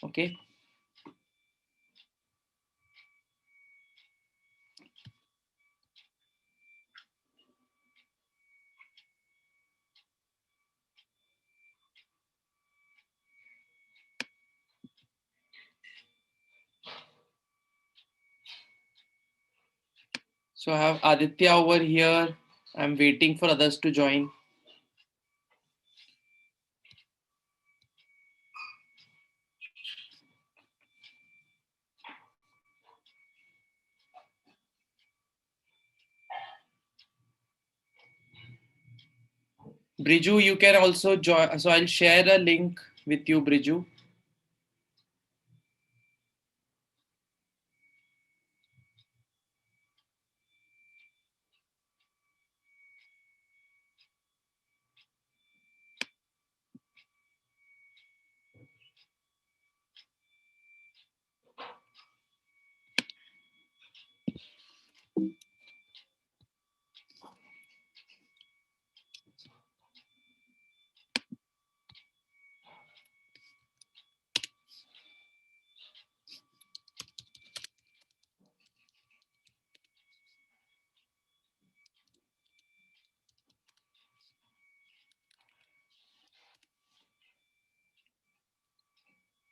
Okay. So I have Aditya over here. I'm waiting for others to join. Briju, you can also join. So I'll share a link with you, Briju.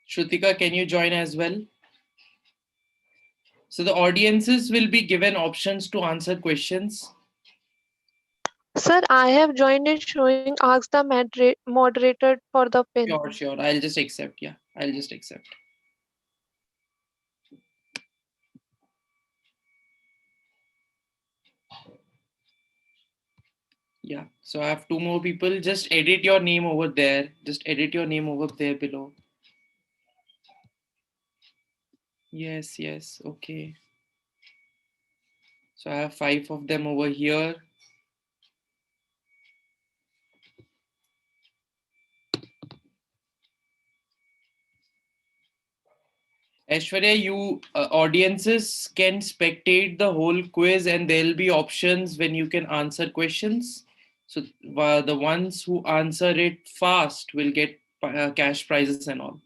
Shrutika, can you join as well? So the audiences will be given options to answer questions. Sir, I have joined it showing ask the moderator for the pin. Sure, sure. I'll just accept. Yeah, I'll just accept. Yeah. So I have two more people. Just edit your name over there. Just edit your name over there below. Yes, yes. Okay. So I have 5 of them over here. Aishwarya, you audiences can spectate the whole quiz and there'll be options when you can answer questions. So the ones who answer it fast will get cash prizes and all.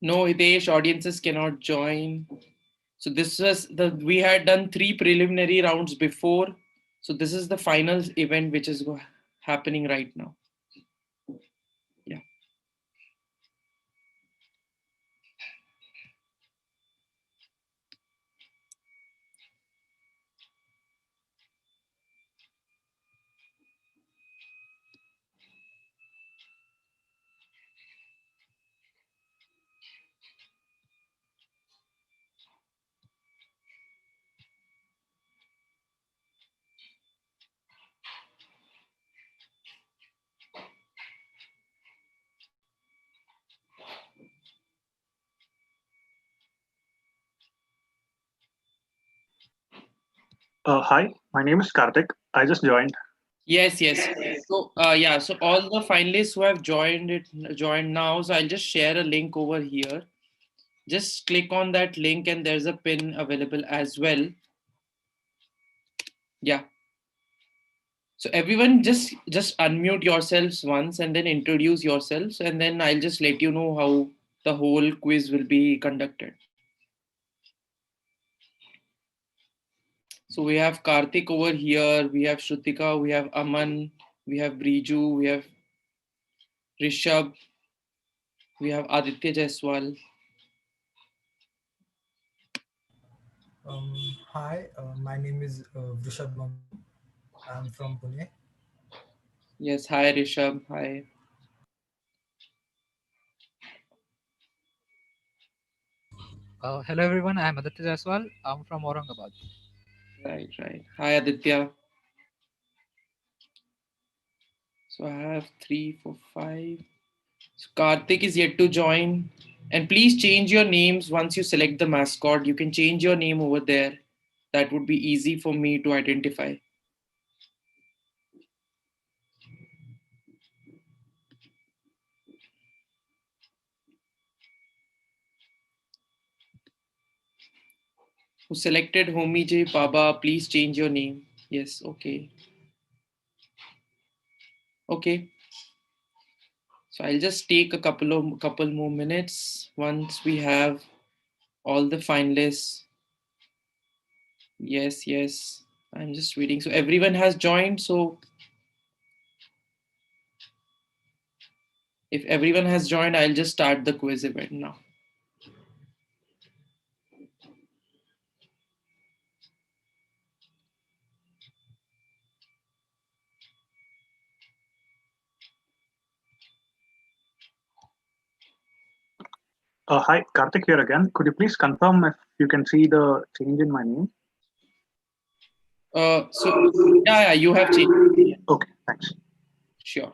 No, Hitesh, audiences cannot join. So this was we had done 3 preliminary rounds before. So this is the final event which is happening right now. Yeah. Hi, my name is Karthik. I just joined. Yes, yes. So yeah, so all the finalists who have joined now. So I'll just share a link over here. Just click on that link and there's a pin available as well. Yeah. So everyone just unmute yourselves once and then introduce yourselves and then I'll just let you know how the whole quiz will be conducted. So we have Karthik over here, we have Shrutika, we have Aman, we have Briju, we have Rishabh, we have Aditya Jaiswal. Hi, my name is Vrishabh Mamu. I'm from Pune. Yes, hi Rishabh, hi. Hello everyone, I'm Aditya Jaiswal. I'm from Aurangabad. Right, right. Hi Aditya. So I have 3, 4, 5. So Karthik is yet to join. And please change your names once you select the mascot. You can change your name over there. That would be easy for me to identify. Who selected Homi J Baba? Please change your name. Yes, okay. Okay. So I'll just take a couple more minutes once we have all the finalists. Yes, yes. I'm just waiting. So everyone has joined. So if everyone has joined, I'll just start the quiz event now. Hi, Karthik here again. Could you please confirm if you can see the change in my name? So yeah, you have changed. Okay, thanks. Sure.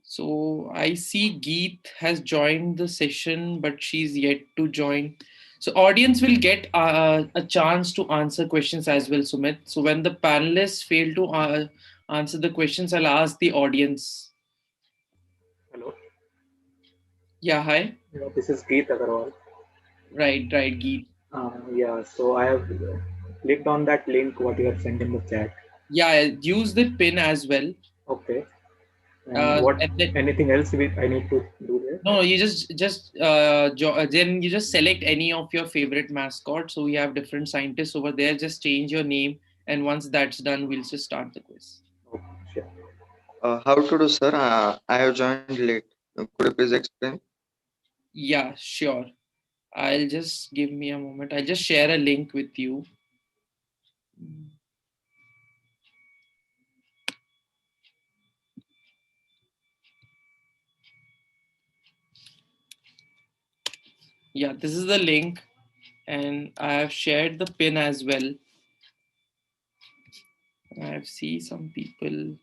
So I see Geet has joined the session, but she's yet to join. So audience will get a chance to answer questions as well, Sumit. So when the panelists fail to answer the questions, I'll ask the audience. Hello. Yeah, hi. This is Geet Agarwal. Right, Geet. Yeah, so I have clicked on that link what you have sent in the chat. Yeah, use the pin as well. Okay. And what? And then, Anything else I need to do there? no, you then you just select any of your favorite mascots. So we have different scientists over there. Just change your name, and once that's done, we'll just start the quiz. Okay, sure. How to do, sir? I have joined late. Could you please explain? Yeah, sure. I'll just give me a moment. I'll just share a link with you. Yeah, this is the link, and I have shared the pin as well. I see some people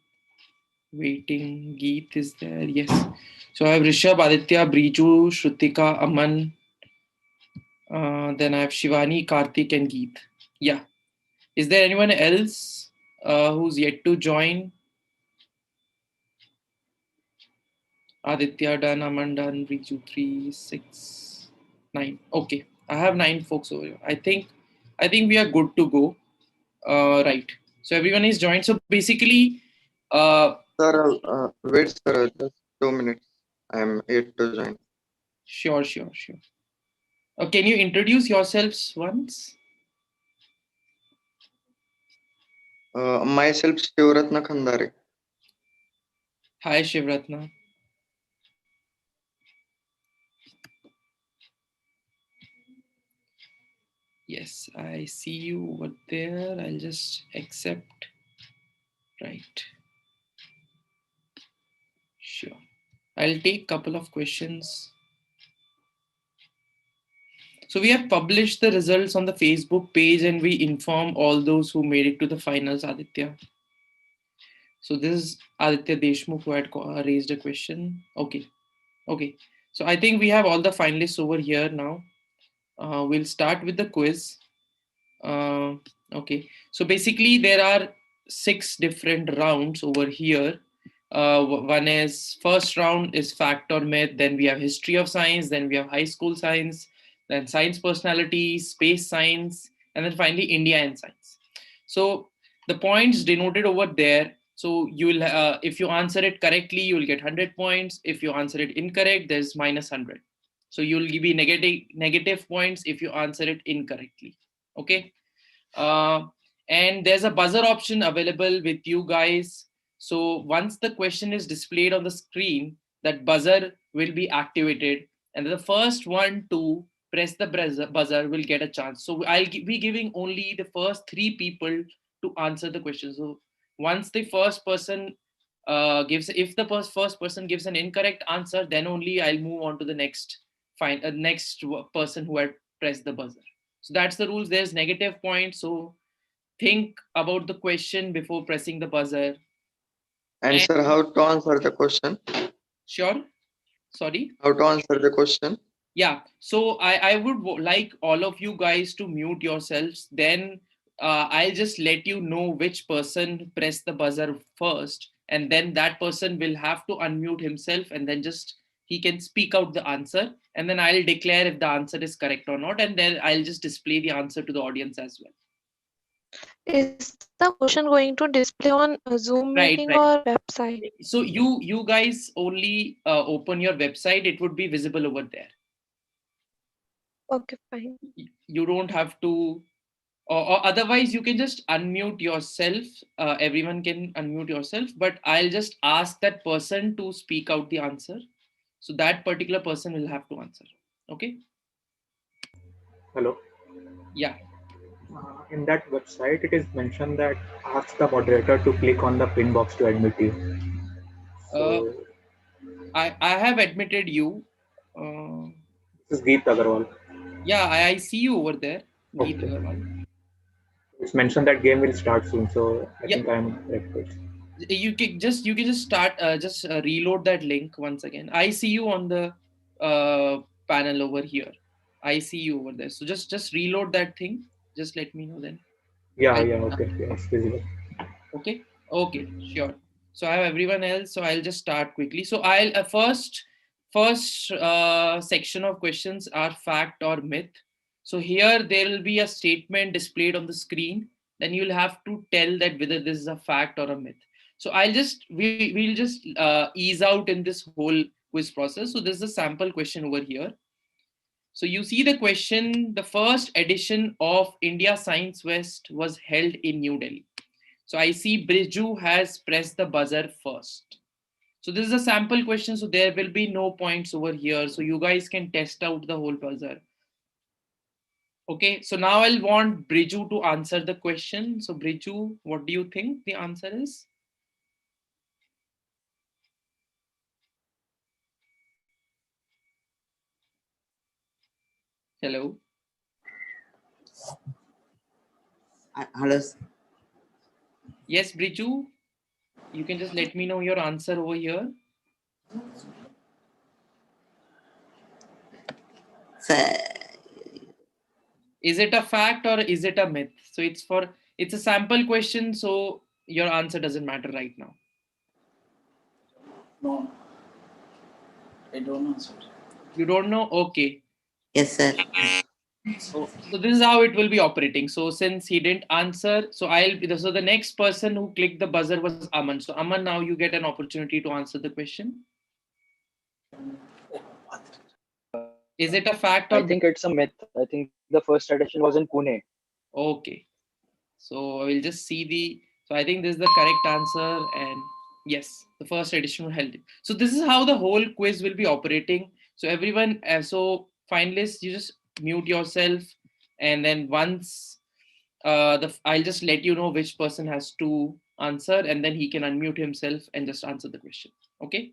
waiting. Geet is there. Yes. So I have Rishabh, Aditya, Briju, Shrutika, Aman. Then I have Shivani, Karthik, and Geet. Yeah. Is there anyone else who's yet to join? Aditya done, Aman done, Briju 3, 6, 9. Okay. I have 9 folks over here. I think we are good to go. Right. So everyone is joined. So basically, Sir, wait, sir. Just 2 minutes. I am yet to join. Sure. Can you introduce yourselves once? Myself, Shivratna Khandare. Hi, Shivratna. Yes, I see you over there. I'll just accept. Right. Sure. I'll take a couple of questions. So we have published the results on the Facebook page and we inform all those who made it to the finals, Aditya. So this is Aditya Deshmukh who had raised a question. Okay. So I think we have all the finalists over here now. We'll start with the quiz. Okay. So basically there are 6 different rounds over here. One is first round is fact or myth. Then we have history of science. Then we have high school science. Then science personality, space science, and then finally India and science. So the points denoted over there. So you will, if you answer it correctly, you will get 100 points. If you answer it incorrect, there's minus 100. So you'll be negative points if you answer it incorrectly. Okay. And there's a buzzer option available with you guys. So once the question is displayed on the screen, that buzzer will be activated, and the first one to press the buzzer will get a chance. So I'll be giving only the first 3 people to answer the question. So once the first person if the first person gives an incorrect answer, then only I'll move on to the next person who had pressed the buzzer. So that's the rules. There's negative points. So think about the question before pressing the buzzer. And sir, how to answer the question? Sure. Sorry. How to answer the question? Yeah. So I would like all of you guys to mute yourselves. Then I'll just let you know which person pressed the buzzer first. And then that person will have to unmute himself and then just he can speak out the answer. and then I'll declare if the answer is correct or not, and then I'll just display the answer to the audience as well. Is the question going to display on a Zoom Right, meeting right. or website? So you guys only open your website, it would be visible over there. Okay, fine. You don't have to, or otherwise you can just unmute yourself. Everyone can unmute yourself, but I'll just ask that person to speak out the answer. So that particular person will have to answer. Okay. Hello. Yeah. In that website, it is mentioned that ask the moderator to click on the pin box to admit you. So I have admitted you. this is Deep Agarwal. Yeah, I see you over there. Deep Okay. Agarwal. It's mentioned that game will start soon, so I Yeah. think I'm correct. You can just start reload that link once again. I see you on the panel over here. I see you over there. So just reload that thing. Just let me know then. Yeah, okay. Yeah, it's visible. Okay, sure. So I have everyone else. So I'll just start quickly. So I'll first section of questions are fact or myth. So here there will be a statement displayed on the screen. Then you'll have to tell that whether this is a fact or a myth. So we'll just ease out in this whole quiz process. So this is a sample question over here. So you see the question, the first edition of India Science West was held in New Delhi. So I see Briju has pressed the buzzer first. So this is a sample question, so there will be no points over here. So you guys can test out the whole buzzer. Okay, so now I'll want Briju to answer the question. So Briju, what do you think the answer is? Hello. Hello. Yes, Briju, you can just let me know your answer over here. Sir. Is it a fact or is it a myth? So it's a sample question, so your answer doesn't matter right now. No, I don't know, sir. You don't know? Okay. Yes, sir. So this is how it will be operating. So since he didn't answer, so the next person who clicked the buzzer was Aman. So Aman, now you get an opportunity to answer the question. Is it a fact or? I think it's a myth. I think the first edition was in Pune. Okay. So I will just see the. So I think this is the correct answer, and yes, the first edition held it. So this is how the whole quiz will be operating. So everyone, so finalists, you just mute yourself, and then once I'll just let you know which person has to answer, and then he can unmute himself and just answer the question. Okay.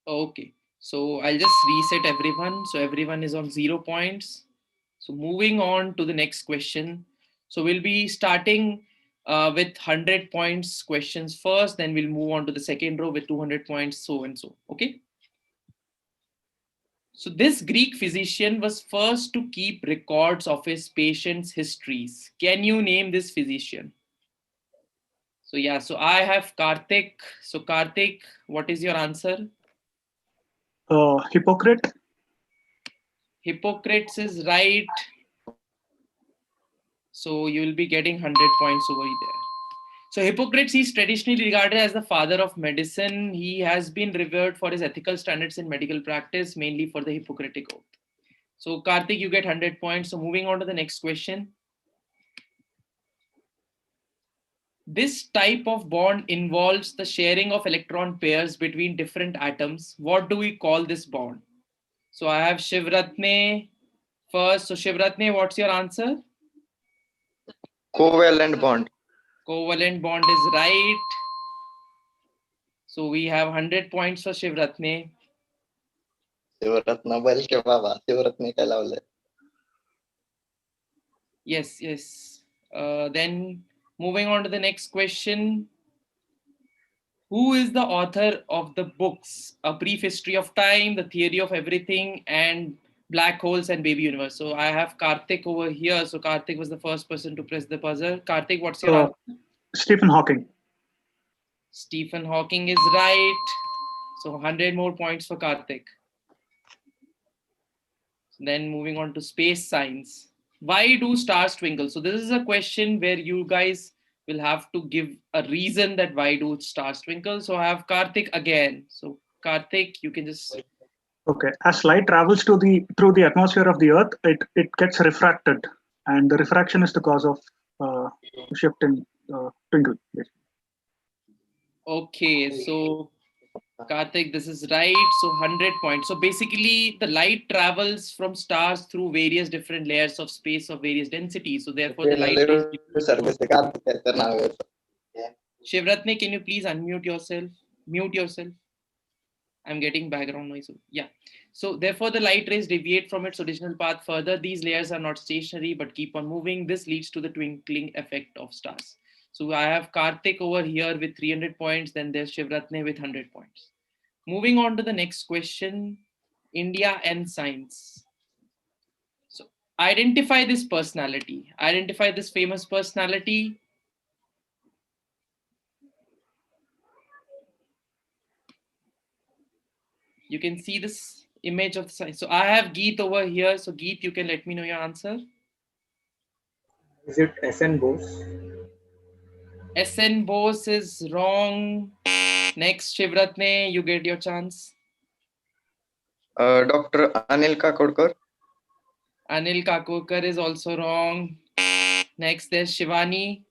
Okay. So I'll just reset everyone. So everyone is on 0 points. So moving on to the next question. So we'll be starting with 100 points questions first, then we'll move on to the second row with 200 points, so and so. Okay. So this Greek physician was first to keep records of his patients' histories. Can you name this physician? So yeah, so I have Karthik. So Karthik, what is your answer? Hippocrates. Hippocrates is right. So you will be getting 100 points over there. So Hippocrates is traditionally regarded as the father of medicine. He has been revered for his ethical standards in medical practice, mainly for the Hippocratic Oath. So Karthik, you get 100 points. So moving on to the next question. This type of bond involves the sharing of electron pairs between different atoms. What do we call this bond? So I have Shivratne first. So Shivratne, what's your answer? Covalent bond. Covalent bond is right. So we have 100 points for Shivratne. Shivratna बोल के बाबा शिवरत्न काय लावलंय. Yes. Then moving on to the next question. Who is the author of the books A Brief History of Time, The Theory of Everything, and Black Holes and Baby Universe? So I have Karthik over here. So Karthik was the first person to press the buzzer. Karthik, what's your answer? Stephen Hawking. Stephen Hawking is right. So 100 more points for Karthik. Then moving on to space science. Why do stars twinkle? So this is a question where you guys will have to give a reason that why do stars twinkle. So I have Karthik again. So Karthik, you can just... Okay, as light travels through the atmosphere of the Earth, it gets refracted, and the refraction is the cause of shift in twinkle. Okay, so Karthik, this is right. So 100 points. So basically, the light travels from stars through various different layers of space of various densities. So therefore, the light is... Shivratne, can you please unmute yourself? Mute yourself. I'm getting background noise. Yeah. So therefore, the light rays deviate from its original path further. These layers are not stationary but keep on moving. This leads to the twinkling effect of stars. So I have Karthik over here with 300 points. Then there's Shivratne with 100 points. Moving on to the next question, India and science. So identify this personality. Identify this famous personality. You can see this image of the science. So I have Geet over here. So Geet, you can let me know your answer. Is it SN Bose? SN Bose is wrong. Next, Shivratne, you get your chance. Dr. Anil Kakodkar. Anil Kakodkar is also wrong. Next, there's Shivani.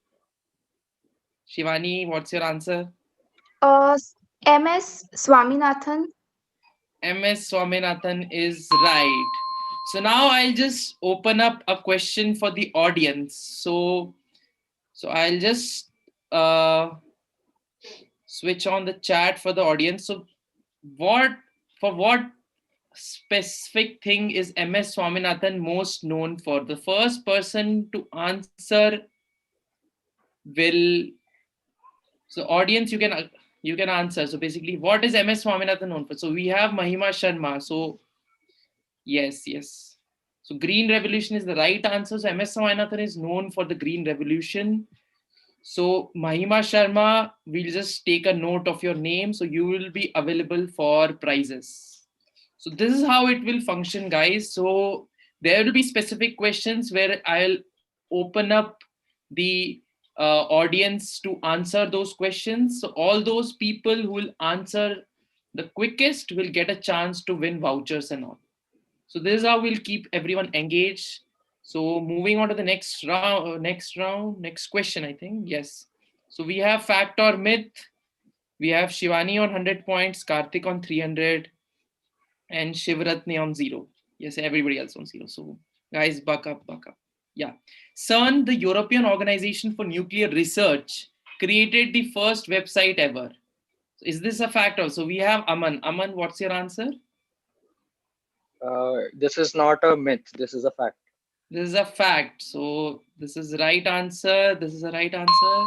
Shivani, what's your answer? MS Swaminathan. MS Swaminathan is right. So now I'll just open up a question for the audience. So I'll just switch on the chat for the audience. So what specific thing is MS Swaminathan most known for? The first person to answer will... So audience, you can answer. So basically, what is MS Swaminathan known for? So we have Mahima Sharma. So yes. So Green Revolution is the right answer. So MS Swaminathan is known for the Green Revolution. So Mahima Sharma, we'll just take a note of your name. So you will be available for prizes. So this is how it will function, guys. So there will be specific questions where I'll open up the audience to answer those questions. So all those people who will answer the quickest will get a chance to win vouchers and all. So this is how we'll keep everyone engaged. So moving on to the next question, I think. Yes. So we have fact or myth. We have Shivani on 100 points, Karthik on 300, and Shivratne on 0. Yes, everybody else on 0. So guys, buck up. Yeah. CERN, the European Organization for Nuclear Research, created the first website ever. So is this a fact also? We have Aman. Aman, what's your answer? This is not a myth. This is a fact. This is a fact. So this is the right answer. This is the right answer.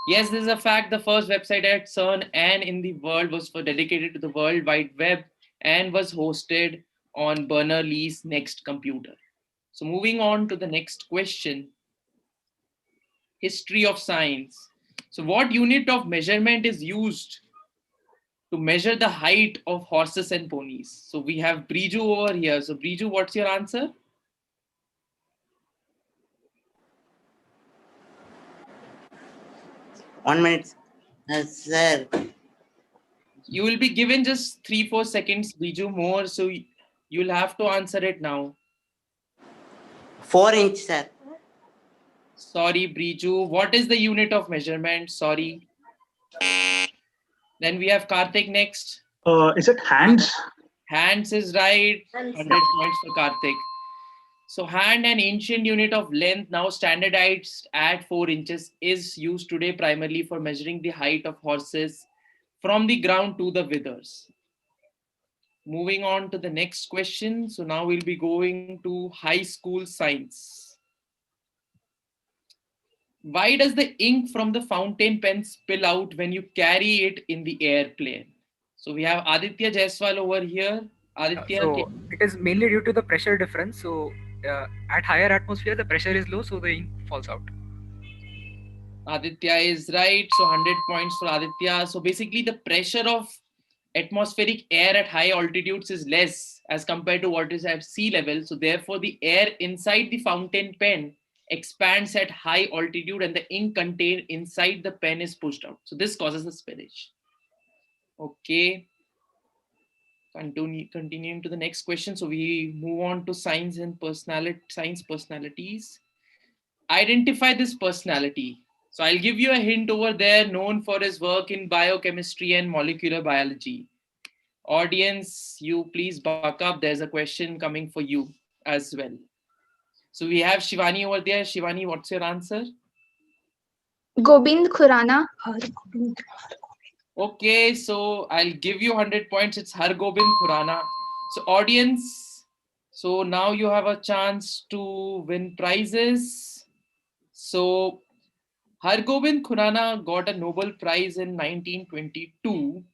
Yes, this is a fact. The first website at CERN and in the world was dedicated to the World Wide Web and was hosted on Berners-Lee's Next computer. So moving on to the next question. History of science. So what unit of measurement is used to measure the height of horses and ponies? So we have Briju over here. So Briju, what's your answer? One minute, sir. You will be given just 3-4 seconds, Briju, more. So you'll have to answer it now. 4 inch, sir. Sorry, Briju. What is the unit of measurement? Sorry. Then we have Karthik next. Is it hands? Hands is right. 100 points for Karthik. So hand, an ancient unit of length, now standardized at 4 inches, is used today primarily for measuring the height of horses from the ground to the withers. Moving on to the next question. So now we'll be going to high school science. Why does the ink from the fountain pen spill out when you carry it in the airplane? So we have Aditya Jaiswal over here. Aditya. So it is mainly due to the pressure difference. So at higher atmosphere, the pressure is low, so the ink falls out. Aditya is right. So 100 points for Aditya. So basically the pressure of atmospheric air at high altitudes is less as compared to what is at sea level. So therefore, the air inside the fountain pen expands at high altitude and the ink contained inside the pen is pushed out. So this causes a spillage. Okay. Continuing to the next question. So we move on to science personalities. Identify this personality. So I'll give you a hint over there, known for his work in biochemistry and molecular biology. Audience, you please buck up. There's a question coming for you as well. So we have Shivani over there. Shivani, what's your answer? Gobind Khurana. Okay, so I'll give you 100 points. It's Hargobind Khurana. So audience, so now you have a chance to win prizes. So Hargobind Khurana got a Nobel Prize in 1922.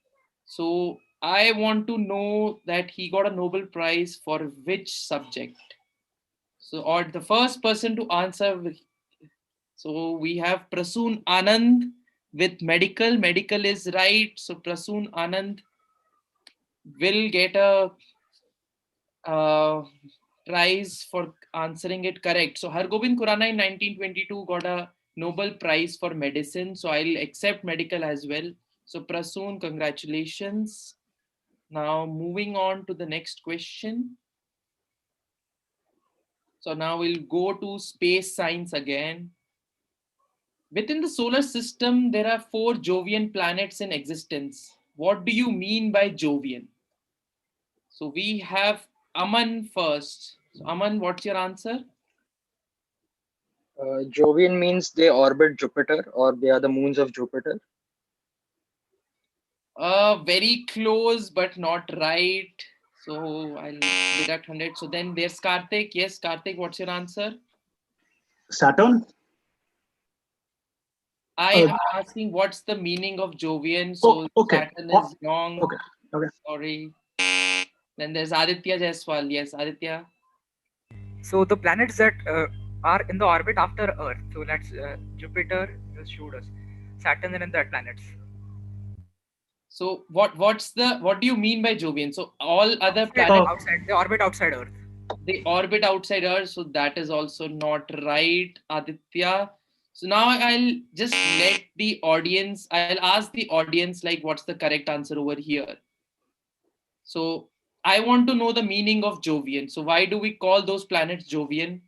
So I want to know that he got a Nobel Prize for which subject? So, or the first person to answer. So we have Prasoon Anand with medical. Medical is right. So Prasoon Anand will get a prize for answering it correct. So Hargobind Khurana in 1922 got a Nobel Prize for medicine. So I'll accept medical as well. So Prasoon, congratulations. Now moving on to the next question. So now we'll go to space science again. Within the solar system, there are 4 Jovian planets in existence. What do you mean by Jovian? So we have Aman first. So Aman, what's your answer? Jovian means they orbit Jupiter, or they are the moons of Jupiter. Very close, but not right. So I'll deduct 100. So then there's Karthik. Yes, Karthik, what's your answer? Saturn. I am asking what's the meaning of Jovian. So okay. Saturn is wrong. Okay. Sorry. Then there's Aditya Jaiswal. Yes, Aditya. So the planets that are in the orbit after Earth. So let's Jupiter just showed us, Saturn and the planets. So what do you mean by Jovian? So all other planets planets they orbit outside Earth. They orbit outside Earth, so that is also not right, Aditya. So now I'll just let the audience, I'll ask the audience like what's the correct answer over here. So I want to know the meaning of Jovian. So why do we call those planets Jovian?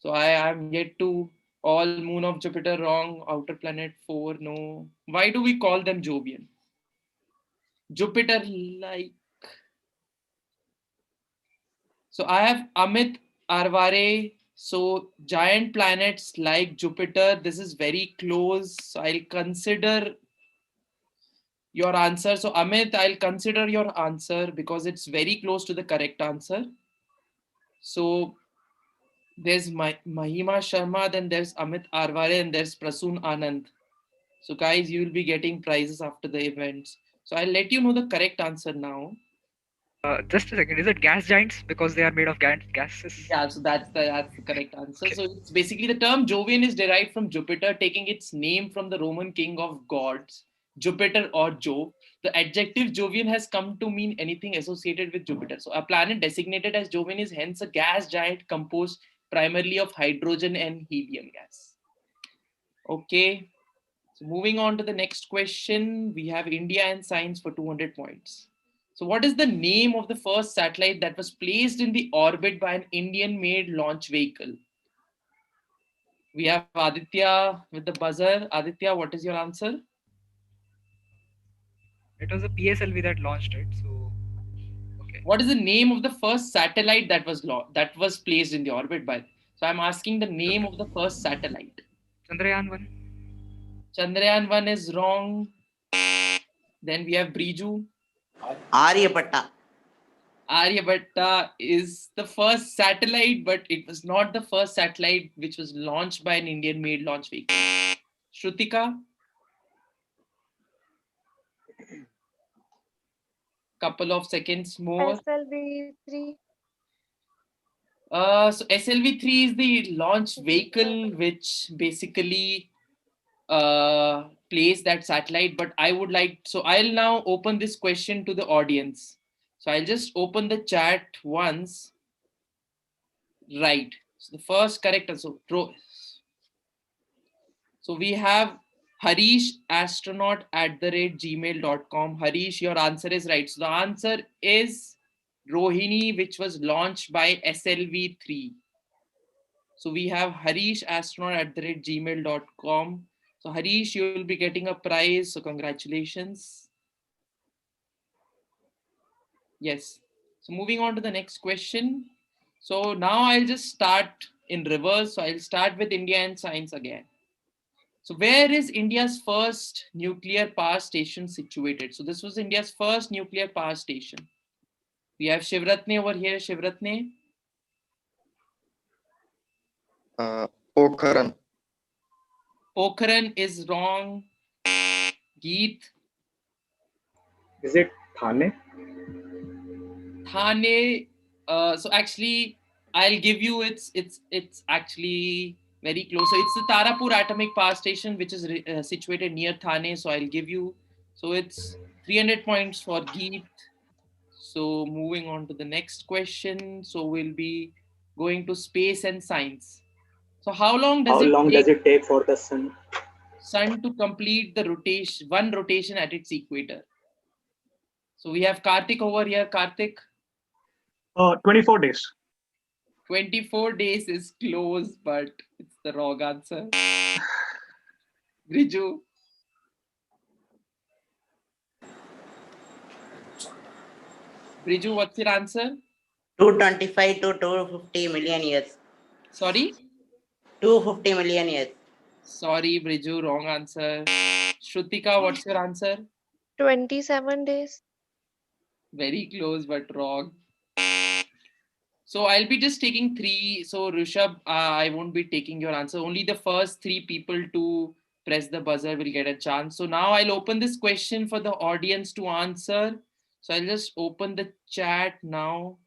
So I am yet to all moon of Jupiter wrong, outer planet 4 no. Why do we call them Jovian? Jupiter like. So I have Amit Arvare. So giant planets like Jupiter, this is very close. So I'll consider your answer. So Amit, I'll consider your answer because it's very close to the correct answer. So there's Mahima Sharma, then there's Amit Arvare, and there's Prasoon Anand. So guys, you will be getting prizes after the events. So I'll let you know the correct answer now. Just a second, is it gas giants because they are made of gases? Yeah, so that's the correct answer. Okay. So it's basically the term Jovian is derived from Jupiter, taking its name from the Roman king of gods, Jupiter or Jove. The adjective Jovian has come to mean anything associated with Jupiter. So a planet designated as Jovian is hence a gas giant composed primarily of hydrogen and helium gas. Okay. So moving on to the next question, we have India and science for 200 points. So what is the name of the first satellite that was placed in the orbit by an Indian-made launch vehicle? We have Aditya with the buzzer. Aditya, what is your answer? It was a PSLV that launched it. So, okay. What is the name of the first satellite that was placed in the orbit by? So I'm asking the name of the first satellite. Chandrayaan-1. Chandrayaan-1 is wrong. Then we have Briju. Aryabhatta. Aryabhatta is the first satellite, but it was not the first satellite which was launched by an Indian-made launch vehicle. Shrutika? Couple of seconds more. SLV3. So SLV3 is the launch vehicle which basically place that satellite, but I would like, so I'll now open this question to the audience. So I'll just open the chat once. Right. So the first correct answer. So we have Harish astronaut @gmail.com. Harish, your answer is right. So the answer is Rohini, which was launched by SLV3. So we have Harish astronaut @gmail.com. So Harish, you will be getting a prize. So congratulations. Yes. So moving on to the next question. So now I'll just start in reverse. So I'll start with India and science again. So where is India's first nuclear power station situated? So this was India's first nuclear power station. We have Shivratne over here. Shivratne. Pokhran. Pokhran is wrong. Geet. Is it Thane? Thane. So actually, I'll give you it's actually very close. So it's the Tarapur Atomic Power Station, which is situated near Thane. So I'll give you. So it's 300 points for Geet. So moving on to the next question. So we'll be going to space and science. So how long does it take for the sun to complete the rotation, one rotation at its equator? So we have Karthik over here. Karthik. 24 days. 24 days is close, but it's the wrong answer. Briju. Briju, what's your answer? 225 to 250 million years. Sorry? 250 million years. Sorry, Briju, wrong answer. Shrutika, what's your answer? 27 days. Very close, but wrong. So I'll be just taking three. So Rishabh, I won't be taking your answer. Only the first three people to press the buzzer will get a chance. So now I'll open this question for the audience to answer. So I'll just open the chat now.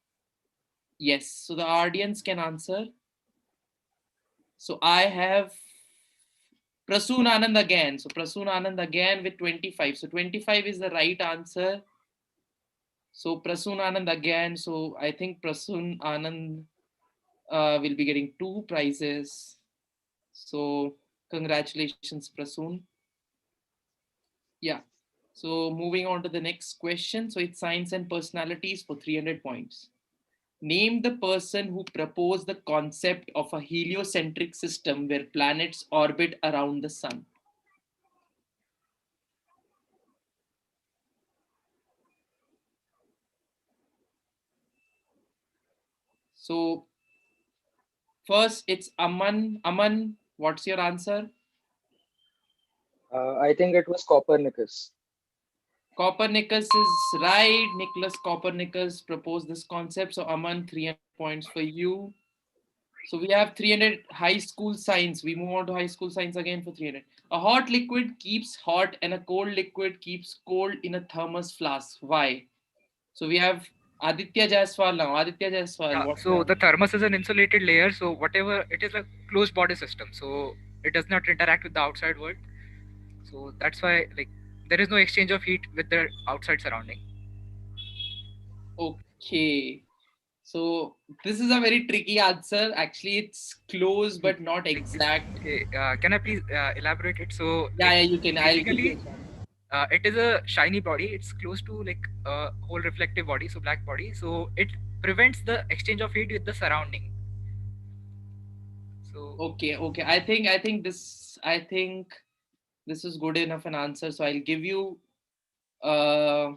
Yes, so the audience can answer. So I have Prasoon Anand again. So Prasoon Anand again with 25. So 25 is the right answer. So Prasoon Anand again. So I think Prasoon Anand will be getting 2 prizes. So congratulations, Prasoon. Yeah. So moving on to the next question. So it's science and personalities for 300 points. Name the person who proposed the concept of a heliocentric system where planets orbit around the sun. So first it's Aman. Aman, what's your answer? I think it was Copernicus. Copernicus is right. Nicholas Copernicus proposed this concept. So Aman, 300 points for you. So we have 300 high school science. We move on to high school science again for 300. A hot liquid keeps hot and a cold liquid keeps cold in a thermos flask. Why? So we have Aditya Jaiswal now. Aditya Jaiswal. Yeah, so the thermos is an insulated layer. So whatever, it is a closed body system. So it does not interact with the outside world. So that's why like there is no exchange of heat with the outside surrounding. Okay. So this is a very tricky answer. Actually, it's close but not exact. Okay, can I please elaborate it? So Yeah, you can. I'll give you. It is a shiny body. It's close to like a whole reflective body, so black body. So it prevents the exchange of heat with the surrounding. So Okay. I think this is good enough an answer. So I'll give you the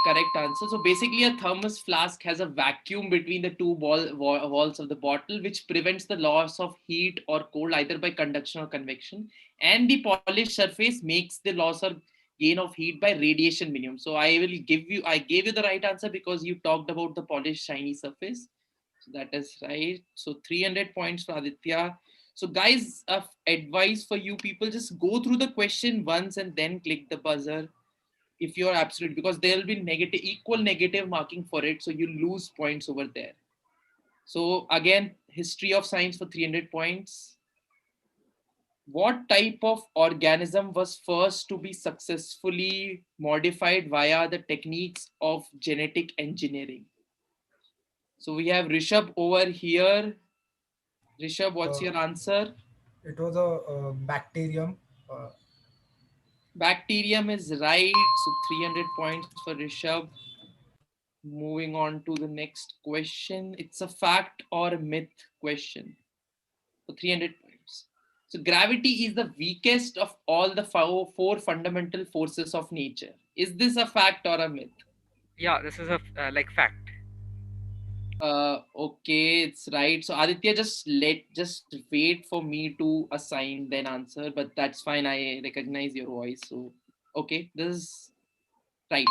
correct answer. So basically, a thermos flask has a vacuum between the two walls of the bottle, which prevents the loss of heat or cold either by conduction or convection. And the polished surface makes the loss or gain of heat by radiation minimum. So I gave you the right answer because you talked about the polished shiny surface. So that is right. So 300 points for Aditya. So guys, advice for you people, just go through the question once and then click the buzzer if you're absolute, because there will be equal negative marking for it, so you lose points over there. So again, history of science for 300 points. What type of organism was first to be successfully modified via the techniques of genetic engineering? So we have Rishabh over here. Rishabh, what's Uh, your answer? it was a bacterium. Bacterium is right. So 300 points for Rishabh. Moving on to the next question. It's a fact or myth question. So 300 points. So gravity is the weakest of all the four fundamental forces of nature. Is this a fact or a myth? Yeah, this is a like fact. Okay, it's right. So Aditya, just wait for me to assign then answer, but that's fine. I recognize your voice. So okay, this is right.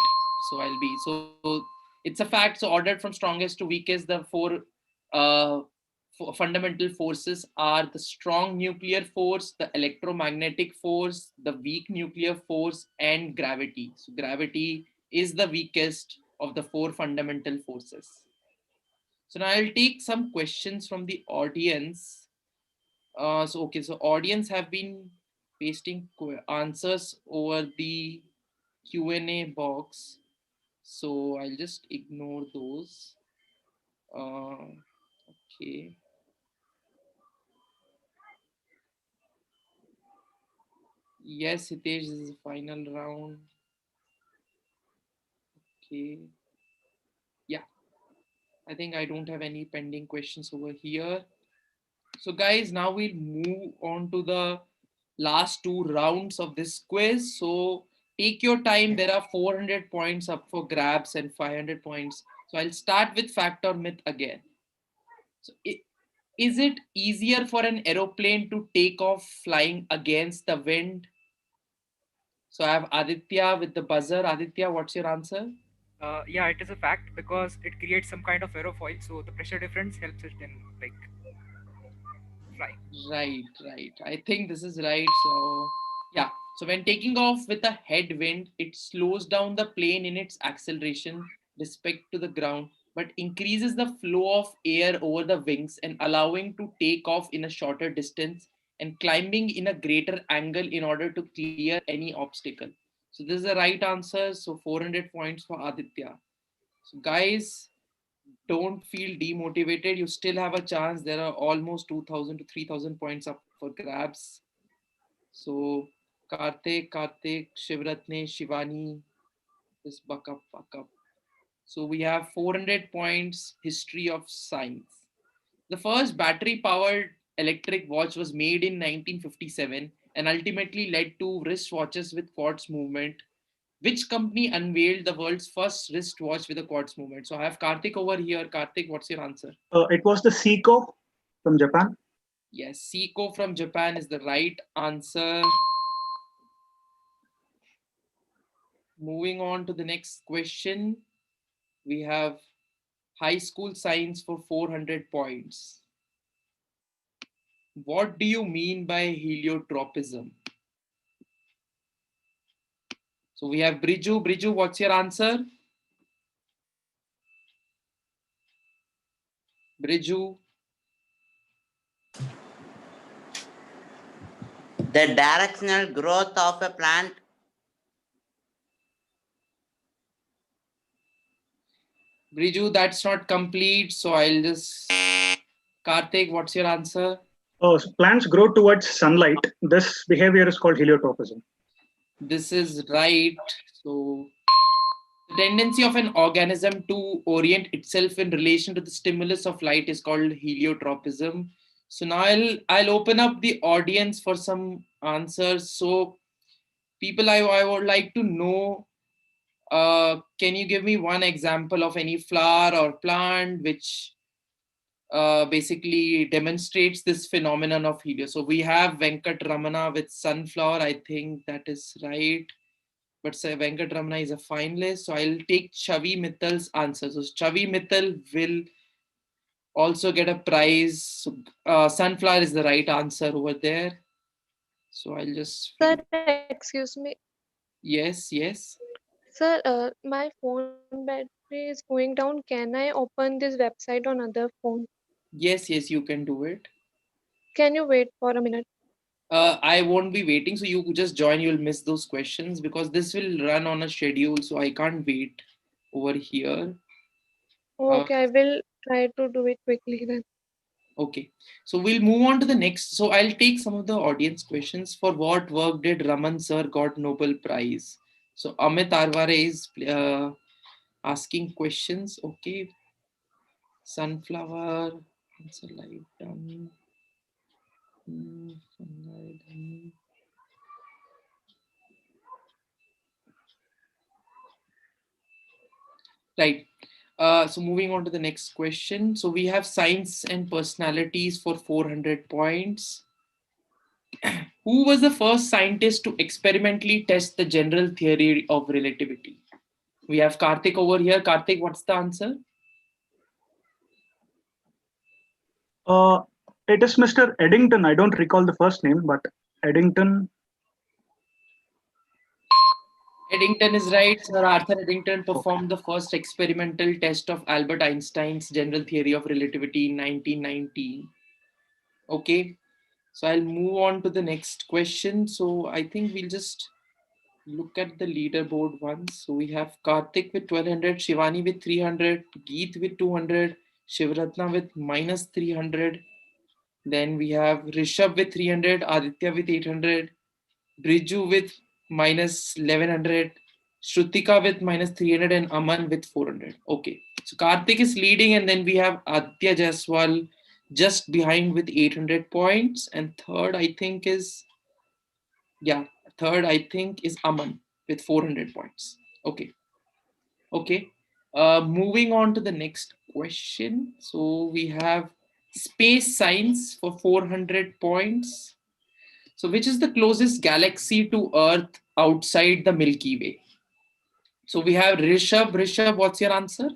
So I'll be so it's a fact. So ordered from strongest to weakest, the uh, fundamental forces are the strong nuclear force, the electromagnetic force, the weak nuclear force, and gravity. So gravity is the weakest of the four fundamental forces. So now I'll take some questions from the audience. So audience have been pasting answers over the Q&A box. So I'll just ignore those. Okay. Yes, Hitesh, this is the final round. Okay. Yeah, I think I don't have any pending questions over here. So guys, now we'll move on to the last two rounds of this quiz. So take your time. There are 400 points up for grabs and 500 points. So I'll start with fact or myth again. So is it easier for an aeroplane to take off flying against the wind? So I have Aditya with the buzzer. Aditya, what's your answer? Yeah, it is a fact because it creates some kind of aerofoil, so the pressure difference helps it in like flying. Right. I think this is right. So, yeah. So, when taking off with a headwind, it slows down the plane in its acceleration respect to the ground, but increases the flow of air over the wings and allowing to take off in a shorter distance and climbing in a greater angle in order to clear any obstacle. So, this is the right answer. So, 400 points for Aditya. So, guys, don't feel demotivated. You still have a chance. There are almost 2,000 to 3,000 points up for grabs. So Karthik, Shivratne, Shivani, this buck up. So we have 400 points history of science. The first battery powered electric watch was made in 1957 and ultimately led to wristwatches with quartz movement. Which company unveiled the world's first wristwatch with a quartz movement? So I have Karthik over here. Karthik, what's your answer? It was the Seiko from Japan. Yes, Seiko from Japan is the right answer. Moving on to the next question, we have high school science for 400 points. What do you mean by heliotropism? So we have Briju. Briju, what's your answer? Briju. The directional growth of a plant. Briju, that's not complete. So I'll just. Karthik, what's your answer? So plants grow towards sunlight. This behavior is called heliotropism. This is right. So the tendency of an organism to orient itself in relation to the stimulus of light is called heliotropism. So now I'll open up the audience for some answers. So people, I would like to know, can you give me one example of any flower or plant which basically demonstrates this phenomenon of helio? So we have Venkat Ramana with sunflower. I think that is right. But say Venkat Ramana is a finalist. So I'll take Chavi Mittal's answer. So Chavi Mittal will also get a prize. So, sunflower is the right answer over there. So I'll just. Sir, excuse me. Yes. Sir, my phone battery is going down. Can I open this website on other phone? Yes, you can do it. Can you wait for a minute? I won't be waiting, so you just join. You'll miss those questions because this will run on a schedule, so I can't wait over here. Okay, I will try to do it quickly then. Okay, so we'll move on to the next. So I'll take some of the audience questions. For what work did Raman sir got Nobel Prize? So Amit Arware is asking questions. Okay, sunflower. Sunlight done. Sunlight done. Right. So moving on to the next question. So we have science and personalities for 400 points. Who was the first scientist to experimentally test the general theory of relativity? We have Karthik over here. Karthik, what's the answer? It is Mr. Eddington. I don't recall the first name, but Eddington. Eddington is right. Sir Arthur Eddington performed the first experimental test of Albert Einstein's general theory of relativity in 1919. Okay, so I'll move on to the next question. So I think we'll just look at the leaderboard once. So we have Karthik with 1200, Shivani with 300, Geet with 200, Shivratna with minus 300. Then we have Rishabh with 300, Aditya with 800, Briju with minus 1100, Shrutika with minus 300, and Aman with 400. Okay, so Karthik is leading, and then we have Aditya Jaswal just behind with 800 points, and third I think is Aman with 400 points. Okay. Moving on to the next question. So we have space science for 400 points. So which is the closest galaxy to Earth outside the Milky Way? So we have Rishabh. Rishabh, what's your answer?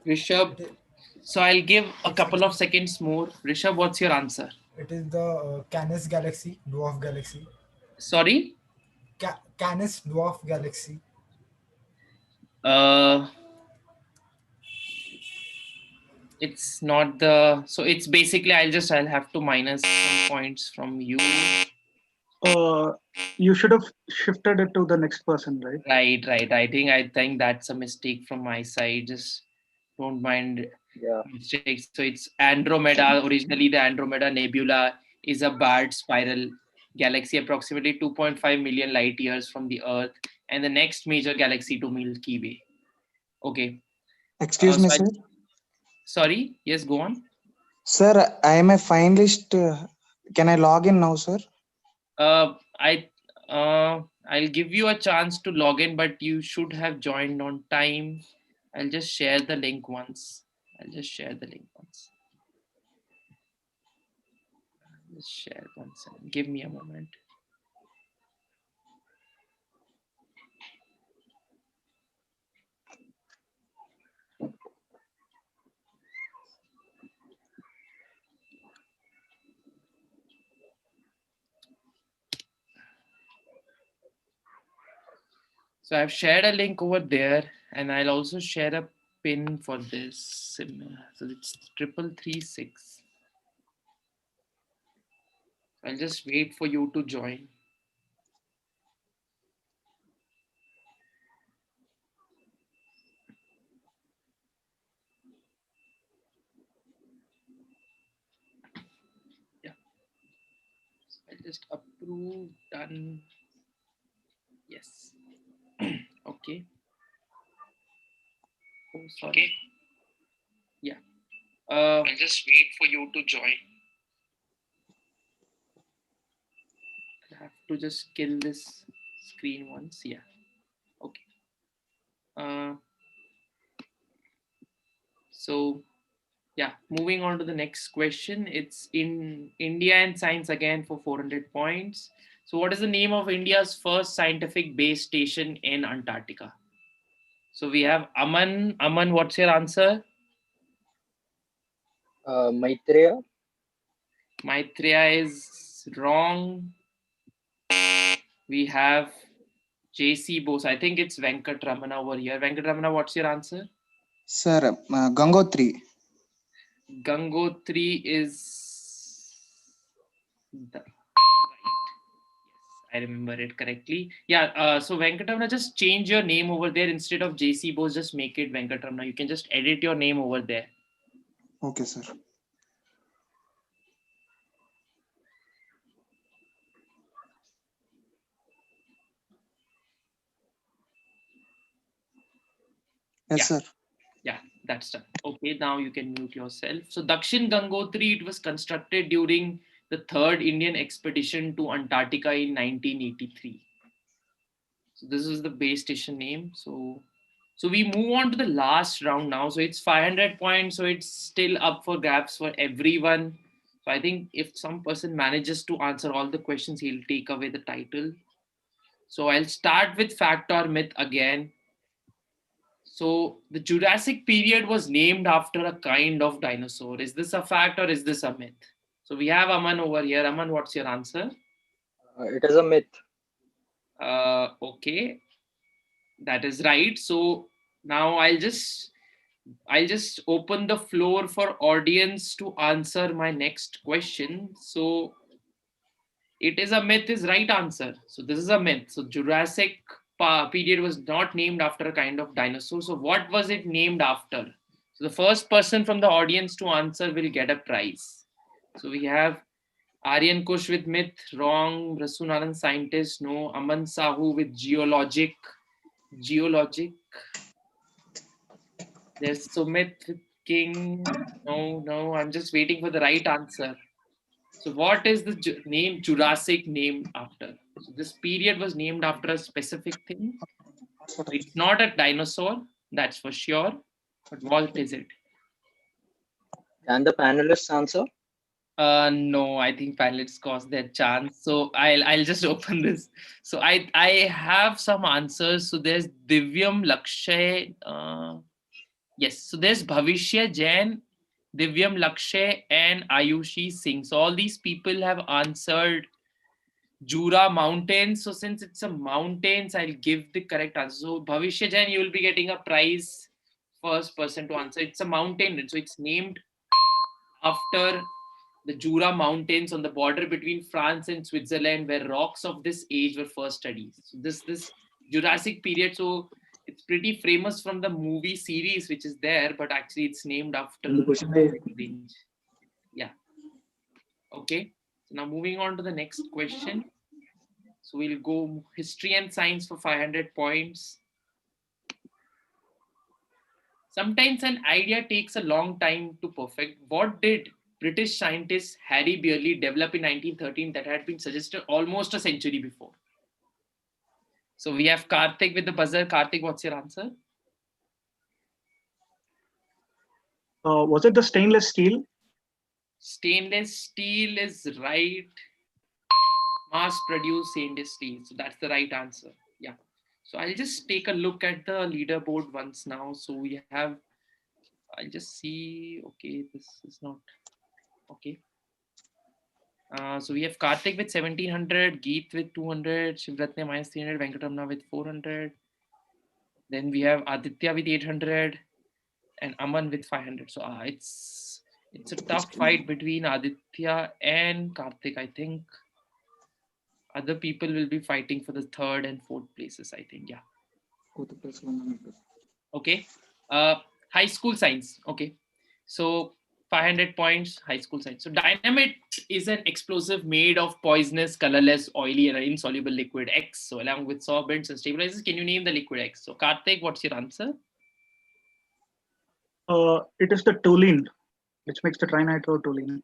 Rishabh. So I'll give a couple of seconds more. Rishabh, what's your answer? It is the Canis galaxy, dwarf galaxy. Sorry? Canis dwarf galaxy. It's not the, so it's basically I'll have to minus some points from you. You should have shifted it to the next person, right? Right. I think that's a mistake from my side. Just don't mind mistakes. So it's Andromeda. Originally, the Andromeda Nebula is a barred spiral galaxy approximately 2.5 million light years from the Earth, and the next major galaxy to Milky Way. Okay. Excuse me, sir. Sorry. Yes, go on. Sir, I am a finalist. Can I log in now, sir? I'll give you a chance to log in, but you should have joined on time. I'll just share the link once. Just share once. Give me a moment. So I've shared a link over there, and I'll also share a pin for this. So it's 3336. I'll just wait for you to join. Yeah. So I'll just approve, done. Yes. Okay. Oh, sorry. Okay. Yeah. I'll just wait for you to join. I have to just kill this screen once. Yeah. Okay. So yeah, moving on to the next question. It's in India and science again for 400 points. So what is the name of India's first scientific base station in Antarctica? So we have Aman. Aman, what's your answer? Maitreya. Maitreya is wrong. We have J.C. Bose. I think it's Venkatramana over here. Venkatramana, what's your answer? Sir, Gangotri. Gangotri is right. I remember it correctly. Yeah, so Venkatramana, just change your name over there. Instead of JC Bose, just make it Venkatramana. You can just edit your name over there. Okay, sir. Yes, Yeah. sir. Yeah, that's done. Okay, now you can mute yourself. So Dakshin Gangotri, it was constructed during the third Indian expedition to Antarctica in 1983. So this is the base station name. So we move on to the last round now. So it's 500 points. So it's still up for grabs for everyone. So I think if some person manages to answer all the questions, he'll take away the title. So I'll start with fact or myth again. So the Jurassic period was named after a kind of dinosaur. Is this a fact or is this a myth? So we have Aman over here. Aman, what's your answer? It is a myth. Okay, that is right. So now I'll just open the floor for audience to answer my next question. So it is a myth is right answer. So this is a myth. So Jurassic period was not named after a kind of dinosaur. So what was it named after? So the first person from the audience to answer will get a prize. So we have Aryan Kush with myth, wrong. Rasunaran scientist, no. Aman Sahu with geologic. There's Sumit with king. No, I'm just waiting for the right answer. So what is the name Jurassic named after? So this period was named after a specific thing. So it's not a dinosaur, that's for sure. But what is it? Can the panelists answer? No, I think panelists cost their chance. So I'll just open this. So I have some answers. So there's Divyam Lakshay. Yes, so there's Bhavishya Jain, Divyam Lakshay, and Ayushi Singh. So all these people have answered Jura Mountains. So since it's a mountains, I'll give the correct answer. So Bhavishya Jain, you will be getting a prize. First person to answer. It's a mountain, so it's named after the Jura Mountains on the border between France and Switzerland, where rocks of this age were first studied. So this Jurassic period. So it's pretty famous from the movie series which is there, but actually it's named after range. Yeah. Okay. So now moving on to the next question. So we'll go history and science for 500 points. Sometimes an idea takes a long time to perfect. What did British scientist Harry Beerley develop in 1913 that had been suggested almost a century before? So we have Karthik with the buzzer. Karthik, what's your answer? Was it the stainless steel? Stainless steel is right. Mass-produced stainless steel. So that's the right answer. Yeah. So I'll just take a look at the leaderboard once now. So we have, I'll just see. Okay, this is not okay. So we have Karthik with 1700, Geet with 200, Shivratne minus 300, Venkatramana with 400. Then we have Aditya with 800 and Aman with 500. So it's a tough fight between Aditya and Karthik. I think other people will be fighting for the third and fourth places, I think. Yeah. Okay. High school science. Okay. So 500 points, high school science. So dynamite is an explosive made of poisonous, colorless, oily, and insoluble liquid X. So along with sorbents and stabilizers, can you name the liquid X? So Karthik, what's your answer? It is the toluene, which makes the trinitrotoluene.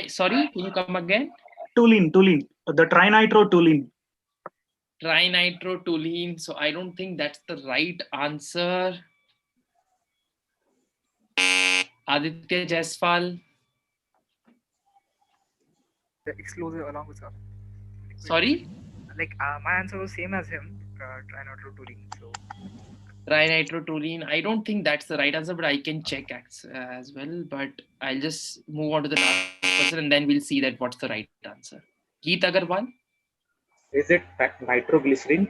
Sorry, can you come again? Toluene, the trinitrotoluene. Trinitrotoluene. So I don't think that's the right answer. Aditya Jaiswal. The explosive along with liquid. Sorry? Like my answer was same as him, trinitrotoluene. So Trinitrotoluene. I don't think that's the right answer, but I can check as well. But I'll just move on to the last person and then we'll see that what's the right answer. Geet Agarwal. Is it nitroglycerin?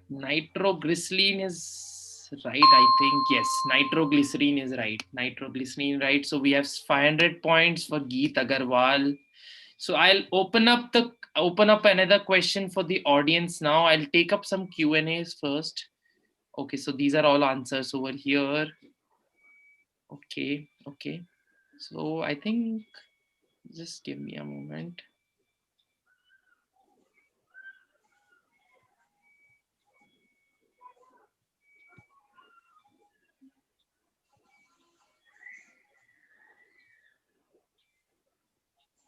Nitroglycerin is right. I think yes, nitroglycerine is right. Nitroglycerine, right? So we have 500 points for Geet Agarwal. So I'll open up another question for the audience now. I'll take up some Q&As first. Okay, so these are all answers over here. Okay. So I think just give me a moment.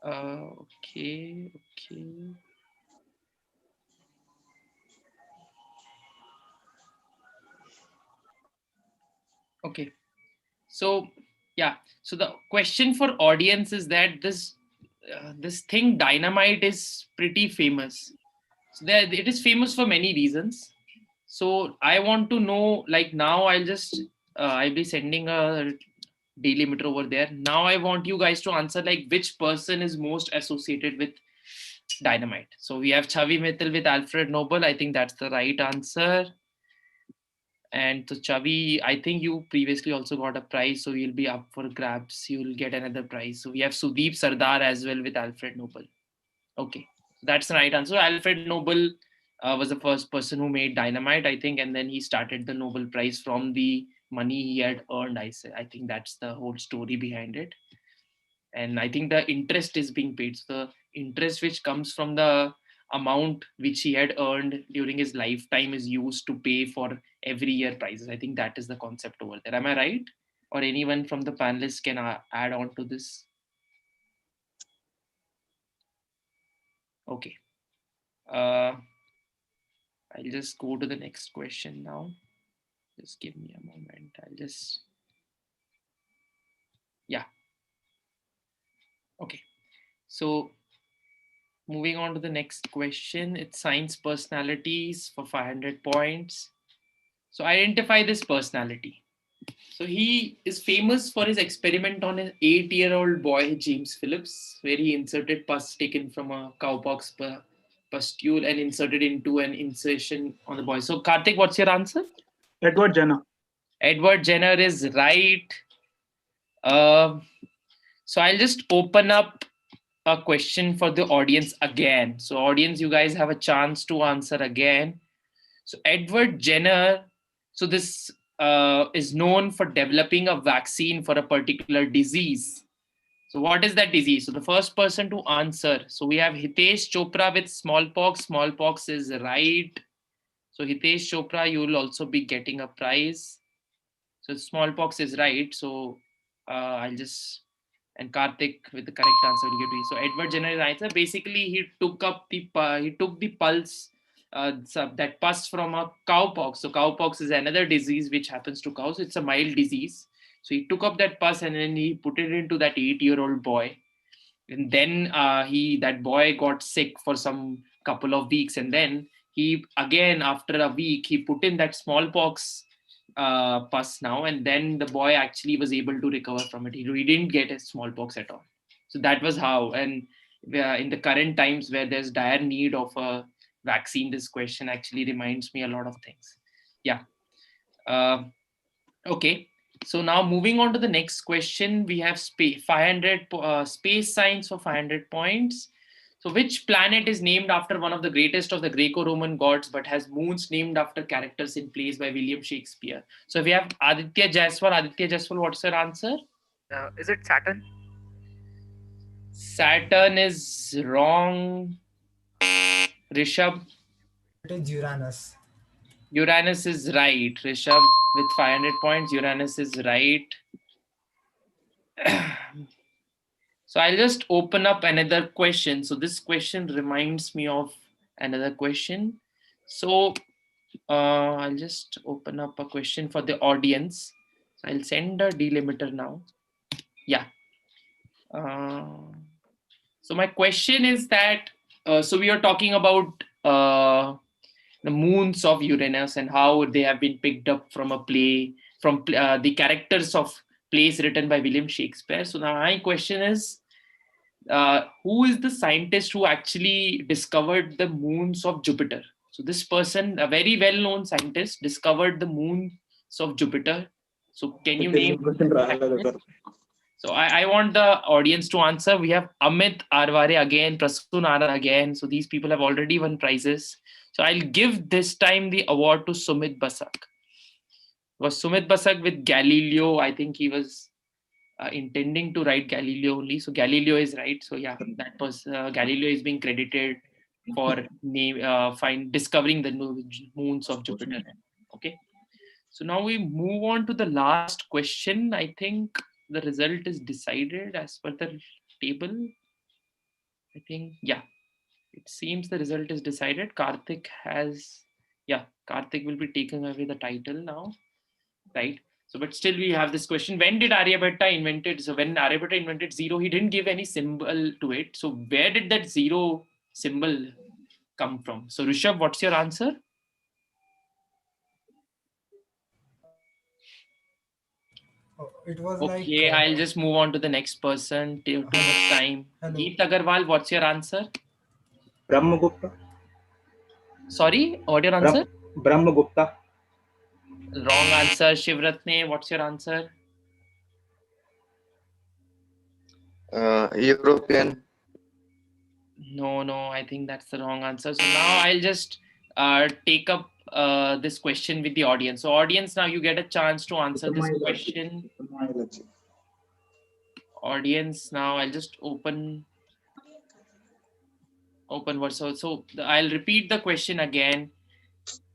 Okay. Okay. So yeah. So the question for audience is that this thing dynamite is pretty famous. So it is famous for many reasons. So I want to know, like now I'll be sending a delimiter over there. Now I want you guys to answer like which person is most associated with dynamite. So we have Chavi Mittal with Alfred Nobel. I think that's the right answer. And so Chavi, I think you previously also got a prize, so you'll be up for grabs. You'll get another prize. So we have Sudeep Sardar as well with Alfred Nobel. Okay, that's the right answer. Alfred Nobel was the first person who made dynamite, I think, and then he started the Nobel Prize from the money he had earned. I think that's the whole story behind it. And I think the interest is being paid. So the interest which comes from the amount which he had earned during his lifetime is used to pay for every year prizes. I think that is the concept over there. Am I right? Or anyone from the panelists can add on to this? Okay. I'll just go to the next question now. Just give me a moment. Yeah. Okay. So moving on to the next question, it's science personalities for 500 points. So identify this personality. So he is famous for his experiment on an 8-year-old boy, James Phillips, where he inserted pus taken from a cowpox pustule and inserted into an incision on the boy. So Karthik, what's your answer? Edward Jenner. Edward Jenner is right. So I'll just open up a question for the audience again. So audience, you guys have a chance to answer again. So Edward Jenner, so this is known for developing a vaccine for a particular disease. So what is that disease? So the first person to answer. So we have Hitesh Chopra with smallpox. Smallpox is right. So Hitesh Chopra, you will also be getting a prize. So smallpox is right. So I'll just, and Karthik with the correct answer will give you. So Edward Jenner is answer. Basically, he took the pulse, that pus from a cowpox. So cowpox is another disease which happens to cows. It's a mild disease. So he took up that pus and then he put it into that 8-year-old boy. And then that boy got sick for some couple of weeks. And then he, again, after a week, he put in that smallpox pus now, and then the boy actually was able to recover from it. He didn't get a smallpox at all. So that was how. And in the current times where there's dire need of a vaccine, this question actually reminds me a lot of things. Yeah. Okay. So now moving on to the next question, we have space science for 500 points. So which planet is named after one of the greatest of the Greco-Roman gods, but has moons named after characters in plays by William Shakespeare? So we have Aditya Jaiswal. Aditya Jaiswal, what's your answer? Is it Saturn? Saturn is wrong. Rishabh? It is Uranus. Uranus is right. Rishabh with 500 points. Uranus is right. So I'll just open up another question. So this question reminds me of another question. So I'll just open up a question for the audience. So I'll send a delimiter now. Yeah. So my question is that, so we are talking about the moons of Uranus and how they have been picked up from a play, from the characters of plays written by William Shakespeare. So now my question is, who is the scientist who actually discovered the moons of Jupiter? So this person, a very well-known scientist, discovered the moons of Jupiter? So can you name? So I want the audience to answer. We have Amit Arware again, Prasun Anand again. So these people have already won prizes. So I'll give this time the award to Sumit Basak. Was Sumit Basak with Galileo? I think he was intending to write Galileo only. So Galileo is right. So yeah, that was Galileo is being credited for discovering the moons of Jupiter. Okay. So now we move on to the last question. I think the result is decided as per the table. I think, yeah, it seems the result is decided. Karthik will be taking away the title now, right? So, but still we have this question. When did Aryabhatta invented? So when Aryabhatta invented zero, he didn't give any symbol to it. So where did that zero symbol come from? So Rishabh, what's your answer? It was Okay, like. I'll just move on to the next person. Too much time. Hello. Geet Agarwal, what's your answer? Brahmagupta. Sorry, what your answer? Brahmagupta. Wrong answer. Shivratne, what's your answer? European. No, I think that's the wrong answer. So now I'll just take up this question with the audience. So audience, now you get a chance to answer this question. Audience, now I'll just open word. So I'll repeat the question again.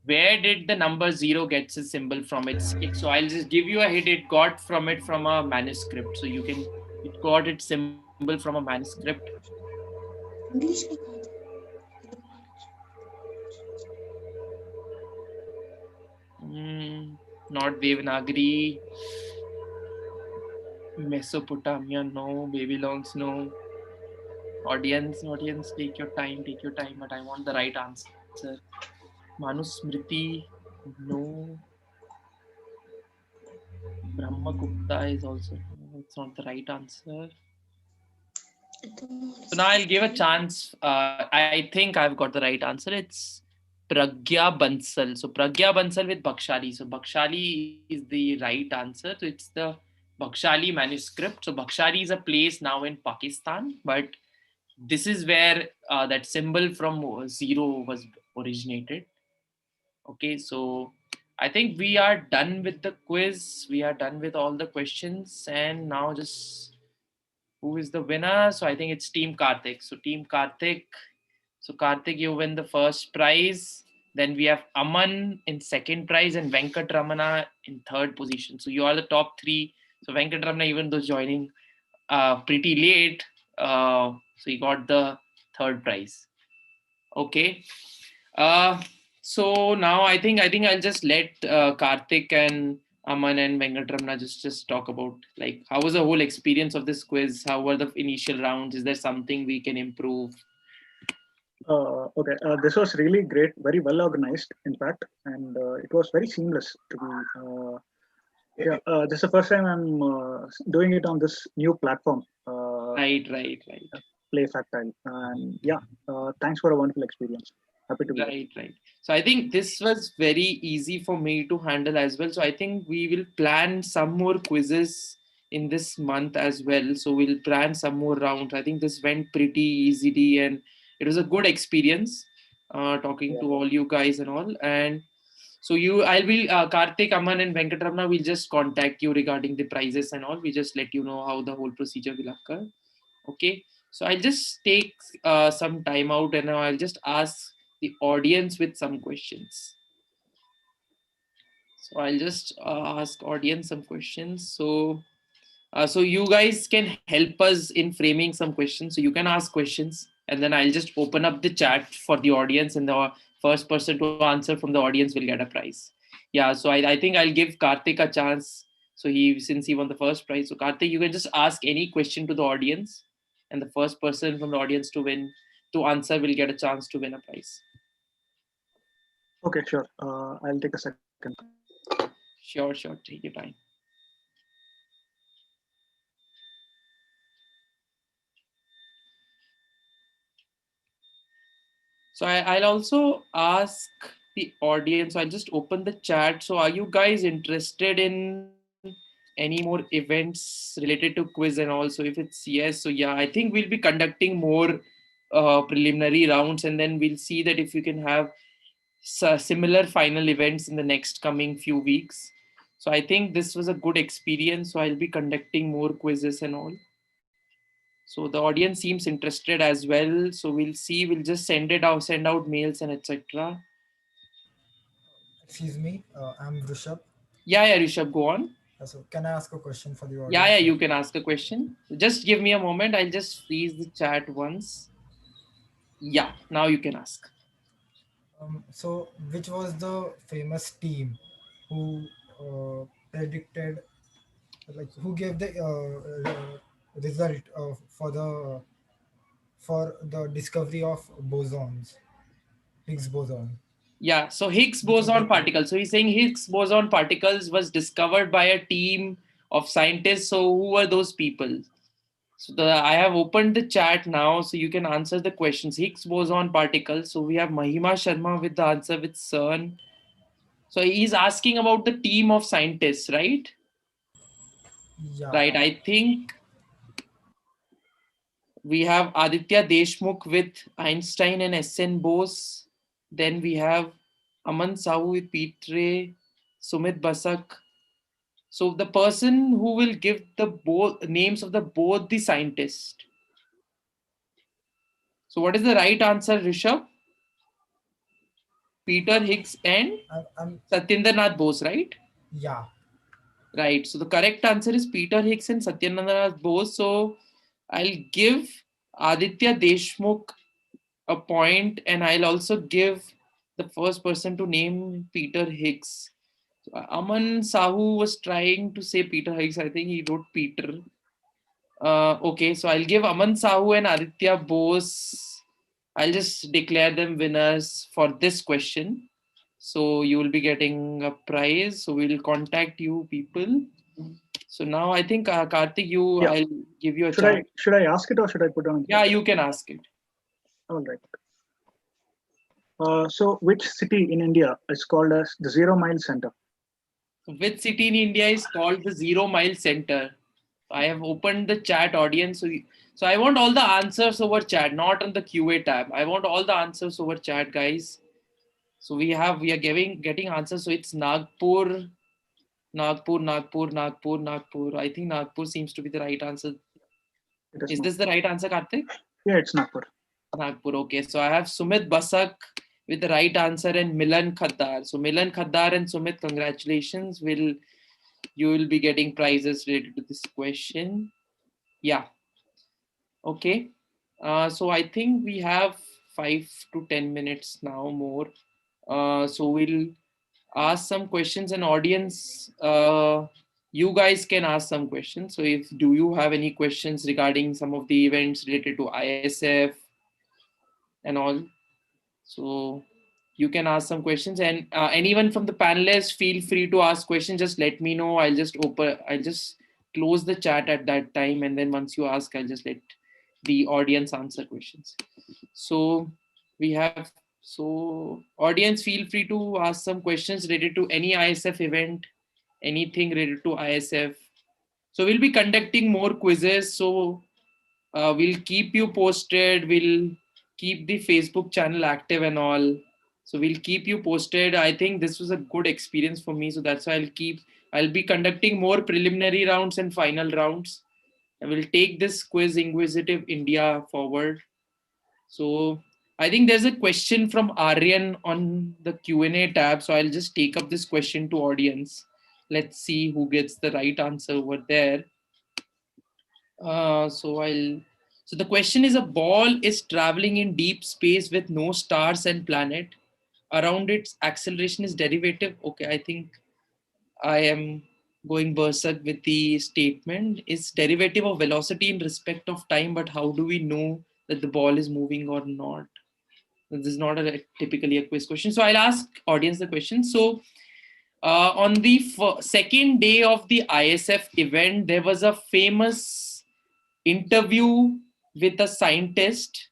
Where did the number zero get its symbol from? So I'll just give you a hint. It got from a manuscript. So it got its symbol from a manuscript. Not Devanagari. Mesopotamia, no. Babylons, no. Audience, take your time, but I want the right answer. Manusmriti, no. Brahmagupta is also, it's not the right answer. So now I'll give a chance. I think I've got the right answer. It's Pragya Bansal. So Pragya Bansal with Bakshali. So Bakshali is the right answer. So it's the Bakshali manuscript. So Bakshali is a place now in Pakistan, but this is where that symbol from zero was originated. Okay, so I think we are done with the quiz. We are done with all the questions, and now just who is the winner? So I think it's Team Karthik. So Team Karthik. So Karthik, you win the first prize. Then we have Aman in second prize and Venkat Ramana in third position. So you are the top three. So Venkat Ramana, even though joining pretty late, so he got the third prize. Okay. So now I think I'll just let Karthik and Aman and Venkatramana just talk about like how was the whole experience of this quiz? How were the initial rounds? Is there something we can improve? Okay, this was really great, very well organized, in fact, and it was very seamless to be. This is the first time I'm doing it on this new platform. Right. Play Factile, and thanks for a wonderful experience. Happy to be right. So I think this was very easy for me to handle as well. So I think we will plan some more quizzes in this month as well. So we'll plan some more rounds. I think this went pretty easily and it was a good experience talking to all you guys and all. And so I will Karthik, Aman and Venkatramana will just contact you regarding the prizes and all. We just let you know how the whole procedure will occur. Okay. So I'll just take some time out and I'll just ask the audience with some questions. So I'll just ask audience some questions. So you guys can help us in framing some questions. So you can ask questions and then I'll just open up the chat for the audience and the first person to answer from the audience will get a prize. Yeah, so I think I'll give Karthik a chance. So since he won the first prize. So Karthik, you can just ask any question to the audience and the first person from the audience to answer will get a chance to win a prize. Okay, sure. I'll take a second. Sure. Take your time. So I'll also ask the audience. I'll just open the chat. So are you guys interested in any more events related to quiz and all? So if it's yes, so yeah, I think we'll be conducting more preliminary rounds, and then we'll see that if you can have similar final events in the next coming few weeks. So I think this was a good experience. So I'll be conducting more quizzes and all. So the audience seems interested as well. So we'll see. We'll just send out mails and etc. Excuse me, I'm Rishabh. Yeah, Rishabh, go on. So can I ask a question for the audience? Yeah, you can ask a question. Just give me a moment. I'll just freeze the chat once. Yeah, now you can ask. So which was the famous team who predicted, like who gave the result for the discovery of bosons, Higgs boson? Yeah, so Higgs boson particles. So he's saying Higgs boson particles was discovered by a team of scientists. So who were those people? So I have opened the chat now, so you can answer the questions. Higgs boson particles. So we have Mahima Sharma with the answer with CERN. So he's asking about the team of scientists, right? Yeah. Right. I think we have Aditya Deshmukh with Einstein and SN Bose. Then we have Aman Sahu with Petre, Sumit Basak. So the person who will give the both names of the both the scientists. So what is the right answer, Rishabh? Peter Higgs and Satyendranath Bose, right? Yeah. Right. So the correct answer is Peter Higgs and Satyendranath Bose. So I'll give Aditya Deshmukh a point, and I'll also give the first person to name Peter Higgs. So Aman Sahu was trying to say Peter Higgs. I think he wrote Peter. Okay, so I'll give Aman Sahu and Aditya Bose. I'll just declare them winners for this question. So you will be getting a prize. So we'll contact you people. So now I think Karthik, I'll give you a chance. Should I ask it or should I put on? Yeah, you can ask it. All right. So which city in India is called as the 0 Mile Center? Which city in India is called the 0 Mile Center? I have opened the chat audience. So I want all the answers over chat, not on the QA tab. I want all the answers over chat, guys. So we are getting answers. So it's Nagpur. I think Nagpur seems to be the right answer. Is this the right answer, Karthik? Yeah, it's Nagpur. Nagpur. Okay. So I have Sumit Basak with the right answer and Milan Khaddar. So Milan Khaddar and Sumit, congratulations. You will be getting prizes related to this question. Yeah. Okay. So I think we have 5 to 10 minutes now more. So we'll ask some questions, and audience, you guys can ask some questions. So do you have any questions regarding some of the events related to ISF and all? So you can ask some questions, and anyone from the panelists, feel free to ask questions. Just let me know. I'll just close the chat at that time, and then once you ask, I'll just let the audience answer questions. So we have, so audience, feel free to ask some questions related to any ISF event, anything related to ISF. So we'll be conducting more quizzes. So we'll keep you posted. We'll keep the Facebook channel active and all. So we'll keep you posted. I think this was a good experience for me. So that's why I'll be conducting more preliminary rounds and final rounds. I will take this quiz Inquisitive India forward. So I think there's a question from Aryan on the Q&A tab. So I'll just take up this question to audience. Let's see who gets the right answer over there. So the question is, a ball is traveling in deep space with no stars and planet. Around its acceleration is derivative. Okay, I think I am going berserk with the statement. It's derivative of velocity in respect of time, but how do we know that the ball is moving or not? This is not typically a quiz question. So I'll ask audience the question. So on the second day of the ISF event, there was a famous interview with a scientist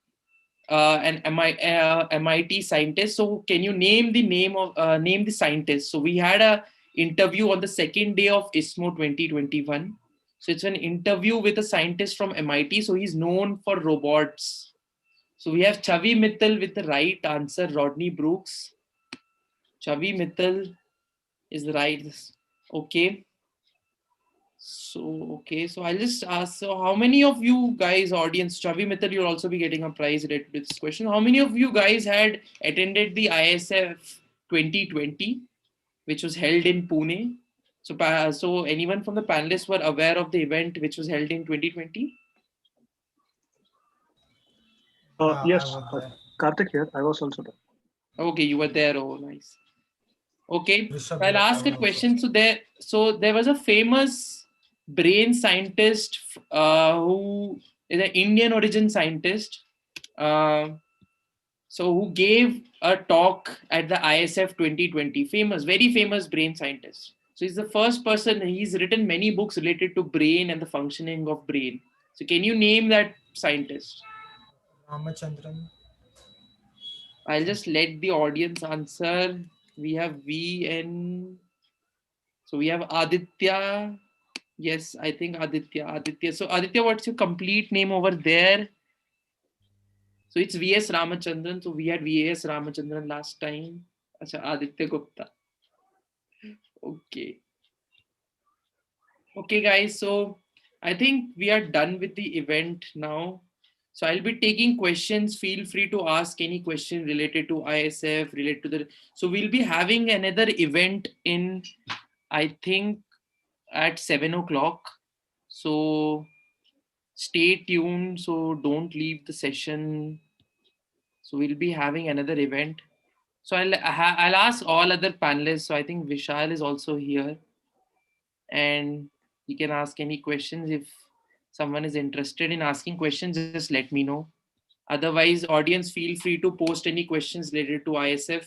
an MIT scientist. So can you name the scientist? So we had a interview on the second day of ISMO 2021. So it's an interview with a scientist from MIT. So he's known for robots. So we have Chavi Mittal with the right answer, Rodney Brooks. Chavi Mittal is the right. Okay. So I'll just ask, so how many of you guys, audience, Chavi Mittal, you'll also be getting a prize related to this question. How many of you guys had attended the ISF 2020, which was held in Pune? So anyone from the panelists were aware of the event which was held in 2020? Yes, I was there. Karthik here. I was also there. Okay, you were there. Oh, nice. Okay, so Rishabh I'll was ask a also. question. So there was a famous brain scientist who is an Indian origin scientist. Uh, so who gave a talk at the ISF 2020? Famous, very famous brain scientist. So he's the first person. He's written many books related to brain and the functioning of brain. So can you name that scientist? Ramachandran. I'll just let the audience answer. We have VN. So we have Aditya. Yes, I think Aditya. Aditya. So Aditya, what's your complete name over there? So it's VS Ramachandran. So we had VS Ramachandran last time. Acha, Aditya Gupta. Okay. Okay, guys. So I think we are done with the event now. So I'll be taking questions. Feel free to ask any question related to ISF, related to the. So we'll be having another event in, I think, at 7 o'clock. So stay tuned. So don't leave the session. So we'll be having another event. So I'll ask all other panelists. So I think Vishal is also here, and you can ask any questions. If someone is interested in asking questions, just let me know. Otherwise, audience, feel free to post any questions related to ISF.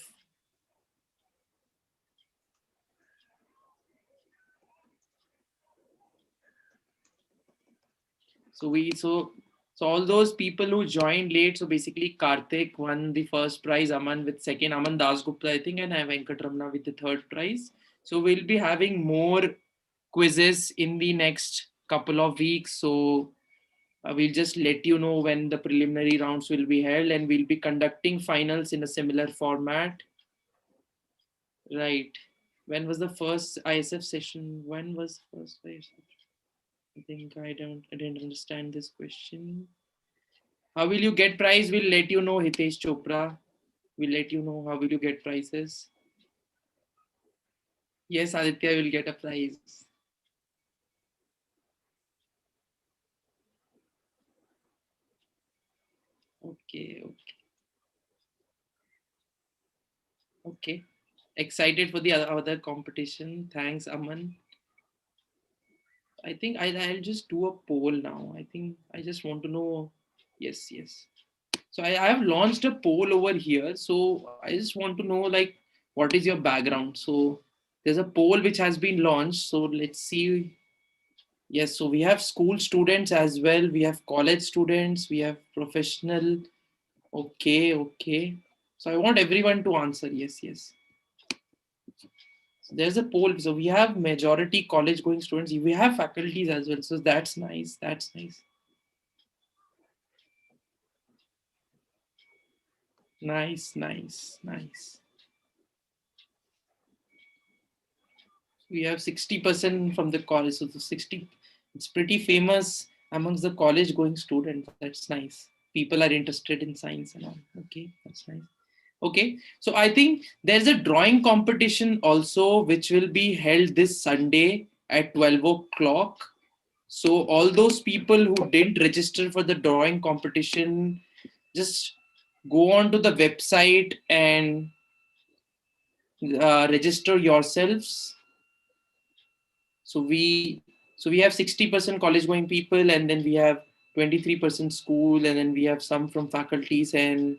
So all those people who joined late, so basically Karthik won the first prize, Aman with second, Aman Dasgupta, I think, and I Venkatramana with the third prize. So we'll be having more quizzes in the next couple of weeks. So we'll just let you know when the preliminary rounds will be held, and we'll be conducting finals in a similar format. Right. When was the first ISF session? When was the first ISF? I think I didn't understand this question. How will you get prize? We'll let you know, Hitesh Chopra. We'll let you know how will you get prizes. Yes, Aditya will get a prize. Okay. Okay. Excited for the other competition. Thanks, Aman. I think I'll just do a poll now. I think I just want to know. Yes. So I have launched a poll over here. So I just want to know, like, what is your background? So there's a poll which has been launched. So let's see. Yes, so we have school students as well. We have college students. We have professional. Okay. So I want everyone to answer. Yes. So there's a poll. So we have majority college going students. We have faculties as well. So that's nice. Nice. We have 60% from the college. So the 60, it's pretty famous amongst the college going students. That's nice. People are interested in science and all. Okay, that's nice. Okay, so I think there's a drawing competition also, which will be held this Sunday at 12 o'clock. So all those people who didn't register for the drawing competition, just go on to the website and register yourselves. So we have 60% college going people, and then we have 23% school, and then we have some from faculties and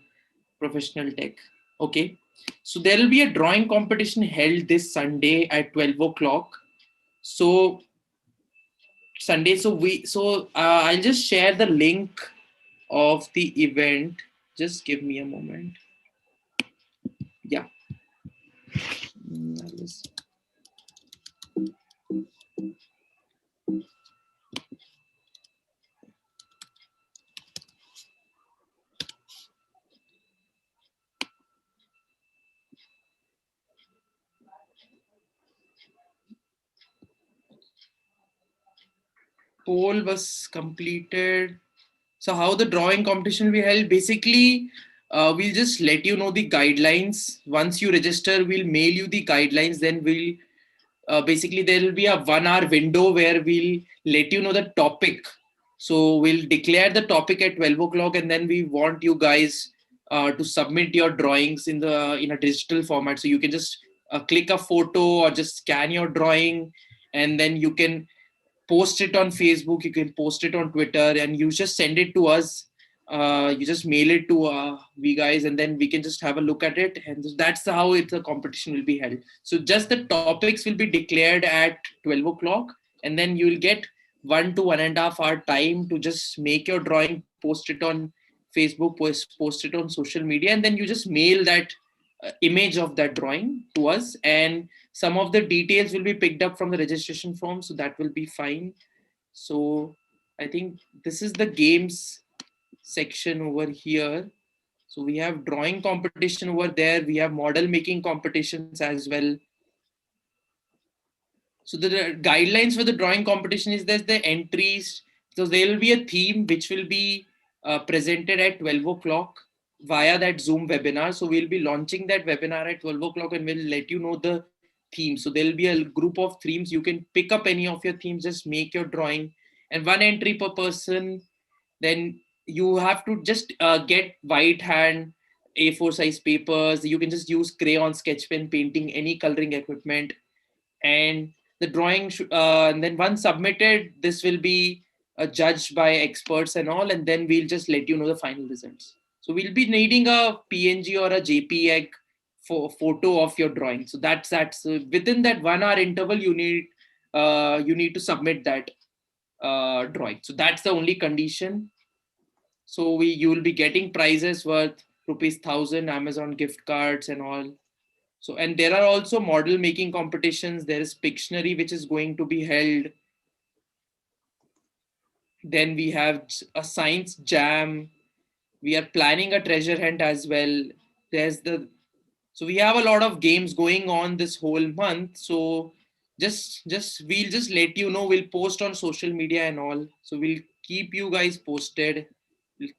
professional tech. Okay, so there will be a drawing competition held this Sunday at 12 o'clock. So Sunday, I'll just share the link of the event. Just give me a moment. Yeah. Poll was completed. So how the drawing competition will be held? Basically, we'll just let you know the guidelines. Once you register, we'll mail you the guidelines. Then we'll basically there will be a 1 hour window where we'll let you know the topic. So we'll declare the topic at 12 o'clock, and then we want you guys to submit your drawings in a digital format. So you can just click a photo or just scan your drawing, and then you can post it on Facebook, you can post it on Twitter, and you just send it to us. You just mail it to we guys, and then we can just have a look at it. And that's how the competition will be held. So just the topics will be declared at 12 o'clock, and then you will get 1 to 1.5 hour time to just make your drawing, post it on Facebook, post it on social media, and then you just mail that image of that drawing to us, and some of the details will be picked up from the registration form, so that will be fine. So I think this is the games section over here. So we have drawing competition over there, we have model making competitions as well. So the guidelines for the drawing competition is that the entries, so there will be a theme which will be presented at 12 o'clock via that Zoom webinar. So we'll be launching that webinar at 12 o'clock, and we'll let you know the theme. So there'll be a group of themes. You can pick up any of your themes, just make your drawing, and 1 entry per person. Then you have to just get white hand A4 size papers. You can just use crayon, sketch pen, painting, any coloring equipment, and the drawing and then once submitted, this will be judged by experts and all, and then we'll just let you know the final results. So we'll be needing a PNG or a JPEG for photo of your drawing. So that's within that 1 hour interval you need to submit that drawing. So that's the only condition. So you will be getting prizes worth rupees 1,000, Amazon gift cards and all. So, and there are also model making competitions. There is Pictionary, which is going to be held. Then we have a science jam. We are planning a treasure hunt as well. So we have a lot of games going on this whole month. So we'll just let you know. We'll post on social media and all. So we'll keep you guys posted. We'll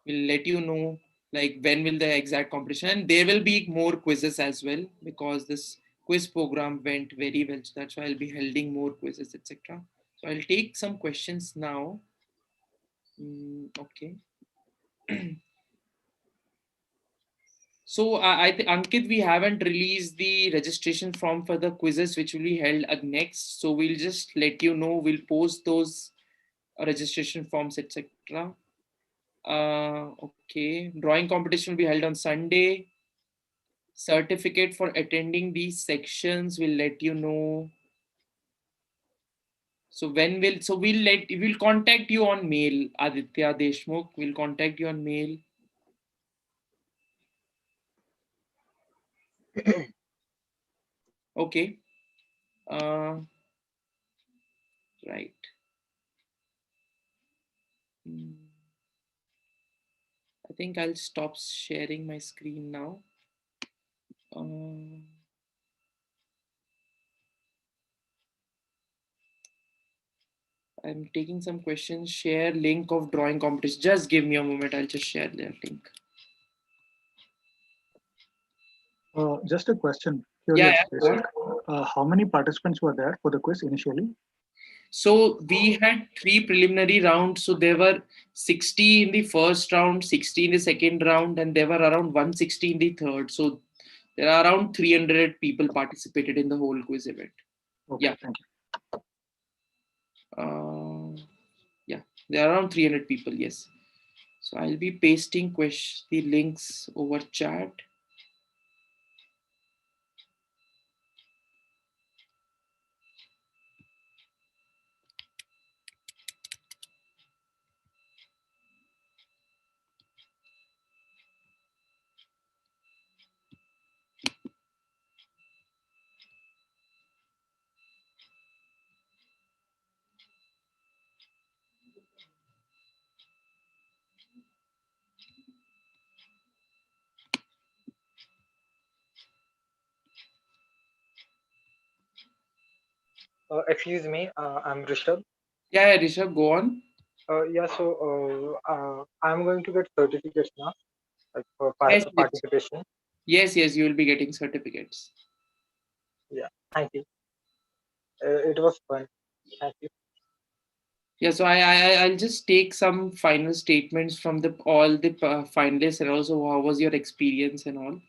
let you know like when will the exact competition, and there will be more quizzes as well, because this quiz program went very well. So that's why I'll be holding more quizzes, etc. So I'll take some questions now. Okay. So I think, Ankit, we haven't released the registration form for the quizzes which will be held next. So we'll just let you know. We'll post those registration forms, etc. Okay. Drawing competition will be held on Sunday. Certificate for attending these sections, we'll let you know. So we'll contact you on mail. Aditya Deshmukh will contact you on mail. Okay. Right. I think I'll stop sharing my screen now. I'm taking some questions. Share link of drawing competition. Just give me a moment. I'll just share their link. Just a question. Yeah. Basic. How many participants were there for the quiz initially? So we had 3 preliminary rounds. So there were 60 in the first round, 60 in the second round, and there were around 160 in the third. So there are around 300 people participated in the whole quiz event. Okay, yeah. Thank you. Yeah, there are around 300 people, yes. So I'll be pasting the links over chat. Excuse me, I'm Rishabh. Yeah, Rishabh, go on. Yeah, so I'm going to get certificates now, like for Yes, yes, participation. yes, you will be getting certificates. Yeah, thank you. It was fun. Thank you. Yeah, so I'll just take some final statements from the all the finalists, and also how was your experience and all,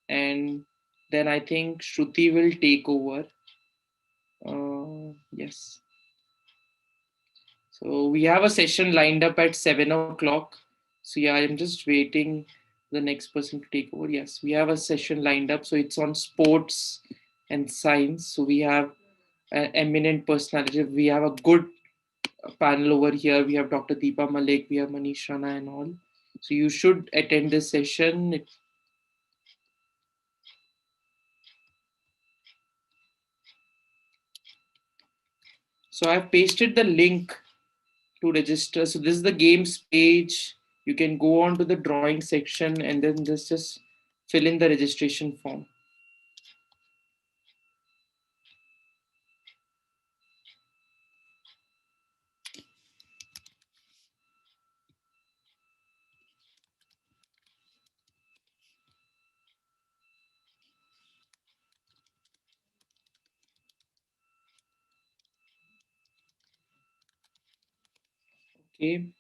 and then I think Shruti will take over. Yes. So we have a session lined up at 7 o'clock. So yeah, I'm just waiting the next person to take over. Yes, we have a session lined up. So it's on sports and science. So we have an eminent personality. We have a good panel over here. We have Dr. Deepa, Malik, we have Manish, Rana, and all. So you should attend this session. So I've pasted the link to register. So this is the games page. You can go on to the drawing section and then just fill in the registration form. Okay.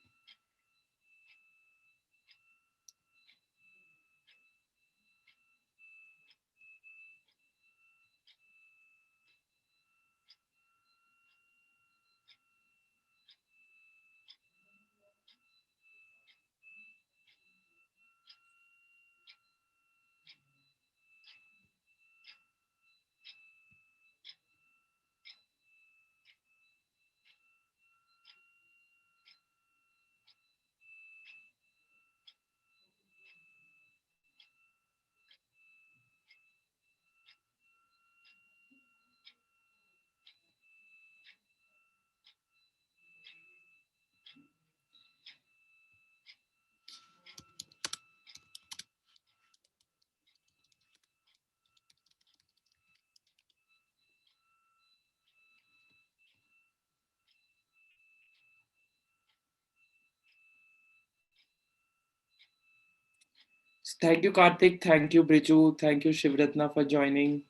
So thank you, Karthik. Thank you, Briju. Thank you, Shivratna, for joining.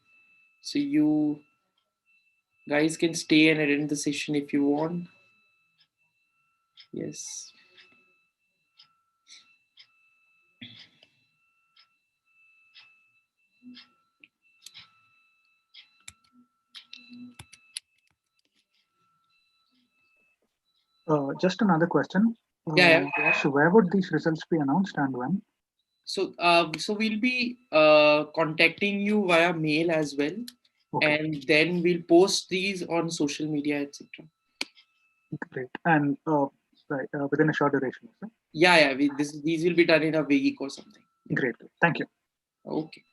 So you guys can stay and attend the session if you want. Yes. Just another question. Yeah, yeah. So where would these results be announced and when? So we'll be contacting you via mail as well, Okay, and then we'll post these on social media, etc. great. And right, within a short duration. Okay? Yeah. These will be done in a week or something. Great. Thank you. Okay.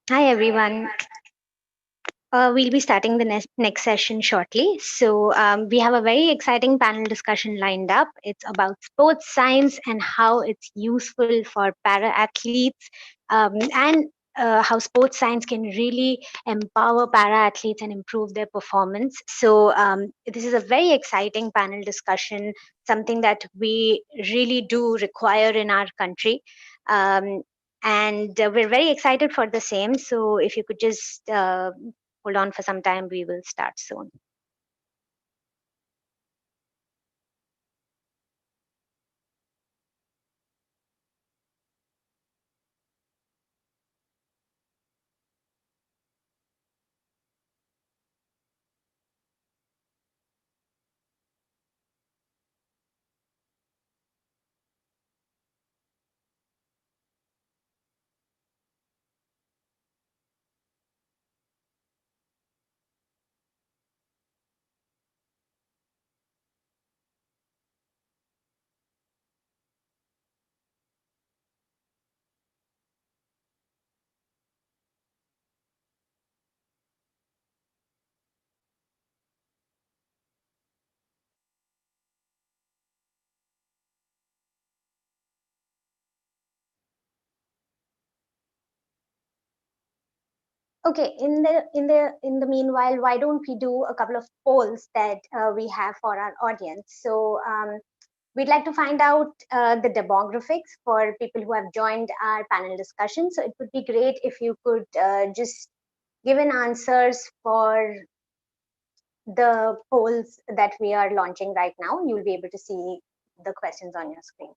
Hi, everyone. We'll be starting the next session shortly. So, we have a very exciting panel discussion lined up. It's about sports science and how it's useful for para athletes, and how sports science can really empower para athletes and improve their performance. So, this is a very exciting panel discussion, something that we really do require in our country. And we're very excited for the same. So, if you could just hold on for some time, we will start soon. Okay, in the meanwhile, why don't we do a couple of polls that we have for our audience? So we'd like to find out the demographics for people who have joined our panel discussion. So it would be great if you could just give an answers for the polls that we are launching right now. You'll be able to see the questions on your screen.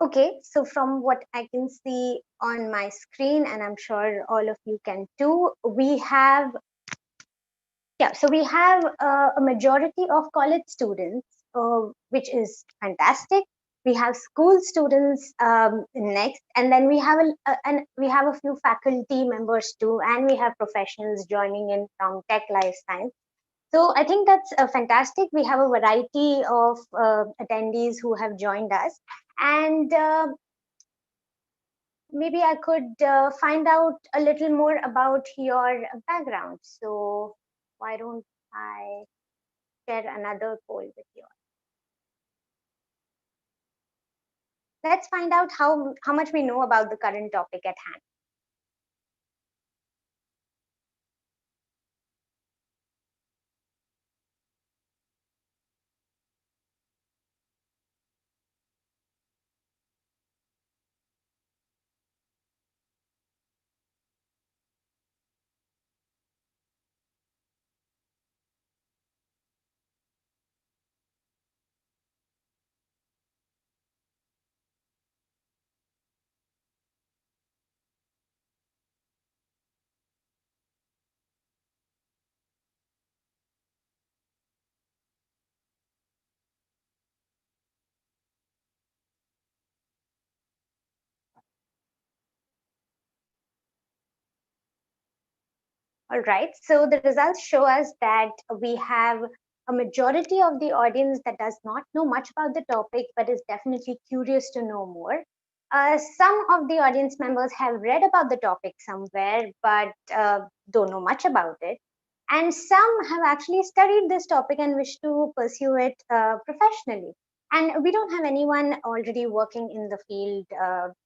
Okay, so from what I can see on my screen, and I'm sure all of you can too, we have a majority of college students, which is fantastic. We have school students next, and then we have a few faculty members too, and we have professionals joining in from tech life science. So I think that's fantastic. We have a variety of attendees who have joined us, and maybe I could find out a little more about your background. So why don't I share another poll with you? Let's find out how much we know about the current topic at hand. All right, so the results show us that we have a majority of the audience that does not know much about the topic, but is definitely curious to know more. Some of the audience members have read about the topic somewhere, but don't know much about it. And some have actually studied this topic and wish to pursue it professionally. And we don't have anyone already working in the field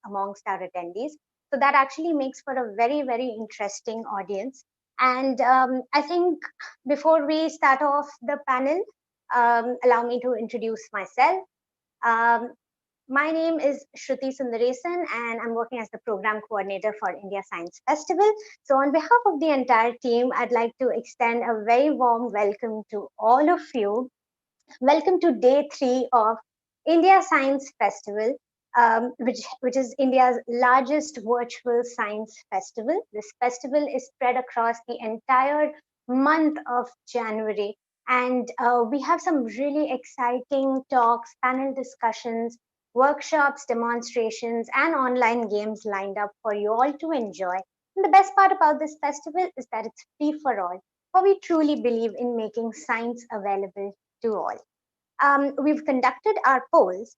amongst our attendees. So that actually makes for a very, very interesting audience. And I think before we start off the panel, allow me to introduce myself. Um, my name is Shruti Sundaresan, and I'm working as the program coordinator for India Science Festival. So on behalf of the entire team, I'd like to extend a very warm welcome to all of you. Welcome to day 3 of India Science Festival. which is India's largest virtual science festival. This festival is spread across the entire month of January. And we have some really exciting talks, panel discussions, workshops, demonstrations, and online games lined up for you all to enjoy. And the best part about this festival is that it's free for all, for we truly believe in making science available to all. We've conducted our polls.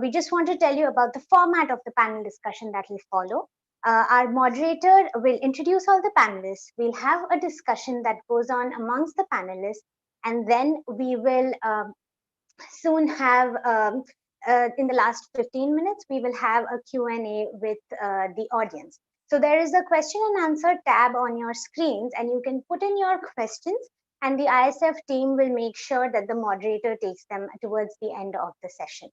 We just want to tell you about the format of the panel discussion that will follow. Our moderator will introduce all the panelists. We'll have a discussion that goes on amongst the panelists, and then we will soon have, in the last 15 minutes, we will have a Q&A with the audience. So there is a question and answer tab on your screens, and you can put in your questions, and the ISF team will make sure that the moderator takes them towards the end of the session.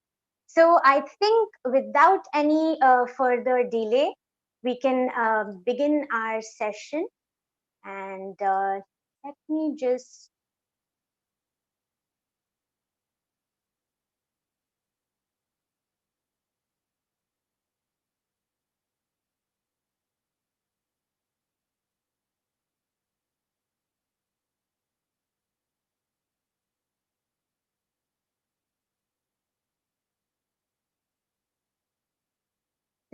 So I think without any further delay, we can begin our session. And let me just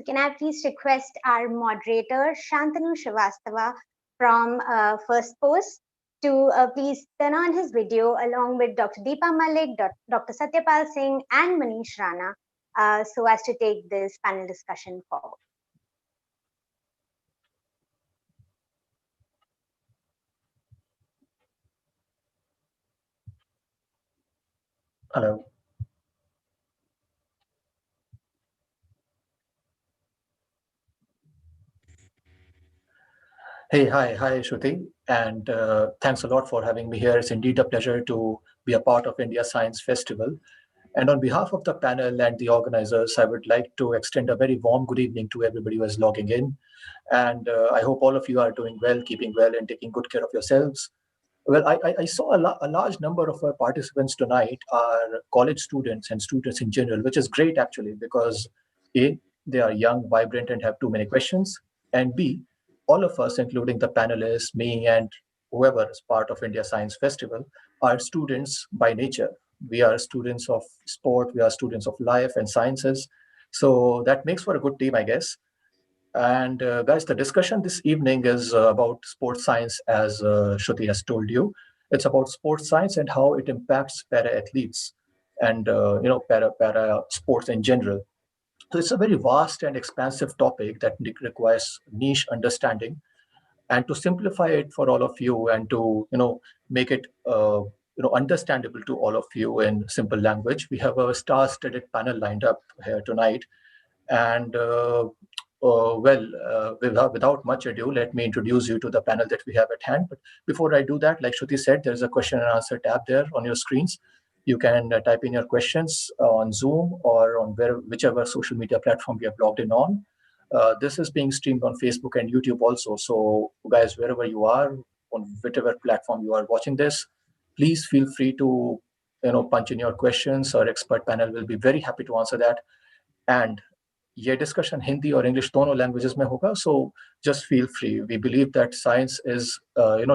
can I please request our moderator, Shantanu Srivastava from First Post, to please turn on his video along with Dr. Deepa Malik, Dr. Satyapal Singh, and Manish Rana, so as to take this panel discussion forward. Hello. Hey, hi, Shruti, and thanks a lot for having me here. It's indeed a pleasure to be a part of India Science Festival. And on behalf of the panel and the organizers, I would like to extend a very warm good evening to everybody who is logging in. And I hope all of you are doing well, keeping well, and taking good care of yourselves. Well, I saw a large number of our participants tonight are college students and students in general, which is great actually, because A, they are young, vibrant, and have too many questions. And B, all of us, including the panelists, me, and whoever is part of India Science Festival, are students by nature. We are students of sport, we are students of life and sciences. So that makes for a good team, I guess. And guys, the discussion this evening is about sports science, as Shruti has told you. It's about sports science and how it impacts para athletes and para sports in general. So it's a very vast and expansive topic that requires niche understanding. And to simplify it for all of you and to make it understandable to all of you in simple language, we have a star-studded panel lined up here tonight. And without much ado, let me introduce you to the panel that we have at hand. But before I do that, like Shruti said, there's a question and answer tab there on your screens. You can type in your questions on Zoom or on whichever social media platform you have logged in on. This is being streamed on Facebook and YouTube also. So guys, wherever you are, on whichever platform you are watching this, please feel free to punch in your questions. Our expert panel will be very happy to answer that. And ये discussion Hindi or English दोनों languages में होगा, so just feel free. We believe that science is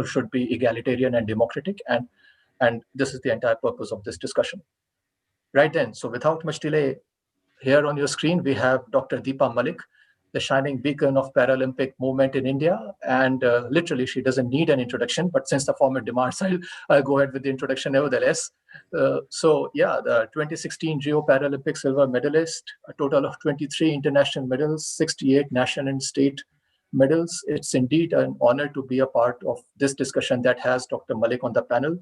should be egalitarian and democratic, and this is the entire purpose of this discussion. Right then, so without much delay, here on your screen we have Dr. Deepa Malik, the shining beacon of Paralympic movement in India, and literally she doesn't need an introduction, but since the format demands, I'll go ahead with the introduction nevertheless. So yeah, the 2016 Rio Paralympic silver medalist, a total of 23 international medals, 68 national and state medals. It's indeed an honor to be a part of this discussion that has Dr. Malik on the panel.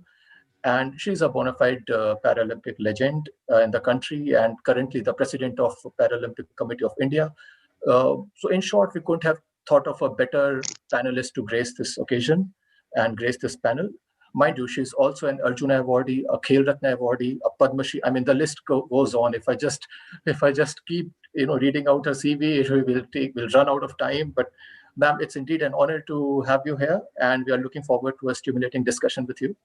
And she's a bona fide Paralympic legend in the country and currently the president of Paralympic Committee of India. So in short, we couldn't have thought of a better panelist to grace this occasion and grace this panel. Mind you, she's also an Arjuna awardee, a Khel Ratna awardee, a Padma Shri. I mean, the list goes on. If I just keep reading out her CV, we'll run out of time. But ma'am, it's indeed an honor to have you here, and we are looking forward to a stimulating discussion with you.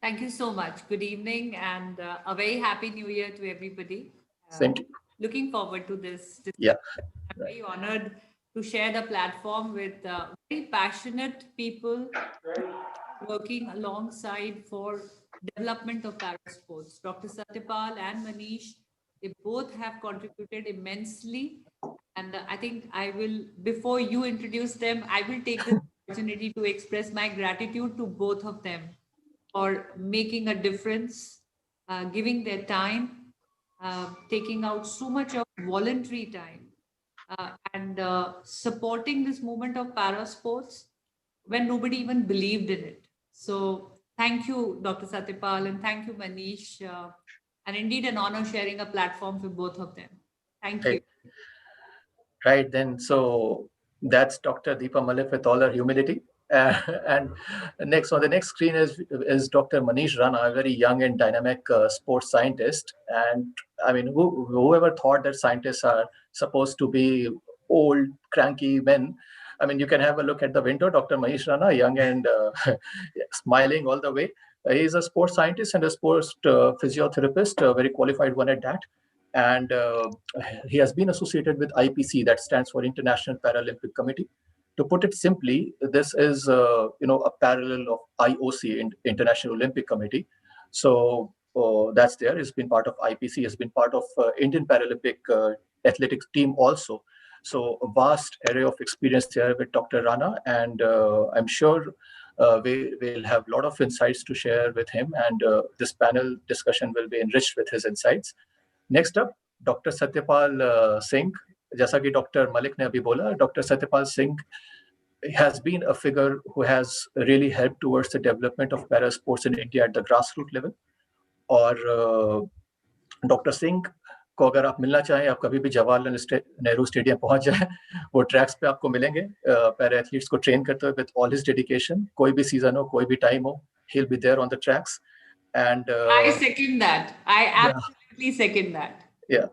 Thank you so much. Good evening and a very happy new year to everybody. Same to you. looking forward to this. Yeah. I'm very honored to share the platform with very passionate people working alongside for development of para sports. Dr. Satyapal and Manish, they both have contributed immensely. And I think I will, before you introduce them, I will take this opportunity to express my gratitude to both of them for making a difference, giving their time, taking out so much of voluntary time, and supporting this movement of para sports when nobody even believed in it. So thank you, Dr. Satyapal, and thank you, Manish. And indeed an honor sharing a platform for both of them. Thank you. Right then, so that's Dr. Deepa Malik with all her humility. And next on the next screen is Dr. Manish Rana, a very young and dynamic sports scientist. And I mean, whoever thought that scientists are supposed to be old, cranky men? I mean, you can have a look at the window. Dr. Manish Rana, young and smiling all the way. He's a sports scientist and a sports physiotherapist, a very qualified one at that. And he has been associated with IPC, that stands for International Paralympic Committee. To put it simply, this is a parallel of IOC, International Olympic Committee. So that's there. He's been part of IPC. Has been part of Indian Paralympic athletics team also. So a vast array of experience there with Dr. Rana, and I'm sure we'll have a lot of insights to share with him. And this panel discussion will be enriched with his insights. Next up, Dr. Satyapal Singh. जैसा कि Dr. Malik ने अभी बोला, Dr. Satyapal Singh has been a figure who has really helped towards the development of para sports in India at the grassroots level. और Dr. Singh को अगर आप मिलना चाहें, आप कभी भी जवाहरलाल नेहरू स्टेडियम पहुंच जाए, वो ट्रैक्स पे आपको मिलेंगे पैरा एथलीट्स को ट्रेन करते हुए with all his dedication. कोई भी सीजन हो, कोई भी टाइम हो, he'll be there on the tracks. And I second that. I absolutely second that. Yeah.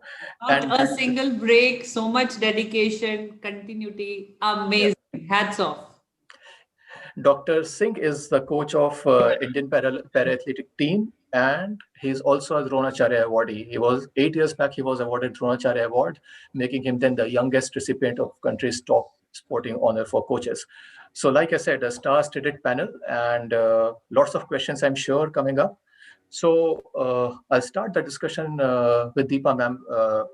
Not a single break, so much dedication, continuity, amazing. Yeah. Hats off. Dr. Singh is the coach of Indian para-athletic team, and he's also a Dronacharya awardee. He was 8 years back, he was awarded Dronacharya award, making him then the youngest recipient of country's top sporting honor for coaches. So like I said, a star-studded panel and lots of questions, I'm sure, coming up. So I'll start the discussion with Deepa ma'am,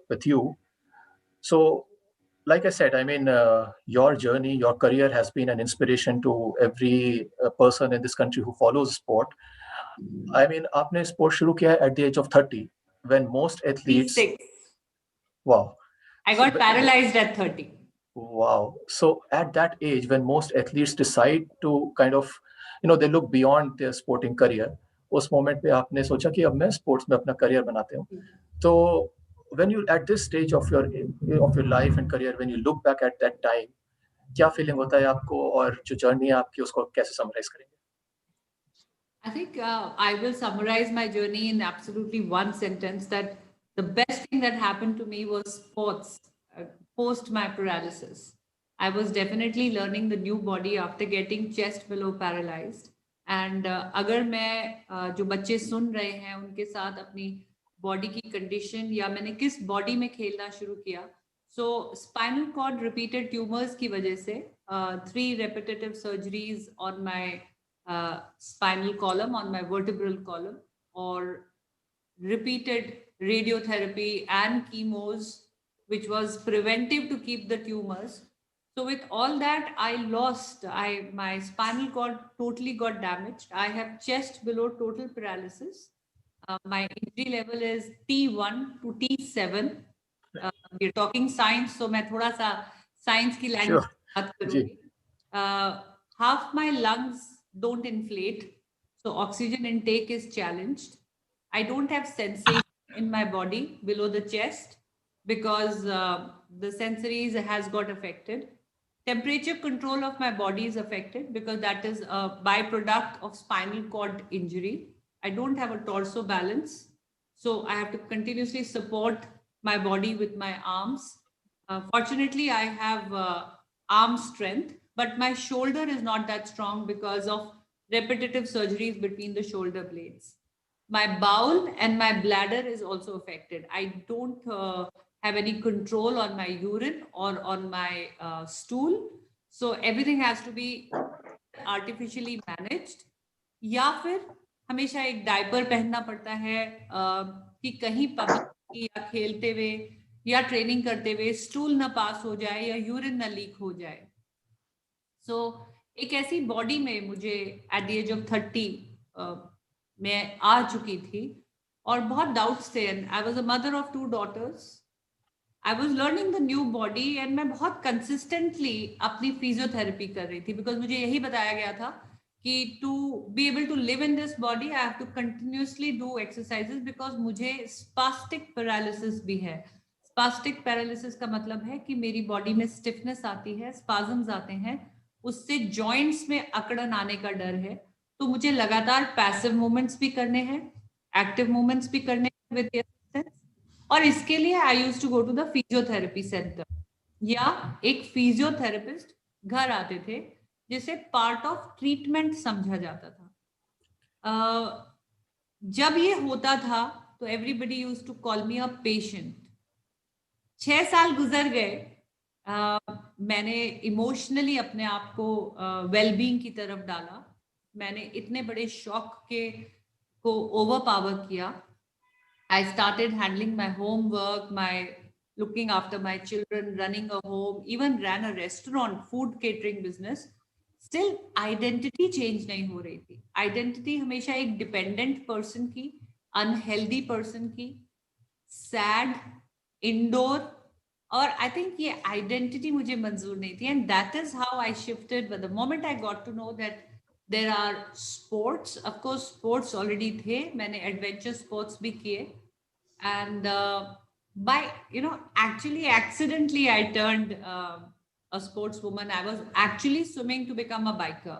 with you. So like I said, I mean, your journey, your career has been an inspiration to every person in this country who follows sport. I mean, आपने sport शुरू किया at the age of 30, when most athletes... 36. Wow. I got paralyzed at 30. Wow. So at that age, when most athletes decide to kind of, they look beyond their sporting career, उस moment पे आपने सोचा कि अब मैं sports में अपना career बनाते हूँ. तो when you at this stage of your life and career, when you look back at that time, क्या feeling होता है आपको और जो journey है आपकी उसको कैसे summarize करेंगे? I think I will summarize my journey in absolutely one sentence, that the best thing that happened to me was sports post my paralysis. I was definitely learning the new body after getting chest below paralyzed. And अगर मैं जो बच्चे सुन रहे हैं उनके साथ अपनी body की कंडीशन या मैंने किस बॉडी में खेलना शुरू किया, सो स्पाइनल कॉर्ड रिपीटेड ट्यूमर्स की वजह से 3 repetitive surgeries on my spinal column, on my vertebral column, or repeated radiotherapy and chemos, which was preventive to keep the tumors. So with all that, I lost, my spinal cord totally got damaged. I have chest below total paralysis. My injury level is T1 to T7. We're talking science, so मैं थोड़ा सा science की language बात करूँगी. Half my lungs don't inflate, so oxygen intake is challenged. I don't have sensation in my body below the chest because the sensories has got affected. Temperature control of my body is affected because that is a byproduct of spinal cord injury. I don't have a torso balance, so I have to continuously support my body with my arms. Fortunately, I have arm strength, but my shoulder is not that strong because of repetitive surgeries between the shoulder blades. My bowel and my bladder is also affected. I don't have any control on my urine or on my stool. So everything has to be artificially managed. या फिर हमेशा एक diaper पहनना पड़ता है कि कहीं public या खेलते हुए या ट्रेनिंग करते हुए स्टूल ना पास हो जाए या यूरिन ना लीक हो जाए. सो एक ऐसी बॉडी में मुझे एट द एज ऑफ 30 मैं आ चुकी थी और बहुत डाउट्स थे. And I was a mother of 2 daughters. I was learning the new body and मैं बहुत कंसिस्टेंटली अपनी फिजियोथेरेपी कर रही थी बिकॉज मुझे यही बताया गया था कि to be able to live in this body I have to continuously do exercises because मुझे स्पास्टिक पैरालिसिस भी है. स्पास्टिक पैरालिसिस का मतलब है कि मेरी बॉडी में स्टिफनेस आती है, स्पाजम्स आते हैं, उससे जॉइंट्स में अकड़न आने का डर है. तो मुझे लगातार पैसिव मूवमेंट्स भी करने हैं, एक्टिव मूवमेंट्स भी करने हैं विद असिस्टेंस. और इसके लिए I used to go to the physiotherapy centre या एक फिजियोथेरेपिस्ट घर आते थे जिसे पार्ट ऑफ ट्रीटमेंट समझा जाता था. जब ये होता था तो everybody use to call me a patient. 6 साल गुजर गए. मैंने इमोशनली अपने आप को वेलबींग की तरफ डाला. मैंने इतने बड़े शॉक को ओवरपावर किया. I started handling my homework, looking after my children, running a home, even ran a restaurant, food catering business. Still, identity change नहीं हो रही थी. Identity हमेशा एक dependent person की, unhealthy person की, sad, indoor, और I think ये identity मुझे मंजूर नहीं थी. And that is how I shifted. But the moment I got to know that there are sports, of course sports already थे, मैंने adventure sports भी किए. And by actually accidentally I turned a sportswoman. I was actually swimming to become a biker.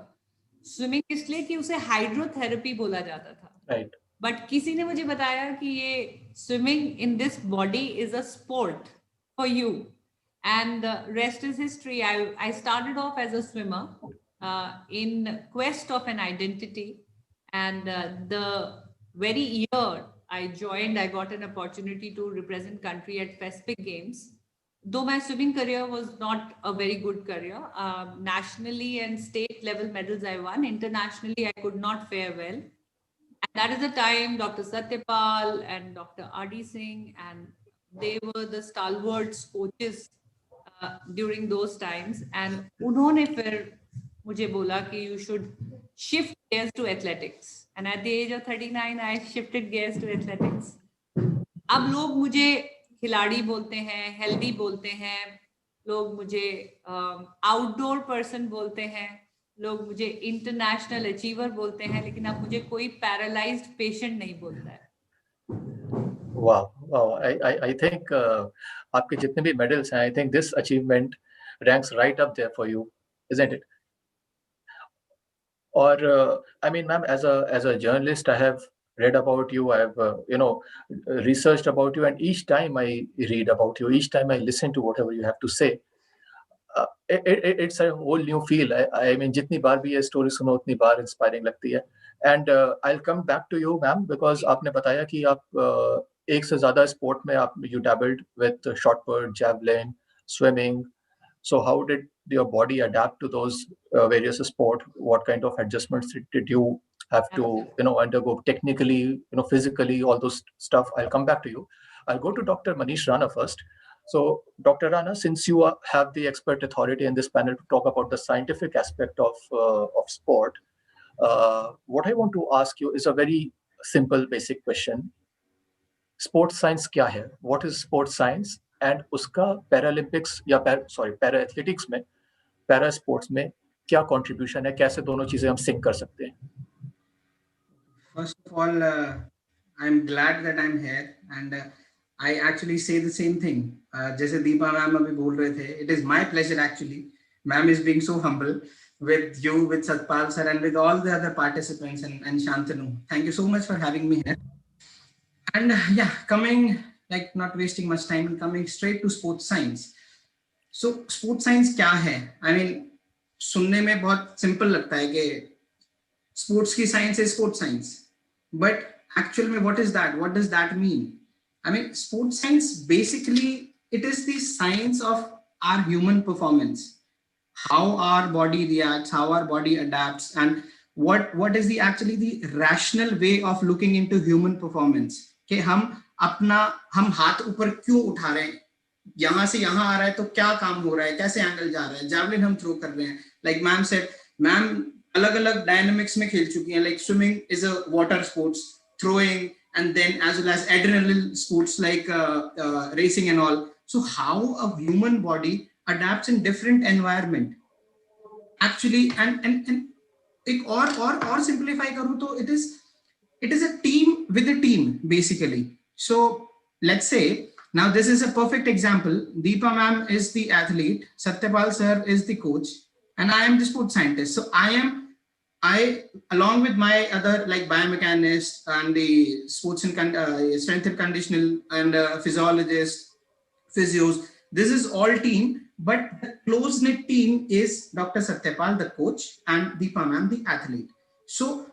Swimming इसलिए कि उसे hydrotherapy बोला जाता था. Right. But किसी ने मुझे बताया कि ये swimming in this body is a sport for you. And the rest is history. I started off as a swimmer in quest of an identity. And the very year I joined, I got an opportunity to represent country at Pacific Games. Though my swimming career was not a very good career, nationally and state level medals I won. Internationally, I could not fare well. And that is the time Dr. Satyapal and Dr. Singh, and they were the stalwarts coaches during those times. And उन्होंने फिर मुझे बोला कि you should shift gears to athletics. And at the age of 39, I shifted gears to athletics. अब लोग मुझे खिलाड़ी बोलते हैं, healthy बोलते हैं, लोग मुझे outdoor person बोलते हैं, लोग मुझे international achiever बोलते हैं, लेकिन अब मुझे कोई paralyzed patient नहीं बोलता है. Wow. I think आपके जितने भी medals हैं, I think this achievement ranks right up there for you, isn't it? Or I mean, ma'am, as a journalist, I have read about you. I have researched about you, and each time I read about you, each time I listen to whatever you have to say, it's a whole new feel. I mean, जितनी बार भी ये story सुनो उतनी बार inspiring लगती है. And I'll come back to you, ma'am, because आपने बताया कि आप एक से ज़्यादा sport में you dabbled with shot put, javelin, swimming. So how did your body adapt to those various sport? What kind of adjustments did you have to undergo technically, physically, all those stuff? I'll come back to you. I'll go to Dr. Manish Rana first. So Dr. Rana, since you have the expert authority in this panel to talk about the scientific aspect of sport, what I want to ask you is a very simple basic question. Sports science क्या है? What is sports science? And उसका Paralympics या para athletics में, para sports में क्या contribution है? कैसे दोनों चीजें हम sync कर सकते हैं? First of all, I'm glad that I'm here, and I actually say the same thing. जैसे दीपा मैम अभी बोल रहे थे, it is my pleasure actually. Ma'am is being so humble with you, with Satyapal sir, and with all the other participants, and Shantanu. Thank you so much for having me here. And yeah, like not wasting much time and coming straight to sports science. So sports science क्या है? I mean, सुनने में बहुत simple लगता है कि sports की science is sports science. But actually, what is that? What does that mean? I mean, sports science basically it is the science of our human performance, how our body reacts, how our body adapts, and what is the actually the rational way of looking into human performance. कि हम हाथ ऊपर क्यों उठा रहे हैं, यहाँ से यहाँ आ रहा है तो क्या काम हो रहा है, कैसे एंगल जा रहा है, जैवलिन हम थ्रो कर रहे हैं, लाइक मैम सेड, मैम अलग अलग डायनामिक्स में खेल चुकी हैं, like swimming is a water sports, throwing, and then as well as adrenaline sports like racing and all. So how a human body adapts in different environment actually, and एक और simplify करूँ तो it is a team with a team basically. So let's say now this is a perfect example. Deepa ma'am is the athlete, Satyapal sir is the coach, and I am the sports scientist. So I along with my other like biomechanists and the sports and strength and conditional and physiologists, physios, this is all team, but the close knit team is Dr. Satyapal the coach and Deepa ma'am the athlete. So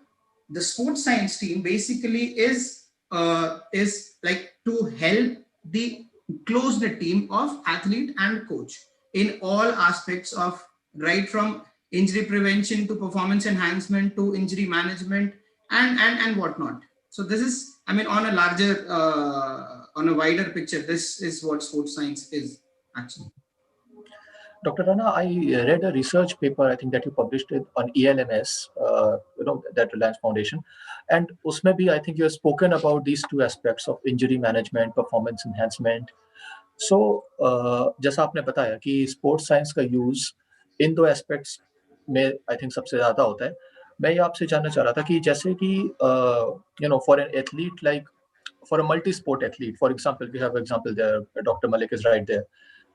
the sports science team basically is like to help the close knit team of athlete and coach in all aspects of, right from injury prevention to performance enhancement to injury management and whatnot. So this is, I mean, on a larger on a wider picture, this is what sports science is actually. Dr. Rana, I read a research paper, I think that you published it on ELMS, that Reliance Foundation, and usme bhi I think you have spoken about these two aspects of injury management, performance enhancement. So, जैसा आपने बताया कि sports science का use इन दो aspects में I think सबसे ज़्यादा होता है. मैं ये आपसे जानना चाह रहा था कि जैसे कि for an athlete, like for a multi-sport athlete, for example, we have an example there, Dr. Malik is right there.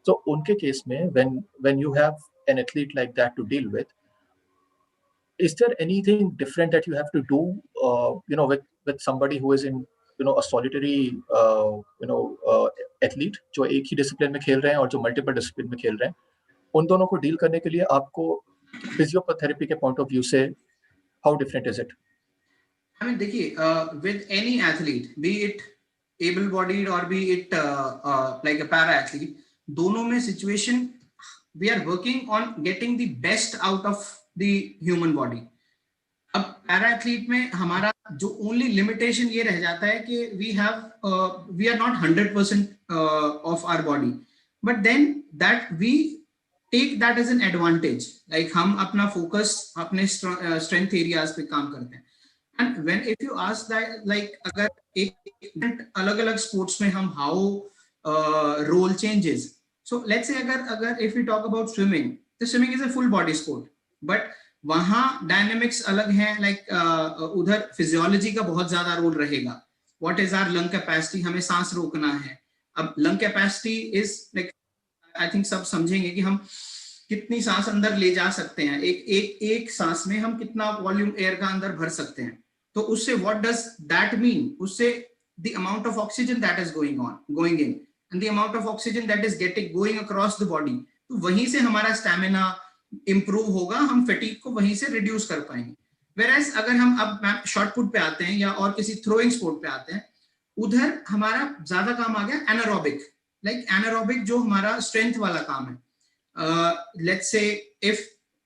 So उनके केस में when you have an athlete like that to deal with, is there anything different that you have to do with somebody who is in a solitary athlete जो एक ही discipline में खेल रहे हैं और जो मल्टीपल डिसिप्लिन में खेल रहे हैं, उन दोनों को डील करने के लिए आपको फिजियोथेरेपी के पॉइंट ऑफ व्यू से how different is it? I mean, देखिए, with any athlete, be it able-bodied or be it like a para-athlete, दोनों में situation, we are working on getting the best out of the human body. अब para-athlete में हमारा जो only limitation ये रह जाता है कि we are not 100% of our body, but then that we take that as an advantage. Like हम अपना focus अपने strength areas पे काम करते हैं. And when if you ask that, like अगर एक अलग-अलग sports में हम how role changes. So let's say अगर if we talk about swimming, the swimming is a full body sport, but वहाँ dynamics अलग हैं, like उधर physiology का बहुत ज़्यादा role रहेगा. What is our lung capacity? हमें सांस रोकना है. अब lung capacity is like, I think सब समझेंगे कि हम कितनी सांस अंदर ले जा सकते हैं, एक सांस में हम कितना वॉल्यूम एयर का अंदर भर सकते हैं. तो उससे what does that mean? उससे the amount of oxygen that is going in and the amount of oxygen that is going across the body. तो वहीं से हमारा स्टैमिना improve होगा, हम fatigue को वहीं से reduce कर पाएंगे. Whereas अगर हम अब शॉर्ट पुट पे आते हैं या और किसी throwing sport पे आते हैं, उधर हमारा ज्यादा काम आ गया anaerobic, like anaerobic जो हमारा strength वाला काम है. Let's say if,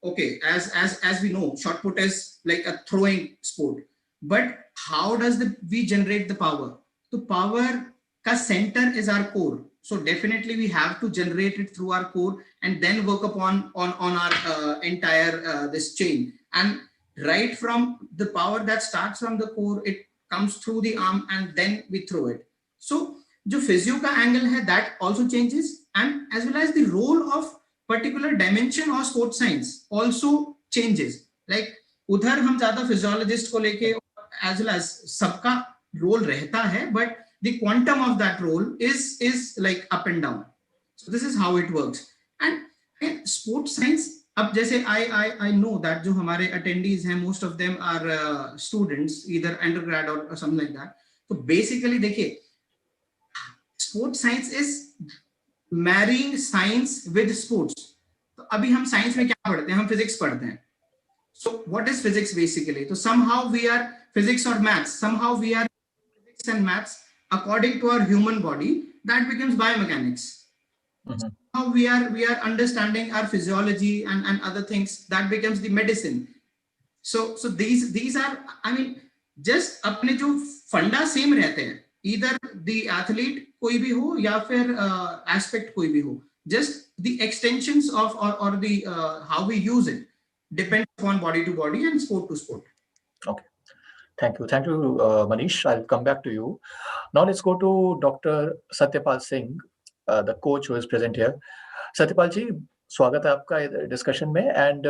okay, as we know, shot put is like a throwing sport, but how does we generate the power? The power ka center is our core, so definitely we have to generate it through our core and then work upon on our entire this chain. And right from the power that starts from the core, it comes through the arm and then we throw it. So जो physio का angle है, that also changes, and as well as the role of particular dimension of sports science also changes. Like उधर हम ज़्यादा physiologist को लेके as well as सबका role रहता है, but the quantum of that role is like up and down. So this is how it works. And sports science, अब जैसे I know that जो हमारे attendees हैं, most of them are students, either undergrad or something like that. So basically देखिए, sports science is marrying science with sports. तो अभी हम science में क्या पढ़ते हैं? हम physics पढ़ते हैं. So what is physics basically? So somehow we are physics or maths. Somehow we are physics and maths according to our human body. That becomes biomechanics. Now we are understanding our physiology and other things, that becomes the medicine. So these are, I mean, just अपने जो फंडा same रहते हैं, either the athlete कोई भी हो या फिर aspect कोई भी हो, just the extensions of or the how we use it depends upon body to body and sport to sport. Okay. Thank you, Manish. I'll come back to you. Now let's go to Dr. Satyapal Singh, the coach who is present here. Satyapal ji, स्वागत है आपका discussion में. And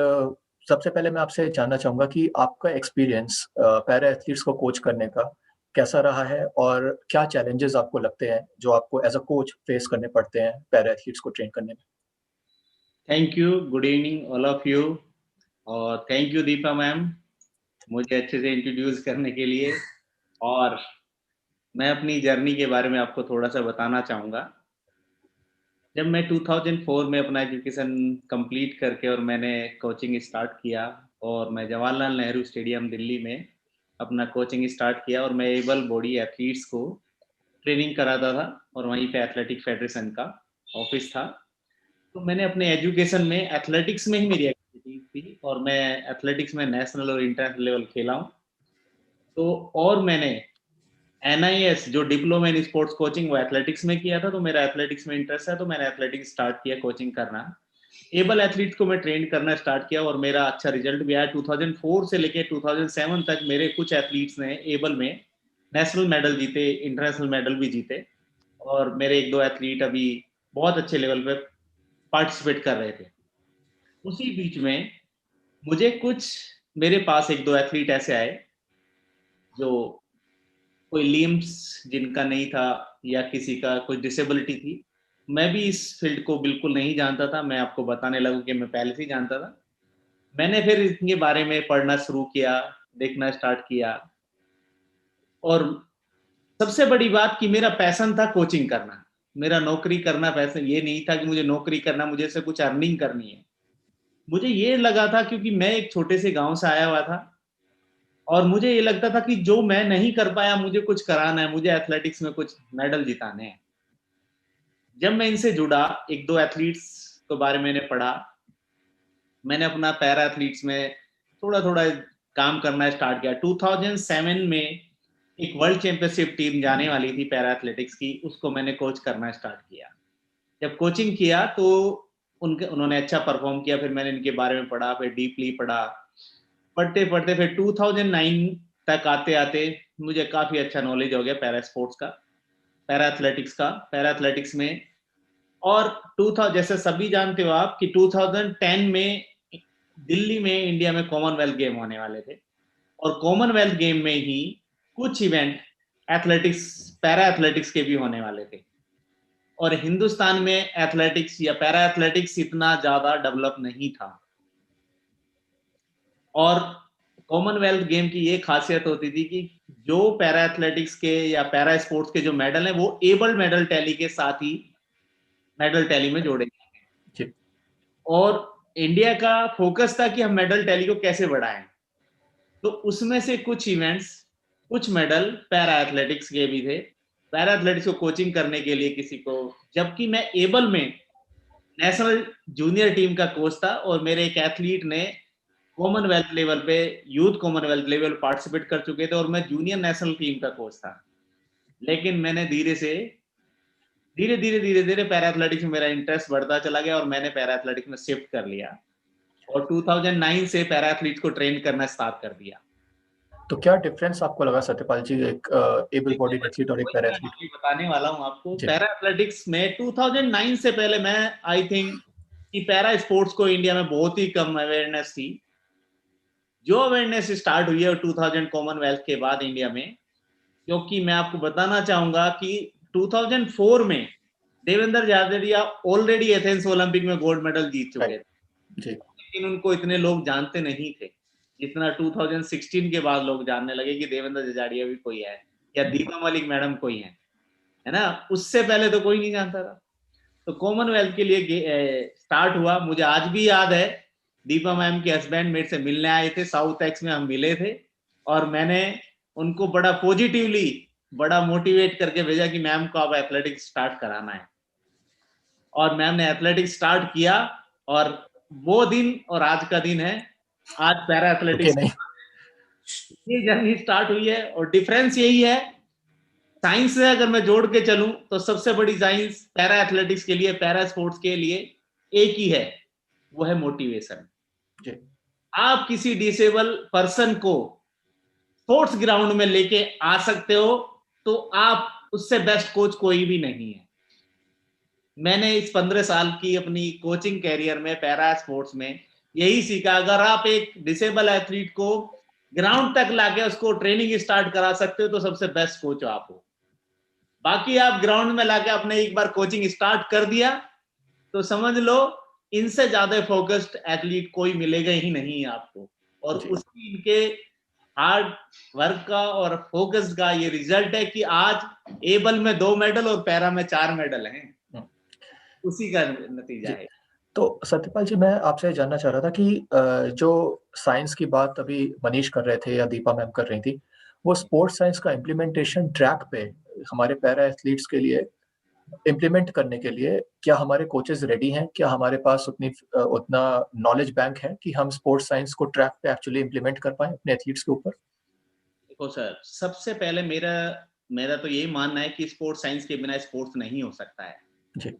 सबसे पहले मैं आपसे जानना चाहूंगा कि आपका एक्सपीरियंस पैरा एथलीट्स को कोच करने का कैसा रहा है और क्या चैलेंजेस आपको लगते हैं जो आपको एज अ कोच फेस करने पड़ते हैं पैरा एथलीट्स को ट्रेन करने में. Thank you. Good evening all of you, और थैंक यू दीपा मैम मुझे अच्छे से इंट्रोड्यूस करने के लिए. और मैं अपनी जर्नी के बारे में आपको थोड़ा सा बताना चाहूँगा. जब मैं 2004 में अपना एजुकेशन कंप्लीट करके और मैंने कोचिंग स्टार्ट किया, और मैं जवाहरलाल नेहरू स्टेडियम दिल्ली में अपना कोचिंग स्टार्ट किया, और मैं एबल बॉडी एथलीट्स को ट्रेनिंग कराता था, और वहीं पे एथलेटिक फेडरेशन का ऑफिस था. तो मैंने अपने एजुकेशन में एथलेटिक्स में ही मेरी एक्टिविटीज थी, और मैं एथलेटिक्स में नेशनल और इंटरनेशनल लेवल खेला हूँ. तो और मैंने NIS जो डिप्लोमा इन स्पोर्ट्स कोचिंग वो एथलेटिक्स में किया था, तो मेरा एथलेटिक्स में इंटरेस्ट है, तो मैंने एथलेटिक्स स्टार्ट किया कोचिंग करना. एबल एथलीट्स को मैं ट्रेन करना स्टार्ट किया, और मेरा अच्छा रिजल्ट भी आया. 2004 से लेके 2007 तक मेरे कुछ एथलीट्स ने एबल में नेशनल मेडल जीते, इंटरनेशनल मेडल भी जीते, और मेरे 1-2 एथलीट अभी बहुत अच्छे लेवल पे पार्टिसिपेट कर रहे थे. उसी बीच में मुझे कुछ मेरे पास 1-2 एथलीट ऐसे आए जो कोई लिम्स जिनका नहीं था या किसी का कोई डिसेबिलिटी थी. मैं भी इस फील्ड को बिल्कुल नहीं जानता था. मैं आपको बताने लगूं कि मैं पहले से ही जानता था. मैंने फिर इनके बारे में पढ़ना शुरू किया, देखना स्टार्ट किया, और सबसे बड़ी बात कि मेरा पैशन था कोचिंग करना. मेरा नौकरी करना पैशन ये नहीं था कि मुझे नौकरी करना, मुझे इससे कुछ अर्निंग करनी है. मुझे ये लगा था क्योंकि मैं एक छोटे से गांव से आया हुआ था, और मुझे ये लगता था कि जो मैं नहीं कर पाया मुझे कुछ कराना है, मुझे एथलेटिक्स में कुछ मेडल जिताने हैं. जब मैं इनसे जुड़ा, 1-2 एथलीट्स के बारे में मैंने पढ़ा, मैंने अपना पैरा एथलीट्स में थोड़ा थोड़ा काम करना स्टार्ट किया. 2007 में एक वर्ल्ड चैंपियनशिप टीम जाने वाली थी पैरा एथलेटिक्स की, उसको मैंने कोच करना स्टार्ट किया. जब कोचिंग किया तो उन्होंने अच्छा परफॉर्म किया. फिर मैंने इनके बारे में पढ़ा, फिर डीपली पढ़ा, पढ़ते पढ़ते फिर 2009 तक आते आते मुझे काफ़ी अच्छा नॉलेज हो गया पैरा स्पोर्ट्स का, पैरा एथलेटिक्स का, पैरा एथलेटिक्स में. और 2000 जैसे सभी जानते हो आप कि 2010 में दिल्ली में इंडिया में कॉमनवेल्थ गेम होने वाले थे, और कॉमनवेल्थ गेम में ही कुछ इवेंट एथलेटिक्स, पैरा एथलेटिक्स के भी होने वाले थे. और हिंदुस्तान में एथलेटिक्स या पैरा एथलेटिक्स इतना ज़्यादा डेवलप नहीं था. और कॉमनवेल्थ गेम की ये खासियत होती थी कि जो पैरा एथलेटिक्स के या पैरा स्पोर्ट्स के जो मेडल हैं वो एबल मेडल टैली के साथ ही मेडल टैली में जोड़े गए. और इंडिया का फोकस था कि हम मेडल टैली को कैसे बढ़ाएं. तो उसमें से कुछ इवेंट्स, कुछ मेडल पैरा एथलेटिक्स के भी थे. पैरा एथलेटिक्स को कोचिंग करने के लिए किसी को, जबकि मैं एबल में नेशनल जूनियर टीम का कोच था, और मेरे एक एथलीट ने कॉमनवेल्थ लेवल पे, यूथ कॉमनवेल्थ लेवल पार्टिसिपेट कर चुके थे, और मैं जूनियर नेशनल टीम का कोच था. लेकिन मैंने धीरे धीरे पैरा एथलेटिक्स में मेरा इंटरेस्ट बढ़ता चला गया, और मैंने पैरा एथलेटिक्स में शिफ्ट कर लिया, और 2009 से पैरा एथलीट्स को ट्रेन करना स्टार्ट कर दिया. तो क्या डिफरेंस आपको लगा सत्यपाल जी, एक एबल बॉडी एथलीट और एक पैरा एथलीट? बताने वाला हूं आपको. पैरा एथलेटिक्स में 2009 से पहले मैं आई थिंक कि पैरा स्पोर्ट्स को इंडिया में बहुत ही कम अवेयरनेस थी. जो अवेयरनेस स्टार्ट हुई है 2000 कॉमनवेल्थ के बाद इंडिया में, क्योंकि मैं आपको बताना चाहूंगा कि 2004 में Devendra Jhajharia already Athens Olympic में गोल्ड मेडल जीत चुके थे, लेकिन उनको इतने लोग जानते नहीं थे जितना 2016 के बाद लोग जानने लगे कि देवेंद्र झाझड़िया भी कोई है, या दीपा मलिक मैडम कोई है ना. उससे पहले तो कोई नहीं जानता था. तो कॉमनवेल्थ के लिए स्टार्ट हुआ. मुझे आज भी याद है, दीपा मैम के हस्बैंड मेरे से मिलने आए थे, साउथ एक्स में हम मिले थे, और मैंने उनको बड़ा पॉजिटिवली, बड़ा मोटिवेट करके भेजा कि मैम को आप एथलेटिक्स स्टार्ट कराना है. और मैम ने एथलेटिक्स स्टार्ट किया, और वो दिन और आज का दिन है, आज पैरा एथलेटिक्स ये जर्नी स्टार्ट हुई है। और डिफरेंस यही है, साइंस से अगर मैं जोड़ के चलूं तो सबसे बड़ी साइंस पैरा एथलेटिक्स के लिए, पैरा स्पोर्ट्स के लिए एक ही है, वो है मोटिवेशन। आप किसी डिसेबल पर्सन को स्पोर्ट्स ग्राउंड में लेके आ सकते हो तो आप उससे बेस्ट कोच कोई भी नहीं है। मैंने इस 15 साल की अपनी कोचिंग कैरियर में पैरा स्पोर्ट्स में यही सीखा, अगर आप एक डिसेबल एथलीट को ग्राउंड तक लाके उसको ट्रेनिंग स्टार्ट करा सकते हो तो सबसे बेस्ट कोच आप हो। बाकी आप ग्राउंड में लाके आपने एक बार कोचिंग स्टार्ट कर दिया तो समझ लो इनसे ज्यादा फोकस्ड एथलीट कोई मिलेगा ही नहीं आपको। और उसकी इनके हार्ड वर्क का और फोकस का ये रिजल्ट है कि आज एबल में 2 मेडल और पैरा में 4 मेडल हैं, उसी का नतीजा है। तो सत्यपाल जी, मैं आपसे जानना चाह रहा था कि जो साइंस की बात अभी मनीष कर रहे थे या दीपा मैम कर रही थी, वो स्पोर्ट्स साइंस का इम्प्लीमेंटेशन ट्रैक पे हमारे पैरा एथलीट्स के लिए इम्प्लीमेंट करने के लिए क्या हमारे कोचेस रेडी हैं? क्या हमारे पास उतना नॉलेज बैंक है कि हम स्पोर्ट्स साइंस को ट्रैक पे एक्चुअली इम्प्लीमेंट कर पाए अपने एथलीट्स के ऊपर? देखो सर, सबसे पहले मेरा तो यही मानना है कि स्पोर्ट्स साइंस के बिना स्पोर्ट्स नहीं हो सकता है जी।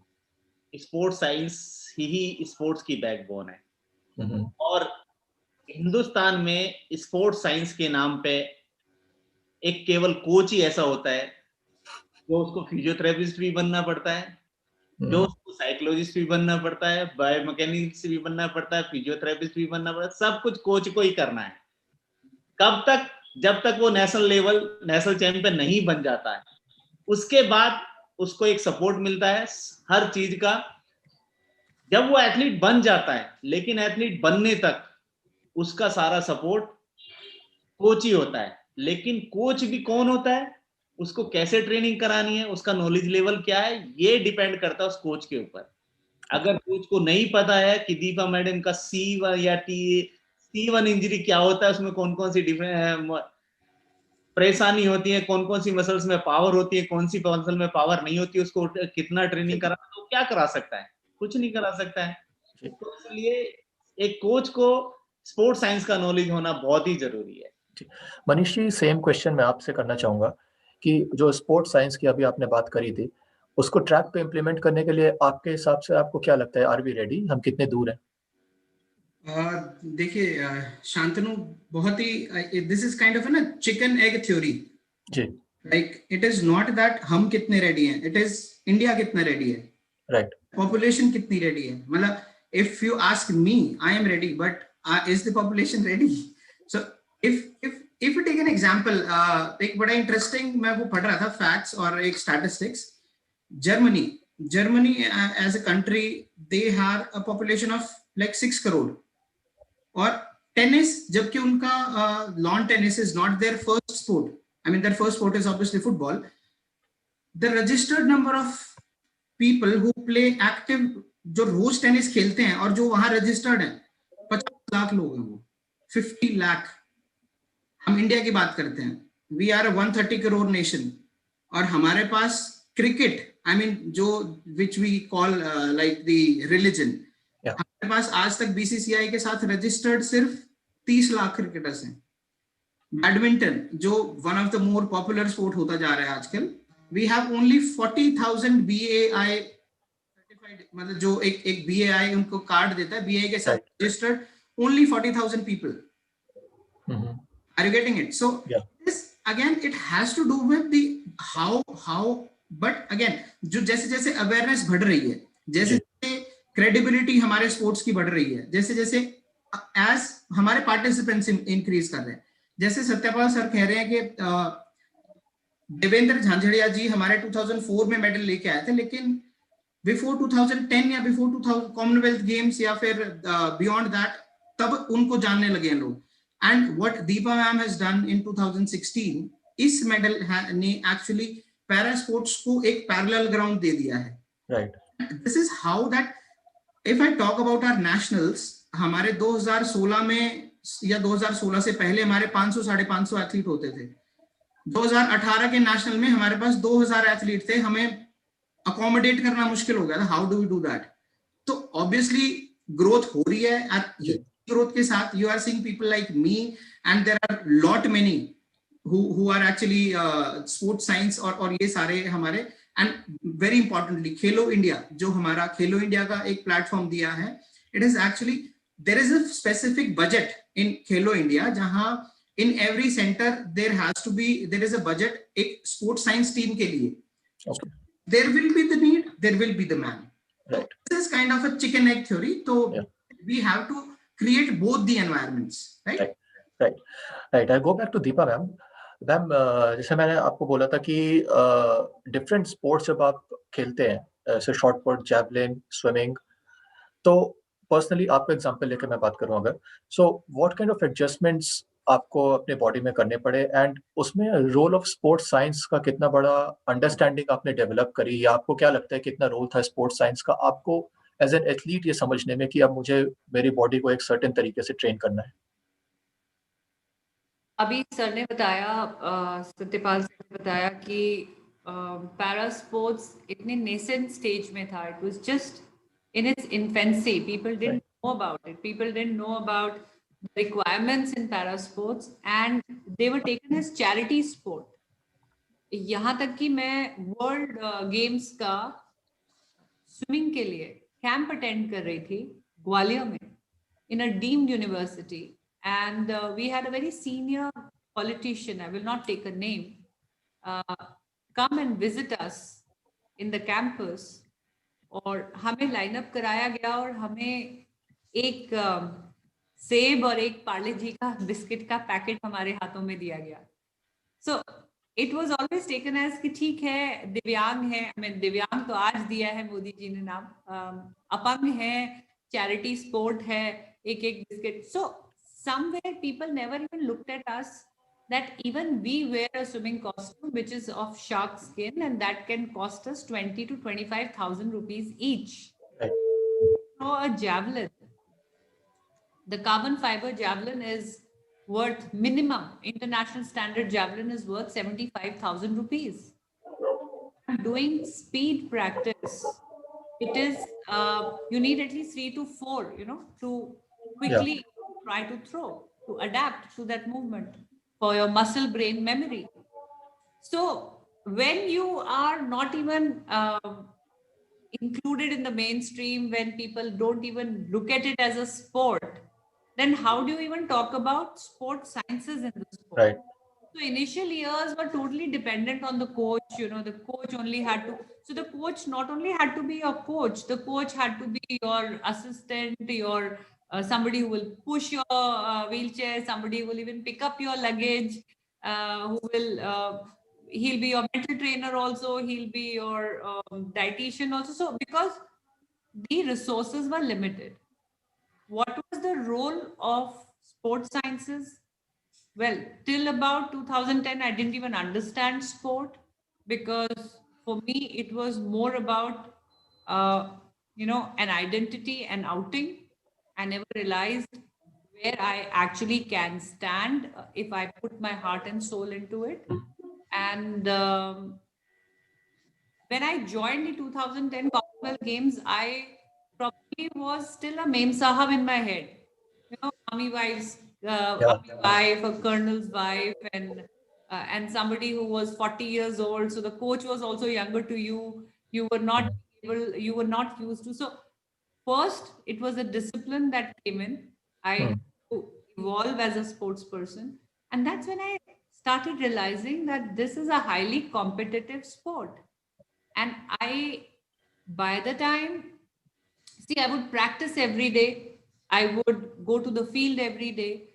स्पोर्ट्स साइंस ही स्पोर्ट्स की बैकबोन है। और हिंदुस्तान में स्पोर्ट्स साइंस के नाम पे एक केवल कोच ही ऐसा होता है जो उसको फिजियोथेरेपिस्ट भी बनना पड़ता है, जो उसको साइकोलॉजिस्ट भी बनना पड़ता है, बायोमैकेनिक्स भी बनना पड़ता है, फिजियोथेरेपिस्ट भी बनना पड़ता है, सब कुछ कोच को ही करना है। कब तक? जब तक वो नेशनल चैंपियन नहीं बन जाता है। उसके बाद उसको एक सपोर्ट मिलता है हर चीज का। जब वो एथलीट बन जाता है, लेकिन एथलीट बनने तक उसका सारा सपोर्ट कोच ही होता है। लेकिन कोच भी कौन होता है, उसको कैसे ट्रेनिंग करानी है, उसका नॉलेज लेवल क्या है, ये डिपेंड करता है उस कोच के ऊपर। अगर कोच को नहीं पता है कि दीपा मैडम का C1 या C1 इंजरी क्या होता है, उसमें कौन कौन सी परेशानी होती है, कौन कौन सी मसल्स में पावर होती है, कौन सी मसल में पावर नहीं होती, उसको कितना ट्रेनिंग करा, तो क्या करा सकता है? कुछ नहीं करा सकता है। तो इसलिए एक कोच को स्पोर्ट्स साइंस का नॉलेज होना बहुत ही जरूरी है। मनीष जी, सेम क्वेश्चन मैं आपसे करना चाहूंगा कि जो स्पोर्ट्स साइंस की अभी आपने बात करी थी, उसको ट्रैक पे इम्प्लीमेंट करने के लिए आपके हिसाब से आपको क्या लगता है, आर वी रेडी? हम कितने दूर हैं? देखिए शांतनु, बहुत ही दिस इज काइंड ऑफ ना chicken egg theory ji. Like it is not that हम कितने रेडी हैं, इट इज इंडिया कितना रेडी है, राइट? पॉपुलेशन कितनी रेडी है। मतलब if you ask me, I am ready, but is the population ready? So if you take an example, एक बड़ा इंटरेस्टिंग मैं वो पढ़ रहा था फैक्ट्स और एक statistics. Germany as a country, they have a population of like 6 crore. और टेनिस, जबकि उनका lawn tennis is not their first sport, I mean their first sport is obviously football, the registered number of people who play active, जो रोज tennis खेलते हैं और जो वहां रजिस्टर्ड है, 50 लाख लोग हैं वो, 50 लाख। हम इंडिया की बात करते हैं, वी आर 130 करोड़ नेशन, और हमारे पास क्रिकेट, आई मीन जो which we call like the religion, हमारे पास आज तक बीसीसीआई के साथ रजिस्टर्ड सिर्फ 30 लाख क्रिकेटर्स हैं। बैडमिंटन, जो one of the more popular sport होता जा रहा है आजकल, we have only 40,000 BAI certified, मतलब जो एक BAI उनको कार्ड देता है, BAI के साथ registered only 40,000 people. Are you getting it? So this again, it has to do with the how, but again, जो जैसे अवेयरनेस बढ़ रही है, जैसे क्रेडिबिलिटी हमारे स्पोर्ट्स की बढ़ रही है, जैसे एज हमारे पार्टिसिपेंट्स इंक्रीज कर रहे हैं, जैसे सत्यपाल सर कह रहे हैं कि देवेंद्र झांझड़िया जी हमारे 2004 में मेडल लेके आए थे, लेकिन बिफोर 2010 या बिफोर 2000 कॉमनवेल्थ गेम्स या फिर बियॉन्ड दैट, तब उनको जानने लगे हैं लोग। And what Deepa ma'am has done in 2016, इस मेडल ने एक्चुअली पैरा स्पोर्ट्स को एक पैरेलल ग्राउंड दे दिया है। Right. This is how that, if I talk about our nationals, हमारे 2016 में या 2016 से पहले हमारे 500-550 एथलीट होते थे। 2018 के नेशनल में हमारे पास 2000 एथलीट थे, हमें accommodate करना मुश्किल हो गया था. How do we do that? तो obviously growth हो रही है, and growth के साथ you are seeing people like me, and there are lot many who are actually sports science और ये सारे हमारे. And very importantly, Khelo India जो हमारा खेलो इंडिया का एक प्लेटफॉर्म दिया है, it is actually there is a specific budget in Khelo India जहां in every center there is a budget एक sports science team के लिए. Okay. There will be the need, there will be the man. Right. This is kind of a chicken egg theory. So we have to create both the environments, right? Right. I go back to Deepa ma'am. Ma'am जैसे मैंने आपको बोला था कि different sports जब आप खेलते हैं, जैसे शॉर्ट पुट, जैवलिन, स्विमिंग, तो पर्सनली आपका एग्जांपल लेके मैं बात करूं अगर, so what kind of adjustments आपको अपने बॉडी में करने पड़े, एंड उसमें रोल ऑफ स्पोर्ट्स साइंस का कितना बड़ा अंडरस्टैंडिंग आपने डेवलप करी, या आपको क्या लगता है कितना रोल था स्पोर्ट्स साइंस का आपको एज एन एथलीट ये समझने में कि अब मुझे मेरी बॉडी को एक सर्टेन तरीके से ट्रेन करना है? अभी सर ने बताया, सत्यपाल सर ने बताया कि पैरा स्पोर्ट्स इतने नेसेंट स्टेज में था. It was just in its infancy. People didn't know about it. People didn't know about the requirements in para sports, and they were taken as charity sport. यहाँ तक कि मैं world games का swimming के लिए camp attend कर रही थी ग्वालियर में in a deemed university. And we had a very senior politician, I will not take a name, come and visit us in the campus. और हमें लाइनअप कराया गया और हमें एक सेब और एक पार्ले जी का बिस्किट का पैकेट हमारे हाथों में दिया गया. So it was always taken as कि ठीक है, दिव्यांग है, हमें दिव्यांग तो आज दिया है मोदी जी ने नाम, अपंग है, चैरिटी स्पोर्ट है, एक एक biscuit. So somewhere people never even looked at us that even we wear a swimming costume which is of shark skin, and that can cost us 20 to 25,000 rupees each. So a javelin, the carbon fiber javelin is worth minimum, international standard javelin is worth 75,000 rupees. Doing speed practice, it is you need at least 3 to 4, to quickly try to throw, to adapt to that movement for your muscle brain memory. So when you are not even included in the mainstream, when people don't even look at it as a sport, then how do you even talk about sport sciences in the sport? Right. So initial years were totally dependent on the coach. The coach only had to, so the coach not only had to be your coach, the coach had to be your assistant, your somebody who will push your wheelchair, somebody who will even pick up your luggage, who will he'll be your mental trainer also, he'll be your dietitian also. So because the resources were limited, what was the role of sports sciences? Well, till about 2010, I didn't even understand sport, because for me, it was more about, an identity and outing. I never realized where I actually can stand if I put my heart and soul into it. And when I joined the 2010 Commonwealth Games, I probably was still a Mem Sahab in my head. Army wives, army wife, a colonel's wife, and somebody who was 40 years old. So the coach was also younger to you. You were not able, you were not used to. So first, it was a discipline that came in. I had to evolve as a sports person. And that's when I started realizing that this is a highly competitive sport. And by the time, I would practice every day. I would go to the field every day.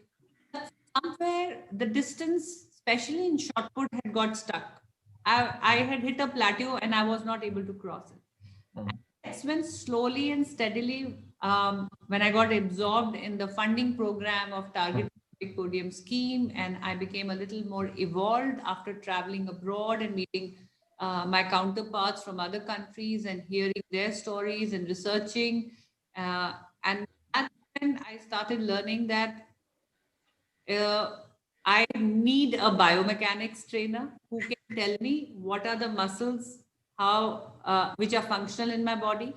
But somewhere the distance, especially in shot put, had got stuck. I had hit a plateau and I was not able to cross it. And that's when slowly and steadily, when I got absorbed in the funding program of Target Podium Scheme, and I became a little more evolved after traveling abroad and meeting my counterparts from other countries and hearing their stories and researching. And that's when I started learning that I need a biomechanics trainer who can tell me what are the muscles, which are functional in my body.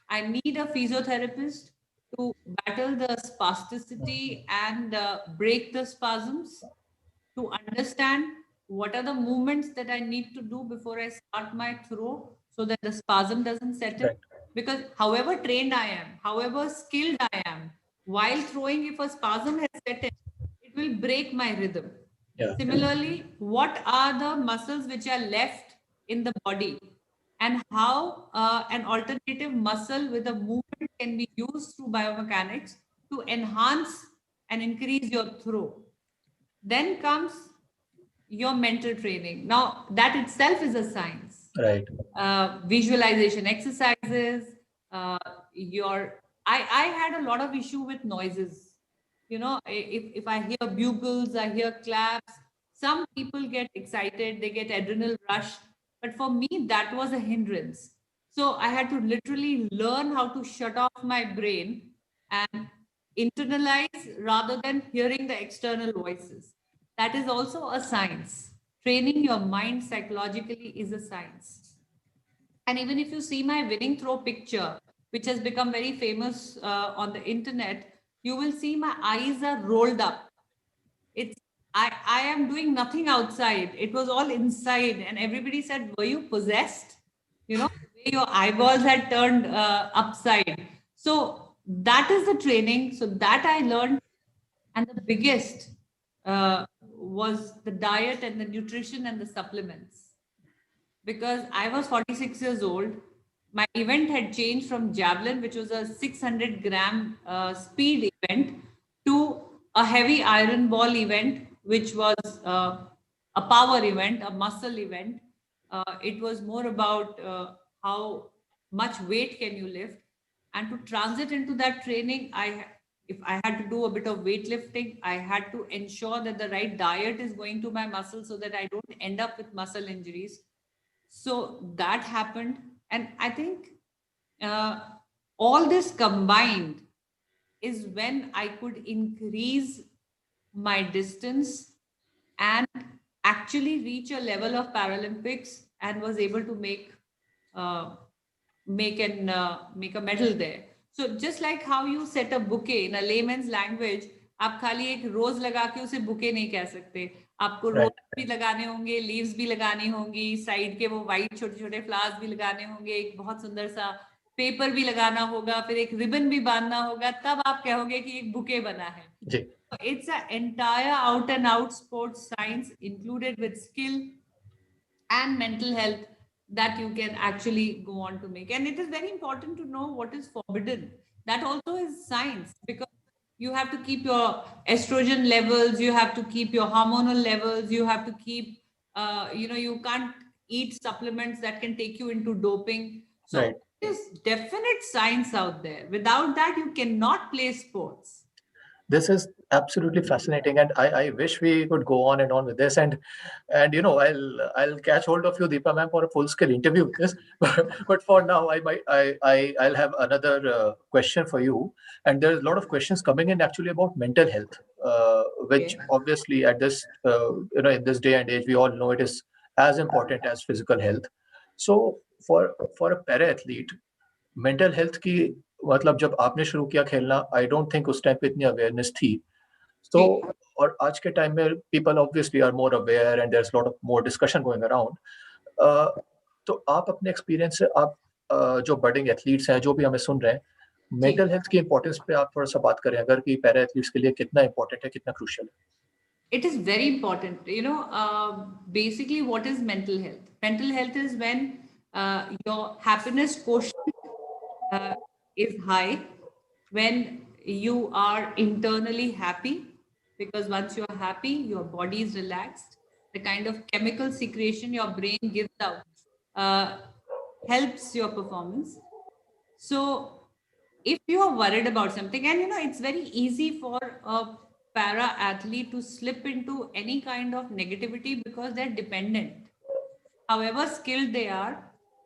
I need a physiotherapist to battle the spasticity and break the spasms, to understand what are the movements that I need to do before I start my throw so that the spasm doesn't set in. Because however trained I am, however skilled I am, while throwing, if a spasm has set in, it will break my rhythm. Similarly, what are the muscles which are left in the body, and how an alternative muscle with a movement can be used through biomechanics to enhance and increase your throw. Then comes your mental training. Now, that itself is a science. Right. Visualization exercises, I had a lot of issue with noises. You know, if I hear bugles, I hear claps, some people get excited, they get adrenal rush. But for me, that was a hindrance. So I had to literally learn how to shut off my brain and internalize rather than hearing the external voices. That is also a science. Training your mind psychologically is a science. And even if you see my winning throw picture, which has become very famous on the internet, you will see my eyes are rolled up. It's I am doing nothing outside. It was all inside, and everybody said, "Were you possessed?" You know, the way your eyeballs had turned upside. So that is the training. So that I learned, and the biggest was the diet and the nutrition and the supplements. Because I was 46 years old, my event had changed from javelin, which was a 600-gram speed event, to a heavy iron ball event, which was a power event, a muscle event. It was more about how much weight can you lift. And to transit into that training, if I had to do a bit of weightlifting, I had to ensure that the right diet is going to my muscles so that I don't end up with muscle injuries. So that happened. And I think uh, all this combined is when I could increase my distance and actually reach a level of Paralympics, and was able to uh, make a medal there. So just like how you set a bouquet in a layman's language, आप खाली एक रोज लगा के उसे bouquet नहीं कह सकते, आपको रोज भी लगाने होंगे, लीव्स भी लगानी होंगी, साइड के वो वाइट छोटे छोटे फ्लावर्स भी लगाने होंगे, एक बहुत सुंदर सा पेपर भी लगाना होगा, फिर एक रिबन भी बांधना होगा, तब आप कहोगे कि एक बुके बना है. So it's an entire out and out sports science included with skill and mental health that you can actually go on to make. And it is very important to know what is forbidden. That also is science, because you have to keep your estrogen levels, you have to keep your hormonal levels, you have to keep, you can't eat supplements that can take you into doping. So there's definite science out there. Without that, you cannot play sports. This is absolutely fascinating, and I wish we could go on and on with this. And I'll catch hold of you, Deepa ma'am, for a full scale interview with this. But for now, I'll have another question for you. And there's a lot of questions coming in actually about mental health, which obviously at this in this day and age we all know it is as important as physical health. So for a para athlete, mental health की मतलब जब आपने शुरू किया खेलना, I don't think उस time पे इतनी अवेयरनेस थी. तो और आज के टाइम में people obviously are more aware and there is lot of more discussion going around. तो आप अपने एक्सपीरियंस से आप जो बडिंग एथलीट्स हैं, जो भी हमें सुन रहे हैं, मेंटल हेल्थ की इंपॉर्टेंस पे आप थोड़ा सा बात करें, अगर कि पैरा एथलीट्स के लिए कितना इंपॉर्टेंट है, कितना क्रूशियल है. It is very important. Basically, what is mental health? Mental health is when your happiness quotient is high, when you are internally happy, because once you are happy, your body is relaxed. The kind of chemical secretion your brain gives out helps your performance. So if you are worried about something, and it's very easy for a para athlete to slip into any kind of negativity because they're dependent. However skilled they are,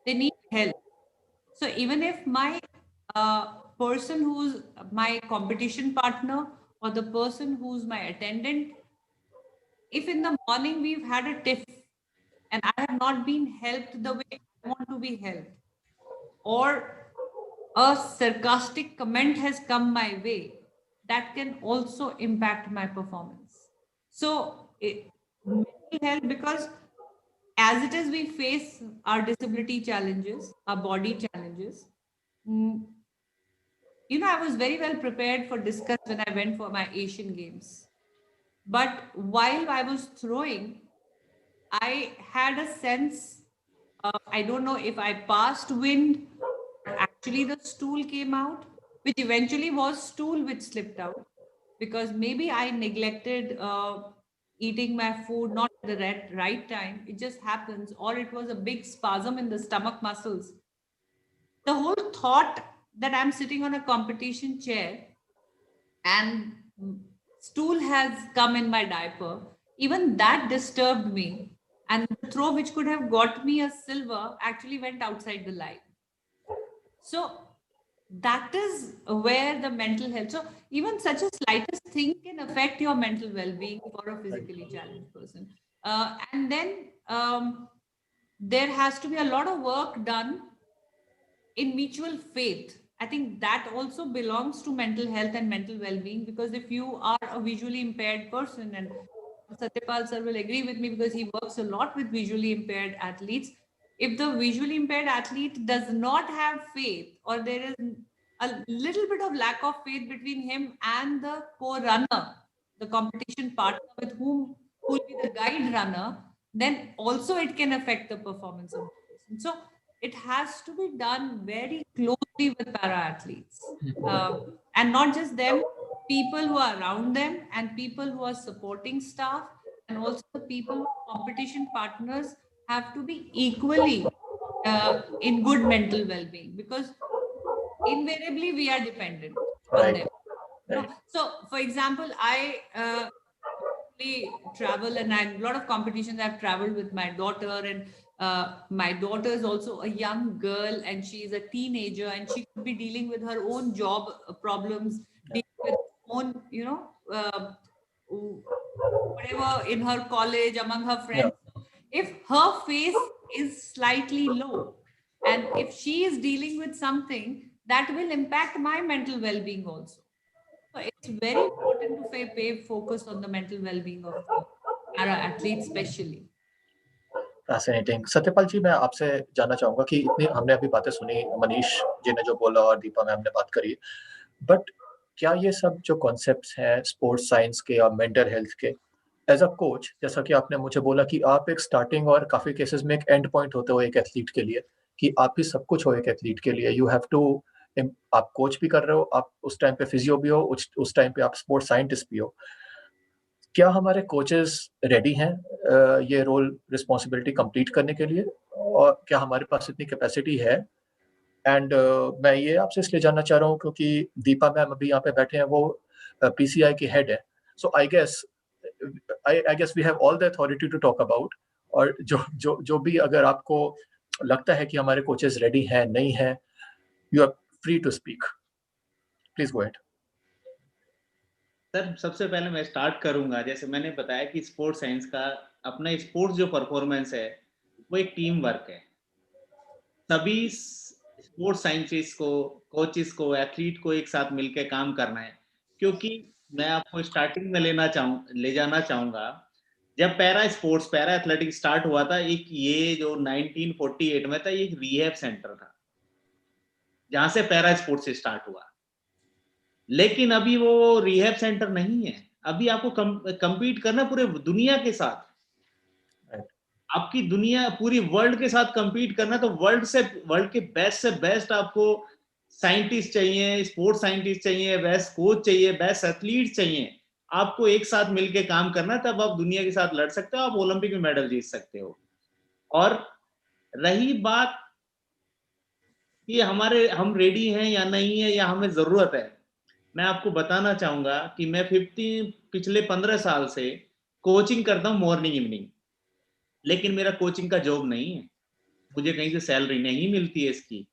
they need help. So even if my person who's my competition partner, or the person who's my attendant, if in the morning we've had a tiff and I have not been helped the way I want to be helped, or a sarcastic comment has come my way, that can also impact my performance. So, mental health, because as it is, we face our disability challenges, our body challenges. Mm, I was very well prepared for discuss when I went for my Asian Games. But while I was throwing, I had a sense, I don't know if I passed wind or actually the stool came out, which eventually was stool which slipped out, because maybe I neglected eating my food not at the right time. It just happens, or it was a big spasm in the stomach muscles. The whole thought that I'm sitting on a competition chair and stool has come in my diaper, even that disturbed me. And the throw, which could have got me a silver, actually went outside the line. So that is where the mental health. So even such a slightest thing can affect your mental well-being for a physically challenged person. And then there has to be a lot of work done in mutual faith. I think that also belongs to mental health and mental well-being, because if you are a visually impaired person, and Satyapal sir will agree with me because he works a lot with visually impaired athletes, if the visually impaired athlete does not have faith, or there is a little bit of lack of faith between him and the co-runner, the competition partner with whom who will be the guide runner, then also it can affect the performance of the person. So it has to be done very closely with para athletes, and not just them, people who are around them, and people who are supporting staff, and also the people who are competition partners have to be equally in good mental well-being, because invariably we are dependent on them. So for example, I travel, and a lot of competitions I've traveled with my daughter, and my daughter is also a young girl, and she is a teenager, and she could be dealing with her own job problems, dealing with her own, whatever in her college among her friends. If her face is slightly low, and if she is dealing with something, that will impact my mental well-being also. So it's very important to pay focus on the mental well-being of the para athletes, especially. Fascinating. Satyapal जी, मैं आपसे जानना चाहूंगा कि इतनी हमने अभी बातें सुनी, मनीष जी ने जो बोला और दीपा मैम ने बात करी, बट क्या ये सब जो कॉन्सेप्ट्स हैं स्पोर्ट्स साइंस के या मेंटल हेल्थ के, एज अ कोच, जैसा कि आपने मुझे बोला कि आप एक स्टार्टिंग और काफी केसेस में एक एंड पॉइंट होते हो एक एथलीट के लिए, कि आप ही सब कुछ हो एक एथलीट के लिए, यू हैव टू, आप कोच भी कर रहे हो, आप उस टाइम पे फिजियो भी हो, उस टाइम पे आप स्पोर्ट्स साइंटिस्ट भी हो. क्या हमारे कोचेस रेडी हैं ये रोल रिस्पॉन्सिबिलिटी कंप्लीट करने के लिए, और क्या हमारे पास इतनी कैपेसिटी है? एंड मैं ये आपसे इसलिए जानना चाह रहा हूँ क्योंकि दीपा मैम अभी यहाँ पे बैठे हैं, वो पीसीआई की हेड है, so I guess we have all the authority to talk about. और जो भी अगर आपको लगता है कि हमारे कोचेस रेडी हैं नहीं हैं, you are free to speak, please go ahead. Sir, सबसे पहले मैं स्टार्ट करूंगा, जैसे मैंने बताया कि स्पोर्ट्स साइंस का अपना स्पोर्ट्स जो परफॉर्मेंस है वो एक टीम वर्क है. सभी स्पोर्ट्स साइंटिस्ट को, कोचेस को, एथलीट को एक साथ मिलकर काम करना है. क्योंकि मैं आपको स्टार्टिंग में ले जाना चाहूंगा, जब पैरा एथलेटिक्स स्टार्ट हुआ था, एक ये जो 1948 में था, ये एक रिहैब सेंटर था जहां से पैरा स्पोर्ट्स से स्टार्ट हुआ. लेकिन अभी वो रिहैब सेंटर नहीं है. अभी आपको कंपीट करना पूरे दुनिया के साथ, आपकी दुनिया पूरी वर्ल्ड के साथ कंपीट करना, तो वर्ल्ड के बेस्ट से बेस्ट आपको साइंटिस्ट चाहिए, स्पोर्ट्स साइंटिस्ट चाहिए, बेस्ट कोच चाहिए, बेस्ट एथलीट चाहिए. आपको एक साथ मिलके काम करना, तब आप दुनिया के साथ लड़ सकते हो, आप ओलंपिक में मेडल जीत सकते हो. और रही बात कि हम रेडी हैं या नहीं है, या हमें जरूरत है, मैं आपको बताना चाहूंगा कि मैं पिछले 15 साल से कोचिंग करता हूं मॉर्निंग इवनिंग, लेकिन मेरा कोचिंग का जॉब नहीं है, मुझे कहीं से सैलरी नहीं मिलती है इसकी.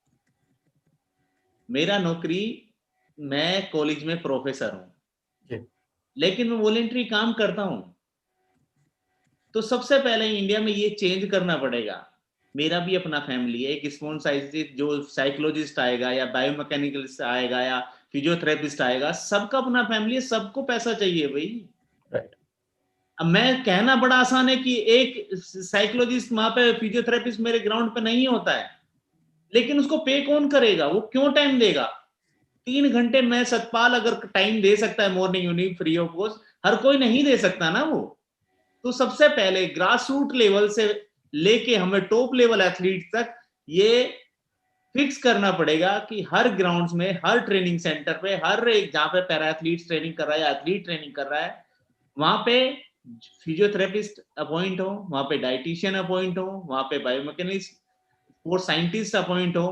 मेरा नौकरी, मैं कॉलेज में प्रोफेसर हूं, लेकिन मैं वॉलंटरी काम करता हूं. तो सबसे पहले इंडिया में ये चेंज करना पड़ेगा. मेरा भी अपना फैमिली है, एक स्पोर्ट्स साइंटिस्ट जो साइकोलॉजिस्ट आएगा या बायोमैकेनिकलिस्ट आएगा या फिजियोथेरेपिस्ट आएगा, सबका अपना फैमिली है, सबको पैसा चाहिए भाई। अब मैं कहना बड़ा आसान है कि एक साइकोलॉजिस्ट वहां पे, फिजियोथेरेपिस्ट मेरे ग्राउंड पे नहीं होता है, लेकिन उसको पे कौन करेगा, वो क्यों टाइम देगा? 3 घंटे मैं सतपाल अगर टाइम दे सकता है morning evening free of cost, हर कोई नहीं दे सकता ना वो। तो सबसे पहले ग्रास रूट लेवल से लेके हमें टॉप लेवल एथलीट तक ये फिक्स करना पड़ेगा कि हर ग्राउंड्स में, हर ट्रेनिंग सेंटर पे, हर एक जहां पे पैरा एथलीट ट्रेनिंग कर रहा है या एथलीट ट्रेनिंग कर रहा है, वहां पे फिजियोथेरेपिस्ट अपॉइंट हो, वहां पे डाइटिशियन अपॉइंट हो, वहां पे बायोमैकेनिस्ट, स्पोर्ट्स साइंटिस्ट अपॉइंट हो,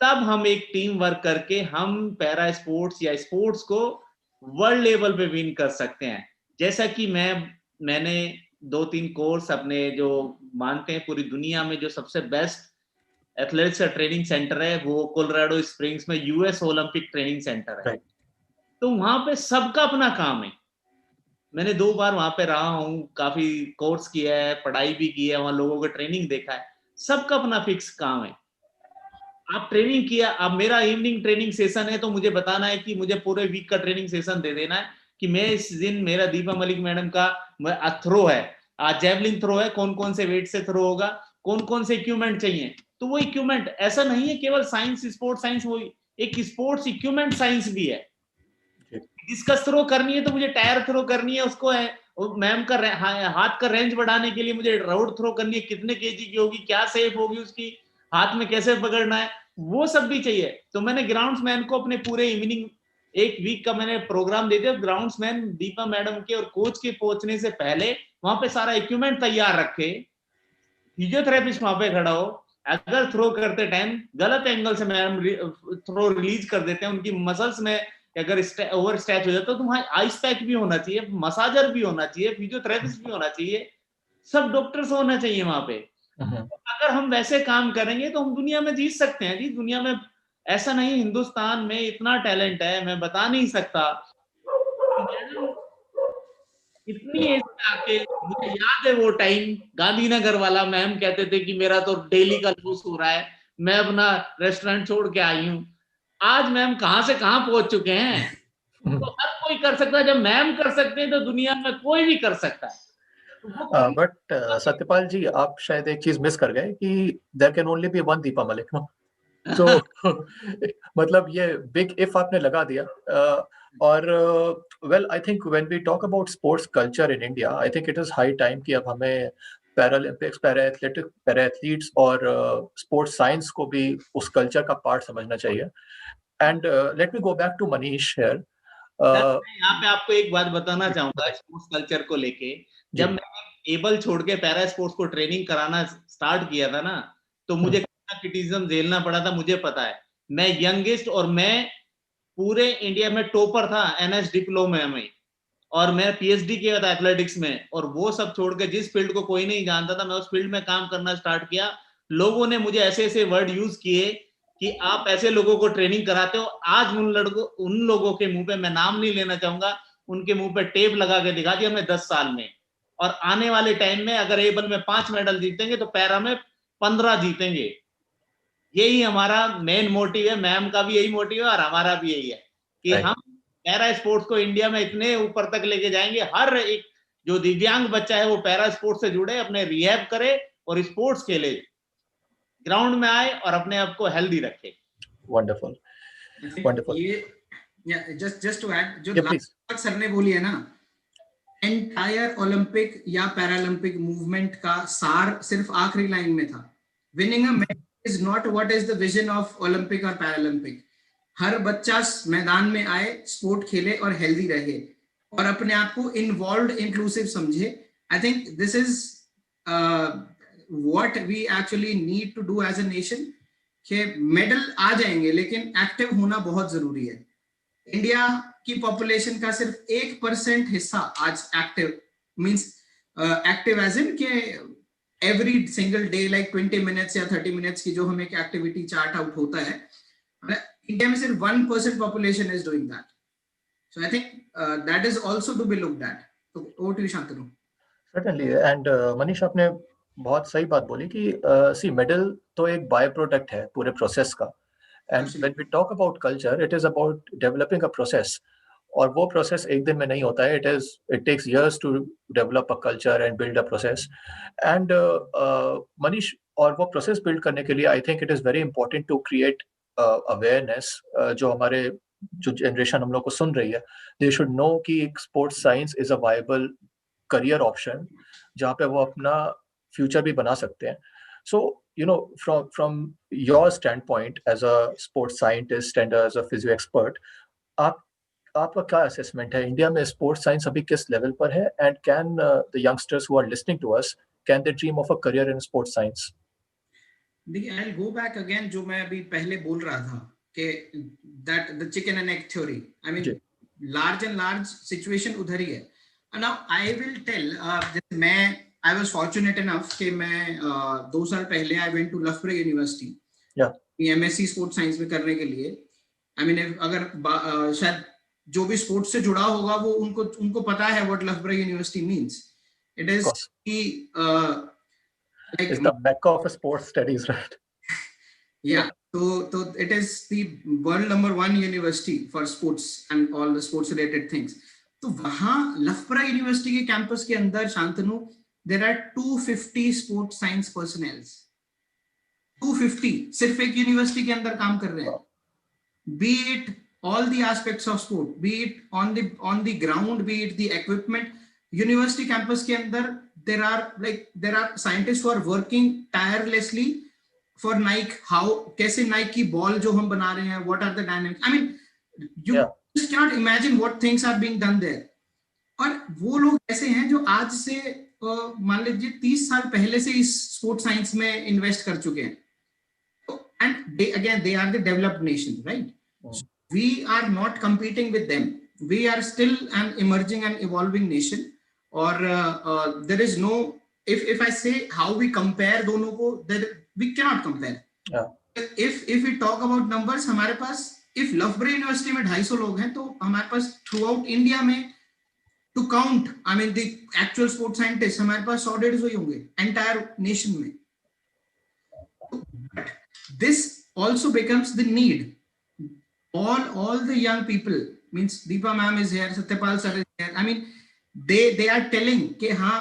तब हम एक टीम वर्क करके हम पैरा स्पोर्ट्स या स्पोर्ट्स को वर्ल्ड लेवल पे विन कर सकते हैं। जैसा कि मैंने 2-3 कोर्स अपने जो मानते हैं पूरी दुनिया में जो सबसे बेस्ट एथलेटिक्स का ट्रेनिंग सेंटर है वो कोलोराडो स्प्रिंग्स में यूएस ओलंपिक ट्रेनिंग सेंटर है। तो वहां पे सबका अपना काम है। मैंने 2 बार वहां पे रहा हूँ, काफी कोर्स किया है, पढ़ाई भी की है, वहां लोगों को ट्रेनिंग देखा है, सबका अपना फिक्स काम है। आप ट्रेनिंग किया, अब मेरा इवनिंग ट्रेनिंग सेशन है तो मुझे बताना है कि मुझे पूरे वीक का ट्रेनिंग सेशन दे देना है कि मैं इस दिन, मेरा दीपा मलिक मैडम का थ्रो है, आज जैवलिन थ्रो है, कौन कौन से वेट से थ्रो होगा, कौन कौन से इक्विपमेंट चाहिए। तो वो इक्विपमेंट ऐसा नहीं है केवल साइंस, स्पोर्ट्स साइंस, वो एक स्पोर्ट्स इक्विपमेंट साइंस भी है। डिस्कस थ्रो करनी है तो मुझे टायर थ्रो करनी है, उसको मैम का हाथ का रेंज बढ़ाने के लिए मुझे रोड थ्रो करनी है, कितने केजी की होगी, क्या सेफ होगी उसकी, हाथ में कैसे पकड़ना है, वो सब भी चाहिए। तो मैंने ग्राउंड्समैन को अपने पूरे इवनिंग एक वीक का मैंने प्रोग्राम दे दिया, ग्राउंड्समैन दीपा मैडम के और कोच के पहुंचने से पहले वहां पे सारा इक्विपमेंट तैयार रखे, फिजियोथेरेपिस्ट वहां पे खड़ा हो, अगर थ्रो करते टाइम गलत एंगल से मैडम थ्रो रिलीज कर देते हैं, उनकी मसल्स में अगर ओवर स्ट्रेच हो जाता है तो वहां आइस पैक भी होना चाहिए, मसाजर भी होना चाहिए, फिजियोथेरेपिस्ट भी होना चाहिए, सब डॉक्टर्स होना चाहिए वहां पे। अगर हम वैसे काम करेंगे तो हम दुनिया में जीत सकते हैं जी। दुनिया में ऐसा नहीं, हिंदुस्तान में इतना टैलेंट है, मैं बता नहीं सकता। इतनी एज में आके, मुझे याद है वो टाइम गांधीनगर वाला, मैम कहते थे कि मेरा तो डेली का लूज हो रहा है, मैं अपना रेस्टोरेंट छोड़ के आई हूँ। आज मैम कहां से कहां पहुंच चुके हैं। तो हर कोई कर सकता है, जब मैम कर सकते हैं तो दुनिया में कोई भी कर सकता है। बट सत्यपाल जी, आप शायद एक चीज मिस कर गए कि there can only be one Deepa Malik, no? तो मतलब ये बिग इफ आपने लगा दिया। और well, I think when we talk about sports culture in India, I think it is high time कि अब हमें पैरालंपिक्स, पैरा एथलीट्स और स्पोर्ट्स साइंस को भी उस कल्चर का पार्ट समझना चाहिए। And let me go back to Manish here. यहाँ पे आपको एक बात बताना चाहूंगा स्पोर्ट्स कल्चर को लेके। जब मैंने एबल छोड़ के पैरा स्पोर्ट्स को ट्रेनिंग कराना स्टार्ट किया था ना, तो मुझे क्रिटिसिज्म झेलना पड़ा था, मुझे पता है। मैं यंगेस्ट और मैं पूरे इंडिया में टॉपर था एनएस डिप्लोमा में, और मैं पीएचडी किया था एथलेटिक्स में, और वो सब छोड़ के जिस फील्ड को कोई नहीं जानता था, मैं उस फील्ड में काम करना स्टार्ट किया। लोगों ने मुझे ऐसे ऐसे वर्ड यूज किए कि आप ऐसे लोगों को ट्रेनिंग कराते हो। आज उन लोगों के मुंह पे, मैं नाम नहीं लेना चाहूंगा, उनके मुंह पे टेप लगा के दिखा दिया मैं 10 साल में। और आने वाले टाइम में अगर एबल में 5 मेडल जीतेंगे तो पैरा में 15 जीतेंगे। यही हमारा मेन मोटिव है, मैम का भी यही मोटिव है और हमारा भी यही है कि हम पैरा स्पोर्ट्स को इंडिया में इतने ऊपर तक लेके जाएंगे। हर एक जो दिव्यांग बच्चा है वो पैरा स्पोर्ट्स से जुड़े, अपने रिहैब करे और स्पोर्ट्स खेले, ग्राउंड में आए और अपने आप को हेल्दी रखे। Wonderful, wonderful. ये जस्ट टू ऐड, जो लास्ट सर ने बोली है ना, एंटायर ओलंपिक या पैरालंपिक मूवमेंट का सार सिर्फ आखिरी लाइन में था। Winning a medal is not what is the vision of Olympic और पैरालंपिक। हर बच्चा मैदान में आए, स्पोर्ट खेले और हेल्दी रहे और अपने आप को इन्वॉल्व, इंक्लूसिव समझे। I think this is what we actually need to do as a nation. कि मेडल आ जाएंगे लेकिन एक्टिव होना बहुत जरूरी है। इंडिया की पॉपुलेशन का सिर्फ 1% हिस्सा आज active means active as in के every single day like 20 minutes या 30 मिनट्स की जो हमें एक्टिविटी चार्ट आउट होता है, इंडिया में सिर्फ 1% population is doing that. So I think that is also to be looked at. तो over to you Shantanu. Certainly, and Manish, आपने बहुत सही बात बोली कि सी मेडल तो एक बाय प्रोडक्ट है पूरे प्रोसेस का, and when we talk about culture it is about developing a process, और वो प्रोसेस एक दिन में नहीं होता है, it takes years to develop a culture and build a process. And Manish, और वो प्रोसेस बिल्ड करने के लिए I think it is very important to create awareness, जो हमारे जो जनरेशन हम लोग को सुन रही है, दे शुड नो कि sports science is a viable career option जहाँ पे वो अपना फ्यूचर भी बना सकते हैं। सो you know, from your standpoint as a sports scientist and as a physio expert, आप आपका क्या असेसमेंट है, इंडिया में स्पोर्ट्स साइंस अभी किस लेवल पर है, and can the youngsters who are listening to us, can they dream of a career in sports science? देखिए, I will go back again, जो मैं अभी पहले बोल रहा था कि that the chicken and egg theory, I mean large and large situation उधर ही है। Now I will tell, I was fortunate enough कि मैं 2 साल पहले I went to Loughborough University MSc sports science में करने के लिए। आई मीन अगर शायद जो भी स्पोर्ट्स से जुड़ा होगा वो उनको पता है what Loughborough University means. It is It's the mecca of sports studies, right? Yeah, so it is the world #1 university for sports and all the sports related things. तो वहाँ लफ्बर्ग यूनिवर्सिटी के कैंपस के अंदर, Shantanu, there are 250 sports science personnels. 250 सिर्फ एक university के अंदर काम कर रहे हैं. Be it all the aspects of sport, be it on the ground, be it the equipment. University campus के अंदर there are scientists who are working tirelessly for Nike. How कैसे Nike की ball जो हम बना रहे हैं, what are the dynamics? I mean, you just cannot imagine what things are being done there. और वो लोग ऐसे हैं जो आज से मान लीजिए 30 साल पहले से इस स्पोर्ट्स साइंस में इन्वेस्ट कर चुके हैं. And they are the developed nation, right? So we are not competing with them. We are still an emerging and evolving nation. Or there is no, if I say how we compare दोनों को, we cannot compare. If we talk about numbers, हमारे पास if लफ्बर्ग university में 250 लोग हैं, तो हमारे पास throughout India में to count, I mean the actual sports scientists, हमारे पास 100-150 ही होंगे entire nation में. This also becomes the need. All the young people, means Deepa ma'am is here, Satyapal sir is here. I mean, they are telling कि हाँ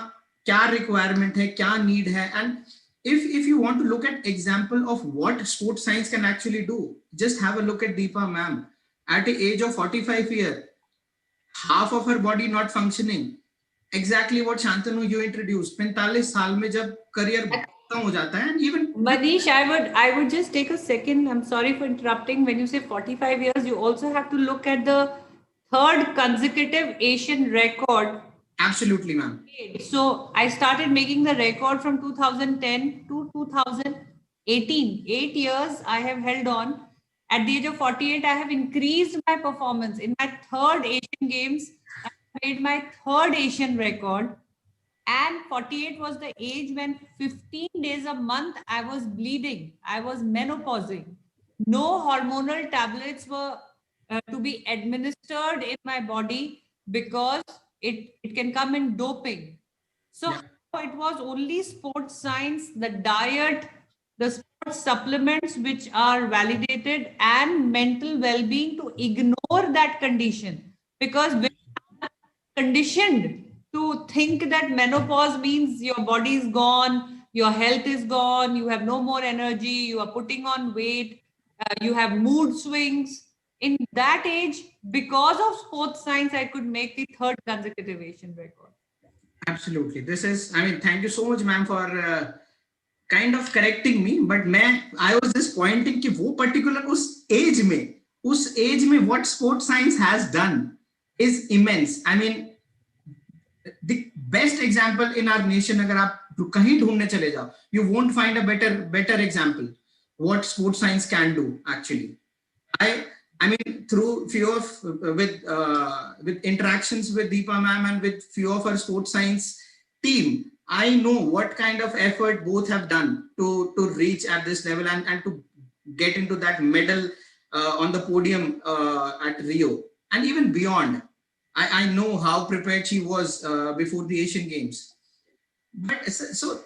क्या requirement है, क्या need है. And if you want to look at example of what sports science can actually do, just have a look at Deepa ma'am. At the age of 45 years, half of her body not functioning. Exactly what Shantanu you introduced. 45 साल में जब career हो जाता है. And even Manish, I would just take a second. I'm sorry for interrupting. When you say 45 years, you also have to look at the 3rd consecutive Asian record. Absolutely, ma'am. So I started making the record from 2010 to 2018. 8 years I have held on. At the age of 48, I have increased my performance. In my 3rd Asian Games, I made my 3rd Asian record. And 48 was the age when 15 days a month I was bleeding. I was menopausing. No hormonal tablets were to be administered in my body because it can come in doping. So it was only sports science, the diet, the sports supplements which are validated, and mental well-being to ignore that condition. Because when you are conditioned to think that menopause means your body is gone, your health is gone, you have no more energy, you are putting on weight, you have mood swings. In that age, because of sports science, I could make the 3rd consecutive Asian record. Absolutely. This is, I mean, thank you so much, ma'am, for kind of correcting me. But I was just pointing कि वो particular उस age में what sports science has done is immense. I mean, the best example in our nation, अगर आप कहीं ढूंढने चले जाओ, you won't find a better example what sports science can do actually. I mean, through few of with interactions with Deepa ma'am and with few of our sports science team, I know what kind of effort both have done to reach at this level and to get into that medal on the podium at Rio and even beyond. I know how prepared she was before the Asian Games. But so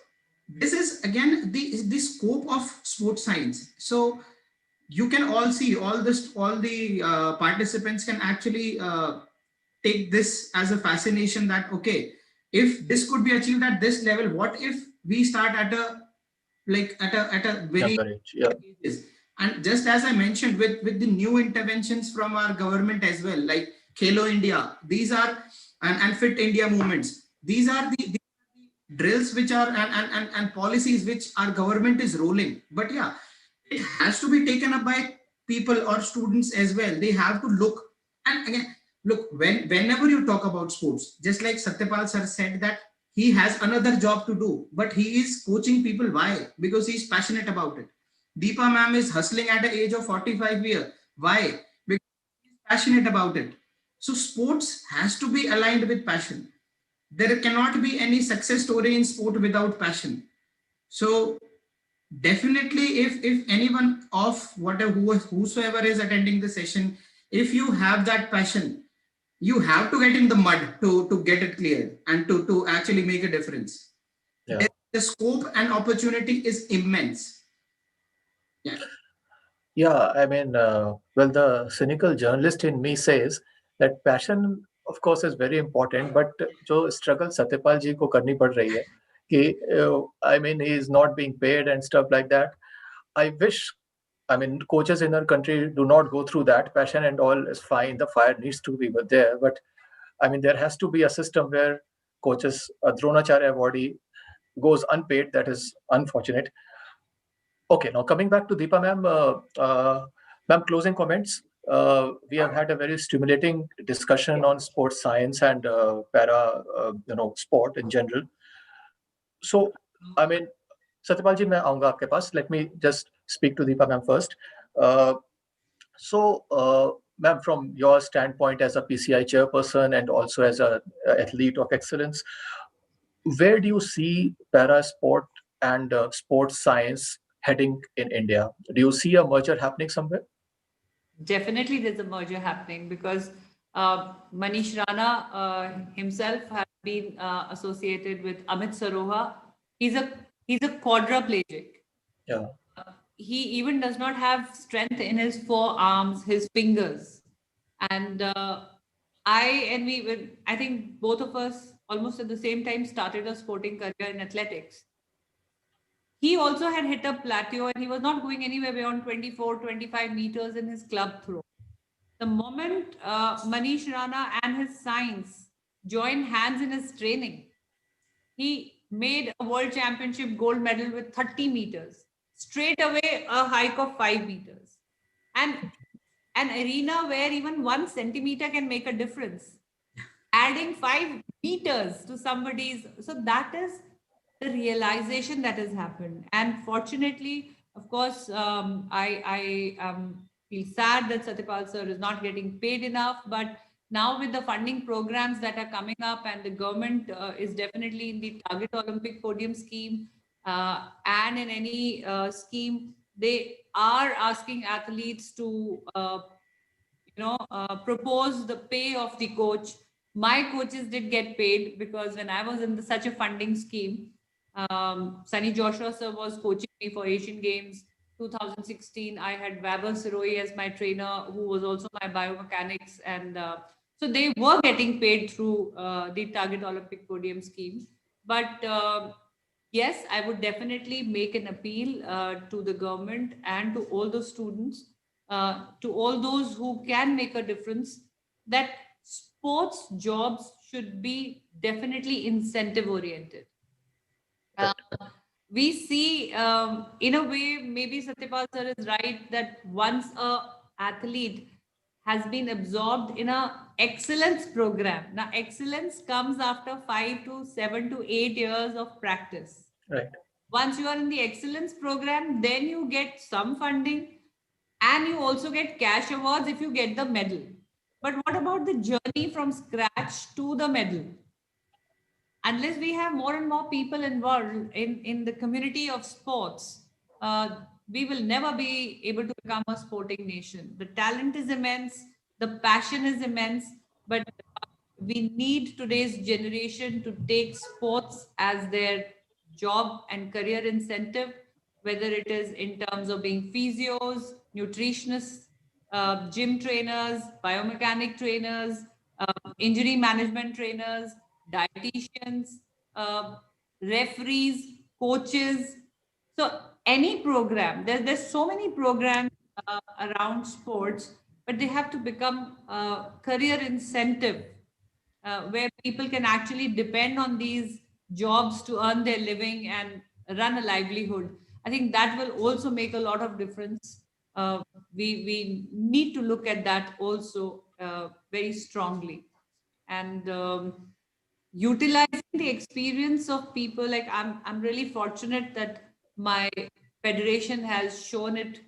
this is again the scope of sports science. So you can all see all the participants can actually take this as a fascination that, okay, if this could be achieved at this level, what if we start at a very ages. And just as I mentioned, with the new interventions from our government as well, like Khelo India, these are and Fit India movements, these are the drills which are and policies which our government is rolling. But yeah, it has to be taken up by people or students as well. They have to look. And again, look, whenever you talk about sports, just like Satyapal sir said that he has another job to do, but he is coaching people. Why? Because he's passionate about it. Deepa ma'am is hustling at the age of 45 years. Why? Because he's passionate about it. So sports has to be aligned with passion. There cannot be any success story in sport without passion. So definitely, if anyone of whatever whosoever is attending the session, if you have that passion, you have to get in the mud to get it clear and to actually make a difference. Yeah. The scope and opportunity is immense. Yeah. Yeah, I mean, well, the cynical journalist in me says that passion, of course, is very important, but जो struggle Satyapal जी को करनी पड़ रही है कि I mean, he is not being paid and stuff like that. I wish, I mean, coaches in our country do not go through that. Passion and all is fine. The fire needs to be there, but I mean, there has to be a system where coaches, a Dronacharya awardee, goes unpaid. That is unfortunate. Okay, now coming back to Deepa ma'am, ma'am, closing comments. We have had a very stimulating discussion on sports science and sport in general. So, I mean, Satyapal ji, मैं आऊँगा आपके पास. Let me just speak to Deepa ma'am first. Ma'am, from your standpoint as a PCI chairperson and also as a athlete of excellence, where do you see para sport and sports science heading in India? Do you see a merger happening somewhere? Definitely there's a merger happening because Manish Rana himself has been associated with Amit Saroha. He's a quadriplegic. Yeah. He even does not have strength in his forearms, his fingers. And I think both of us almost at the same time started a sporting career in athletics. He also had hit a plateau and he was not going anywhere beyond 24, 25 meters in his club throw. The moment Manish Rana and his science joined hands in his training, he made a world championship gold medal with 30 meters, straight away a hike of 5 meters. And an arena where even 1 centimeter can make a difference. Adding 5 meters to somebody's, so that is the realization that has happened. And fortunately, of course, I feel sad that Satyapal sir is not getting paid enough, but now with the funding programs that are coming up and the government is definitely in the target Olympic podium scheme and in any scheme, they are asking athletes to propose the pay of the coach. My coaches did get paid because when I was in such a funding scheme, Sunny Joshua sir was coaching me for Asian Games 2016. I had Vaibhav Siroi as my trainer, who was also my biomechanics, and so they were getting paid through the Target Olympic Podium scheme. But yes, I would definitely make an appeal to the government and to all the students, to all those who can make a difference, that sports jobs should be definitely incentive oriented. We see, in a way, maybe Satyapal sir is right that once a athlete has been absorbed in a excellence program. Now, excellence comes after 5 to 7 to 8 years of practice. Right. Once you are in the excellence program, then you get some funding and you also get cash awards if you get the medal. But what about the journey from scratch to the medal? Unless we have more and more people involved in the community of sports, we will never be able to become a sporting nation. The talent is immense, the passion is immense, but we need today's generation to take sports as their job and career incentive, whether it is in terms of being physios, nutritionists, gym trainers, biomechanic trainers, injury management trainers, dietitians, referees, coaches. So any program, there's so many programs around sports, but they have to become career incentive where people can actually depend on these jobs to earn their living and run a livelihood. I think that will also make a lot of difference. We need to look at that also very strongly. And utilizing the experience of people, like I'm really fortunate that my federation has shown it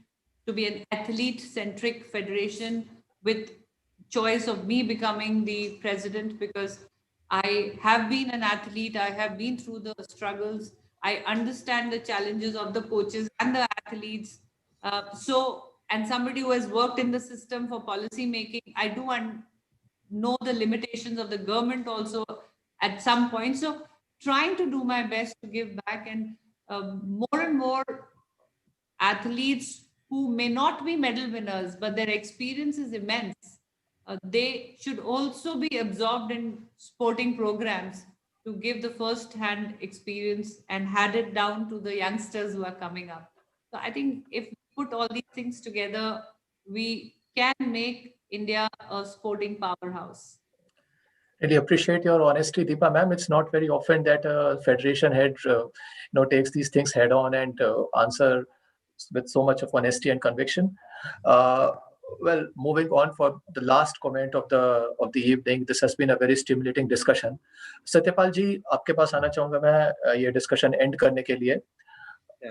to be an athlete centric federation, with choice of me becoming the president, because I have been an athlete, I have been through the struggles, I understand the challenges of the coaches and the athletes. And somebody who has worked in the system for policy making, I do know the limitations of the government also at some point. So trying to do my best to give back, and more and more athletes who may not be medal winners, but their experience is immense. They should also be absorbed in sporting programs to give the first-hand experience and hand it down to the youngsters who are coming up. So I think if we put all these things together, we can make India a sporting powerhouse. Really appreciate your honesty, Deepa ma'am. It's not very often that a federation head, takes these things head on and answer with so much of honesty and conviction. Well, moving on for the last comment of the evening. This has been a very stimulating discussion. Satyapal जी, आपके पास आना चाहूँगा मैं ये discussion end करने के लिए.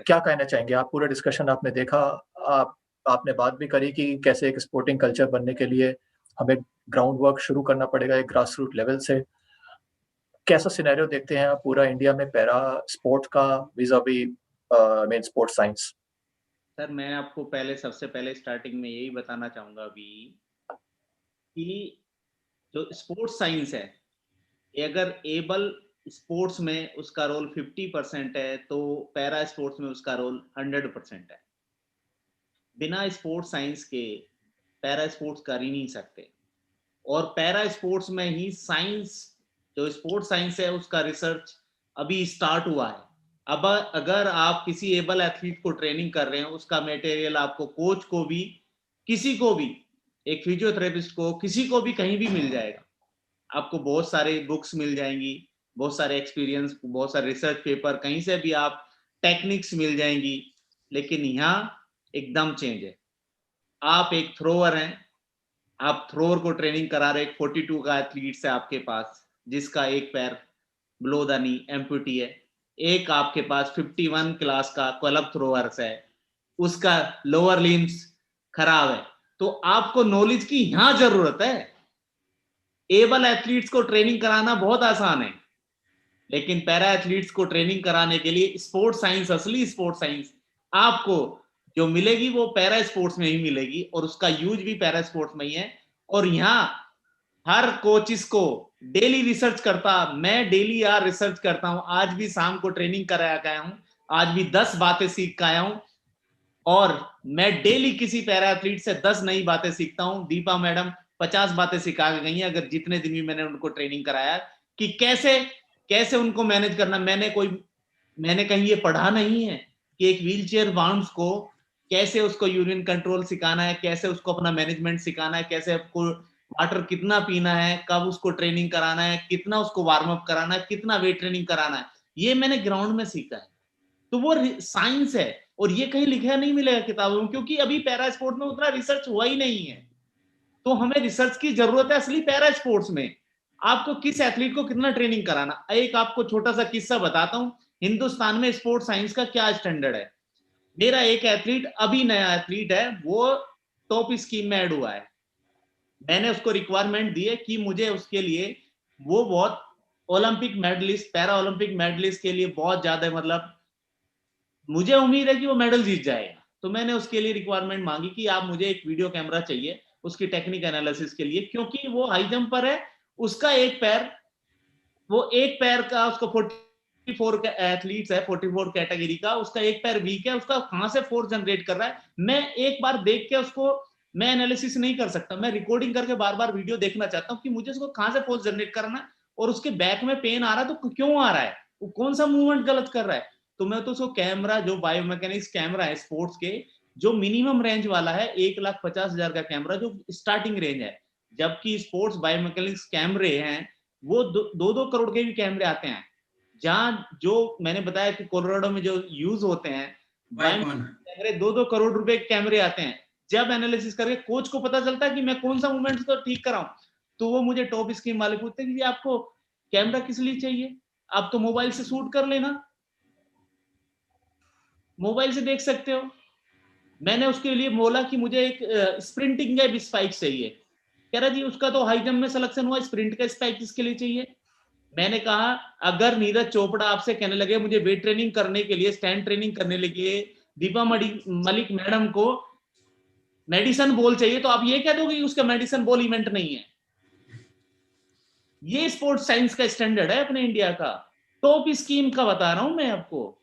क्या कहना चाहेंगे आप? पूरा discussion आपने देखा, आपने बात भी करी कि कैसे एक sporting culture बनने के लिए हमें ग्राउंड वर्क शुरू करना पड़ेगा एक ग्रास रूट लेवल से. कैसा सिनेरियो देखते हैं आप पूरा इंडिया में पैरा स्पोर्ट का vis-à-vis main sport science? Sir मैं आपको सबसे पहले स्टार्टिंग में यही बताना चाहूंगा अभी कि जो स्पोर्ट्स साइंस है, अगर एबल स्पोर्ट्स में उसका रोल 50% है तो पैरा स्पोर्ट्स में उसका रोल 100% है. बिना स्पोर्ट्स साइंस के पैरा स्पोर्ट्स कर ही नहीं सकते. और पैरा स्पोर्ट्स में ही साइंस, जो स्पोर्ट्स साइंस है उसका रिसर्च अभी स्टार्ट हुआ है. अब अगर आप किसी एबल एथलीट को ट्रेनिंग कर रहे हैं, उसका मटेरियल आपको कोच को भी, किसी को भी, एक फिजियोथेरेपिस्ट को, किसी को भी कहीं भी मिल जाएगा. आपको बहुत सारे बुक्स मिल जाएंगी, बहुत सारे एक्सपीरियंस, बहुत सारे रिसर्च पेपर, कहीं से भी आप टेक्निक्स मिल जाएंगी. लेकिन यहाँ एकदम चेंज है. आप एक थ्रोअर हैं, आप थ्रोअर को ट्रेनिंग करा रहे, 42 का एथलीट्स है आपके पास जिसका एक पैर बिलो द नी एम्पूटी है. एक आपके पास 51 क्लास का क्लब थ्रोअर्स है, उसका लोअर लिम्स खराब है. तो आपको नॉलेज की यहां जरूरत है. एबल एथलीट्स को ट्रेनिंग कराना बहुत आसान है, लेकिन पैरा एथलीट्स को ट्रेनिंग कराने के लिए स्पोर्ट्स साइंस, असली स्पोर्ट्स साइंस आपको जो मिलेगी वो पैरा स्पोर्ट्स में ही मिलेगी, और उसका यूज भी पैरा स्पोर्ट्स में ही है. और यहाँ हर कोचिस को डेली रिसर्च करता, मैं डेली यार रिसर्च करता हूं. आज भी शाम को ट्रेनिंग करा के आया हूं, आज भी 10 बातें सीख के आया हूं, और मैं डेली किसी पैरा एथलीट से 10 नई बातें सीखता हूं. दीपा मैडम 50 बातें सिखा के गई हैं, अगर जितने दिन भी मैंने उनको ट्रेनिंग कराया, कि कैसे उनको मैनेज करना. मैंने कहीं ये पढ़ा नहीं है कि एक व्हील चेयर बाउंस को कैसे उसको यूरिन कंट्रोल सिखाना है, कैसे उसको अपना मैनेजमेंट सिखाना है, कैसे आपको वाटर कितना पीना है, कब उसको ट्रेनिंग कराना है, कितना उसको वार्म अप कराना है, कितना वेट ट्रेनिंग कराना है, ये मैंने ग्राउंड में सीखा है. तो वो साइंस है, और ये कहीं लिखा नहीं मिलेगा किताबों में, क्योंकि अभी पैरा स्पोर्ट में उतना रिसर्च हुआ ही नहीं है. तो हमें रिसर्च की जरूरत है असली पैरा स्पोर्ट्स में. आपको किस एथलीट को कितना ट्रेनिंग कराना. एक आपको छोटा सा किस्सा बताता हूं, हिंदुस्तान में स्पोर्ट्स साइंस का क्या स्टैंडर्ड है. मेरा एक एथलीट, अभी नया एथलीट है, वो टॉप स्कीम में ऐड हुआ है. मैंने उसको रिक्वायरमेंट दी है कि मुझे उसके लिए, वो बहुत Olympic medalist, para Olympic medalist के लिए बहुत ज्यादा, मतलब मुझे उम्मीद है कि वो मेडल जीत जाएगा. तो मैंने उसके लिए रिक्वायरमेंट मांगी कि आप, मुझे एक वीडियो कैमरा चाहिए उसकी टेक्निक एनालिसिस के लिए, क्योंकि वो हाई जंप पर है, उसका एक पैर का उसको 44 एथलीट्स है, 44 कैटेगरी का, उसका एक पैर वीक है, उसका कहां से फोर्स जनरेट कर रहा है, मैं एक बार देख के उसको मैं एनालिसिस नहीं कर सकता, मैं रिकॉर्डिंग करके बार बार वीडियो देखना चाहता हूँ कि मुझे उसको कहां से फोर्स जनरेट करना है, और उसके बैक में पेन आ रहा है तो क्यों आ रहा है, वो कौन सा मूवमेंट गलत कर रहा है। तो मैं तो उसको कैमरा, जो बायोमैकेनिक्स कैमरा है स्पोर्ट्स के, जो मिनिमम रेंज वाला है 1,50,000 का कैमरा, जो स्टार्टिंग रेंज है, जबकि स्पोर्ट्स बायोमैकेनिक्स कैमरे हैं वो 2-2 करोड़ के भी कैमरे आते हैं, जहां जो मैंने बताया कि कोलोराडो में जो यूज होते हैं कैमरे 2-2 करोड़ रुपए के कैमरे आते हैं। जब एनालिसिस करके कोच को पता चलता है कि मैं कौन सा मूवमेंट तो ठीक कराऊं, तो वो मुझे टॉप स्कीम वाले पूछते हैं कि आपको कैमरा किस लिए चाहिए, आप तो मोबाइल से शूट कर लेना, मोबाइल से देख सकते हो। मैंने उसके लिए बोला कि मुझे एक स्प्रिंटिंग का स्पाइक चाहिए, कह रहा जी उसका तो हाई जंप में सिलेक्शन हुआ, स्प्रिंट का स्पाइक किसके लिए चाहिए। मैंने कहा अगर नीरज चोपड़ा आपसे कहने लगे मुझे वेट ट्रेनिंग करने के लिए, स्टैंड ट्रेनिंग करने लगे, दीपा मलिक मैडम को मेडिसिन बॉल चाहिए, तो आप ये कह दोगे कि उसका मेडिसिन बॉल इवेंट नहीं है। ये स्पोर्ट्स साइंस का स्टैंडर्ड है अपने इंडिया का, टॉप स्कीम का बता रहा हूं मैं आपको।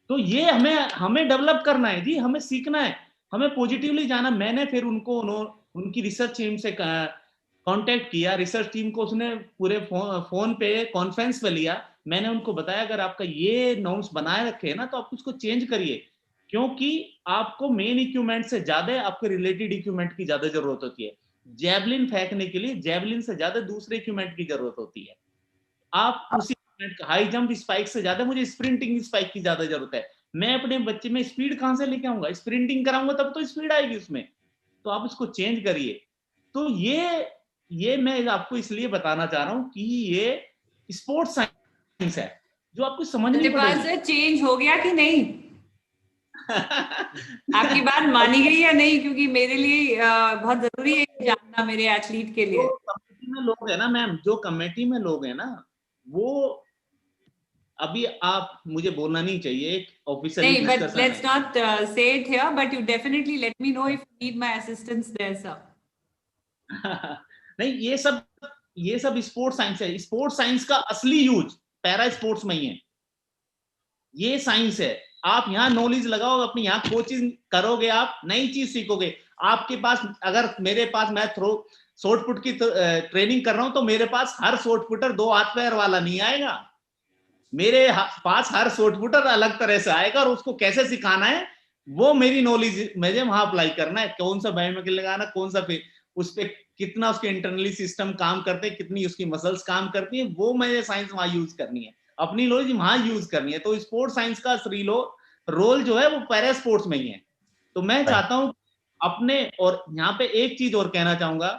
तो ये हमें डेवलप करना है जी, हमें सीखना है, हमें पॉजिटिवली जाना। मैंने फिर उनकी रिसर्च टीम से कांटेक्ट किया, रिसर्च टीम को उसने पूरे फोन पे कॉन्फ्रेंस पे लिया, मैंने उनको बताया अगर आपका ये नॉर्म्स बनाए रखे ना तो आप उसको चेंज करिए, क्योंकि आपको मेन इक्विपमेंट से ज्यादा आपके रिलेटेड इक्विपमेंट की ज्यादा जरूरत होती है। जैवलिन फेंकने के लिए जैवलिन से ज्यादा दूसरे इक्विपमेंट की जरूरत होती है। आप उसी हाई जंप स्पाइक से ज्यादा मुझे स्प्रिंटिंग स्पाइक की ज्यादा जरूरत है। मैं अपने बच्चे में स्पीड कहां से लेके आऊंगा, स्प्रिंटिंग कराऊंगा तब तो स्पीड आएगी उसमें, तो आप इसको चेंज करिए। तो ये मैं आपको इसलिए बताना चाह रहा हूं कि ये स्पोर्ट्स साइंस है जो आपको समझनी पड़ेगी। सर चेंज हो गया कि नहीं आपकी बात मानी गई या नहीं, क्योंकि मेरे लिए बहुत जरूरी है जानना, मेरे एथलीट के लिए। कमेटी में लोग है ना मैम, जो कमेटी में लोग है ना, वो अभी आप मुझे बोलना नहीं चाहिए, एक ऑफिशियली नहीं, but discussion let's not say it here, but you definitely let me know if you need my assistance there, sir. नहीं, ये सब स्पोर्ट्स साइंस है। स्पोर्ट्स साइंस का असली यूज पैरा स्पोर्ट्स में ही है, ये साइंस है। आप यहाँ नॉलेज लगाओ, अपनी यहाँ कोचिंग करोगे, आप नई चीज सीखोगे। आपके पास अगर मेरे पास मैं शॉर्ट पुट की ट्रेनिंग कर रहा हूं, तो मेरे पास हर शॉर्ट पुटर 2 हाथ पैर वाला नहीं आएगा, मेरे पास हर शॉर्ट पुटर अलग तरह से आएगा, और उसको कैसे सिखाना है वो मेरी नॉलेज मुझे वहां अप्लाई करना है। कौन सा बायोमेकेनिकल लगाना, कौन सा उस पर कितना उसके इंटरनली सिस्टम काम करते हैं, कितनी उसकी मसल्स काम करती हैं, वो मुझे साइंस वहां यूज करनी है, अपनी नॉलेज वहां यूज करनी है। तो स्पोर्ट्स साइंस का असली रोल जो है वो पैरा स्पोर्ट्स में ही है। तो मैं चाहता हूं अपने, और यहाँ पे एक चीज और कहना चाहूंगा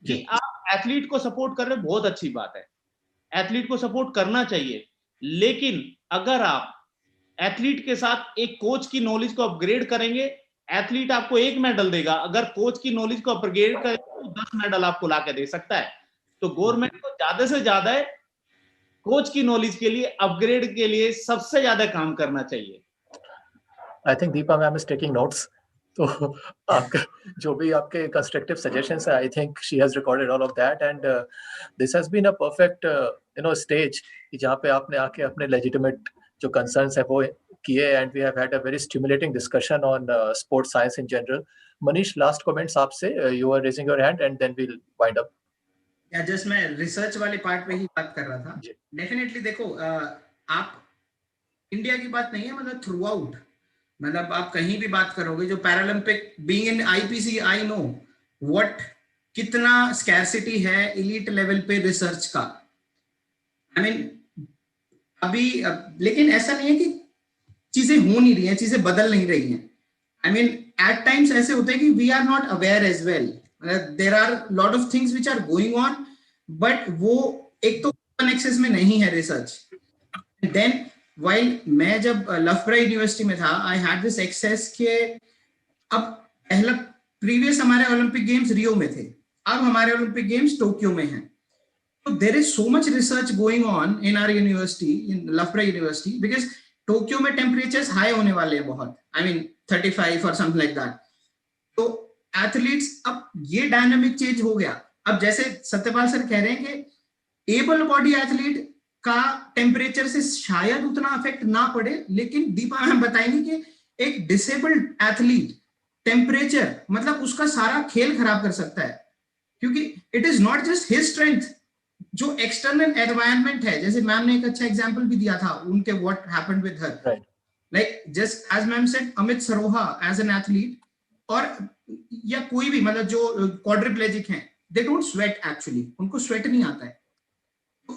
कि आप एथलीट को सपोर्ट कर रहे, बहुत अच्छी बात है, एथलीट को सपोर्ट करना चाहिए, लेकिन अगर आप एथलीट के साथ एक कोच की नॉलेज को अपग्रेड करेंगे, एथलीट आपको 1 मेडल देगा, अगर कोच की नॉलेज को अपग्रेड करेंगे तो 10 मेडल आपको लाके दे सकता है। तो गवर्नमेंट को ज्यादा से ज्यादा कोच की नॉलेज के लिए, अपग्रेड के लिए सबसे ज्यादा काम करना चाहिए। I think Deepa ma'am is taking notes, तो आपका जो भी आपके कंस्ट्रक्टिव सजेशंस है, I think she has recorded all of that, and this has been a perfect stage जहाँ पे आपने आके अपने लेजिटिमेट जो कंसर्न्स है वो किए, and we have had a very stimulating discussion on sports science in general. Manish, last comments आपसे, you are raising your hand and then we will wind up. या जस्ट मैं रिसर्च वाले पार्ट पे ही बात कर रहा था। डेफिनेटली देखो, आप इंडिया की बात नहीं है, मतलब थ्रू आउट, मतलब आप कहीं भी बात करोगे, जो Paralympic being in IPC, I know what कितना स्कैरसिटी है एलीट लेवल पे रिसर्च का। आई मीन अभी लेकिन ऐसा नहीं है कि चीजें हो नहीं रही हैं, चीजें बदल नहीं रही हैं। आई मीन एट टाइम्स ऐसे होते हैं कि we are not aware as well, there are lot of things which are going on, but वो एक तो ओपन एक्सेस में नहीं है रिसर्च। देन वाइल मैं जब लफब्रा यूनिवर्सिटी में था, आई हैड दिस एक्सेस के अब पहला प्रीवियस हमारे ओलंपिक गेम्स रियो में थे, अब हमारे ओलंपिक गेम्स टोक्यो में हैं। So there is so much research going on in our university, in Lafbra University, because Tokyo में टेम्परेचर्स हाई होने वाले हैं बहुत, I mean 35 or something like that. तो एथलीट्स, अब ये डायनामिक चेंज हो गया। अब जैसे सत्यपाल सर कह रहे हैं कि एबल बॉडी एथलीट का टेम्परेचर से शायद उतना अफेक्ट ना पड़े, लेकिन दीपा मैम बताएंगे कि एक डिसेबल्ड एथलीट टेम्परेचर मतलब उसका सारा खेल खराब कर सकता है, क्योंकि it is not just his strength, जो एक्सटर्नल एनवायरनमेंट है, जैसे मैम ने एक अच्छा एग्जांपल भी दिया था उनके what happened with her, like just as ma'am said Amit Saroha as an athlete, और या कोई भी मतलब जो क्वाड्रिप्लेजिक हैं, दे डोंट स्वेट एक्चुअली, उनको स्वेट नहीं आता है.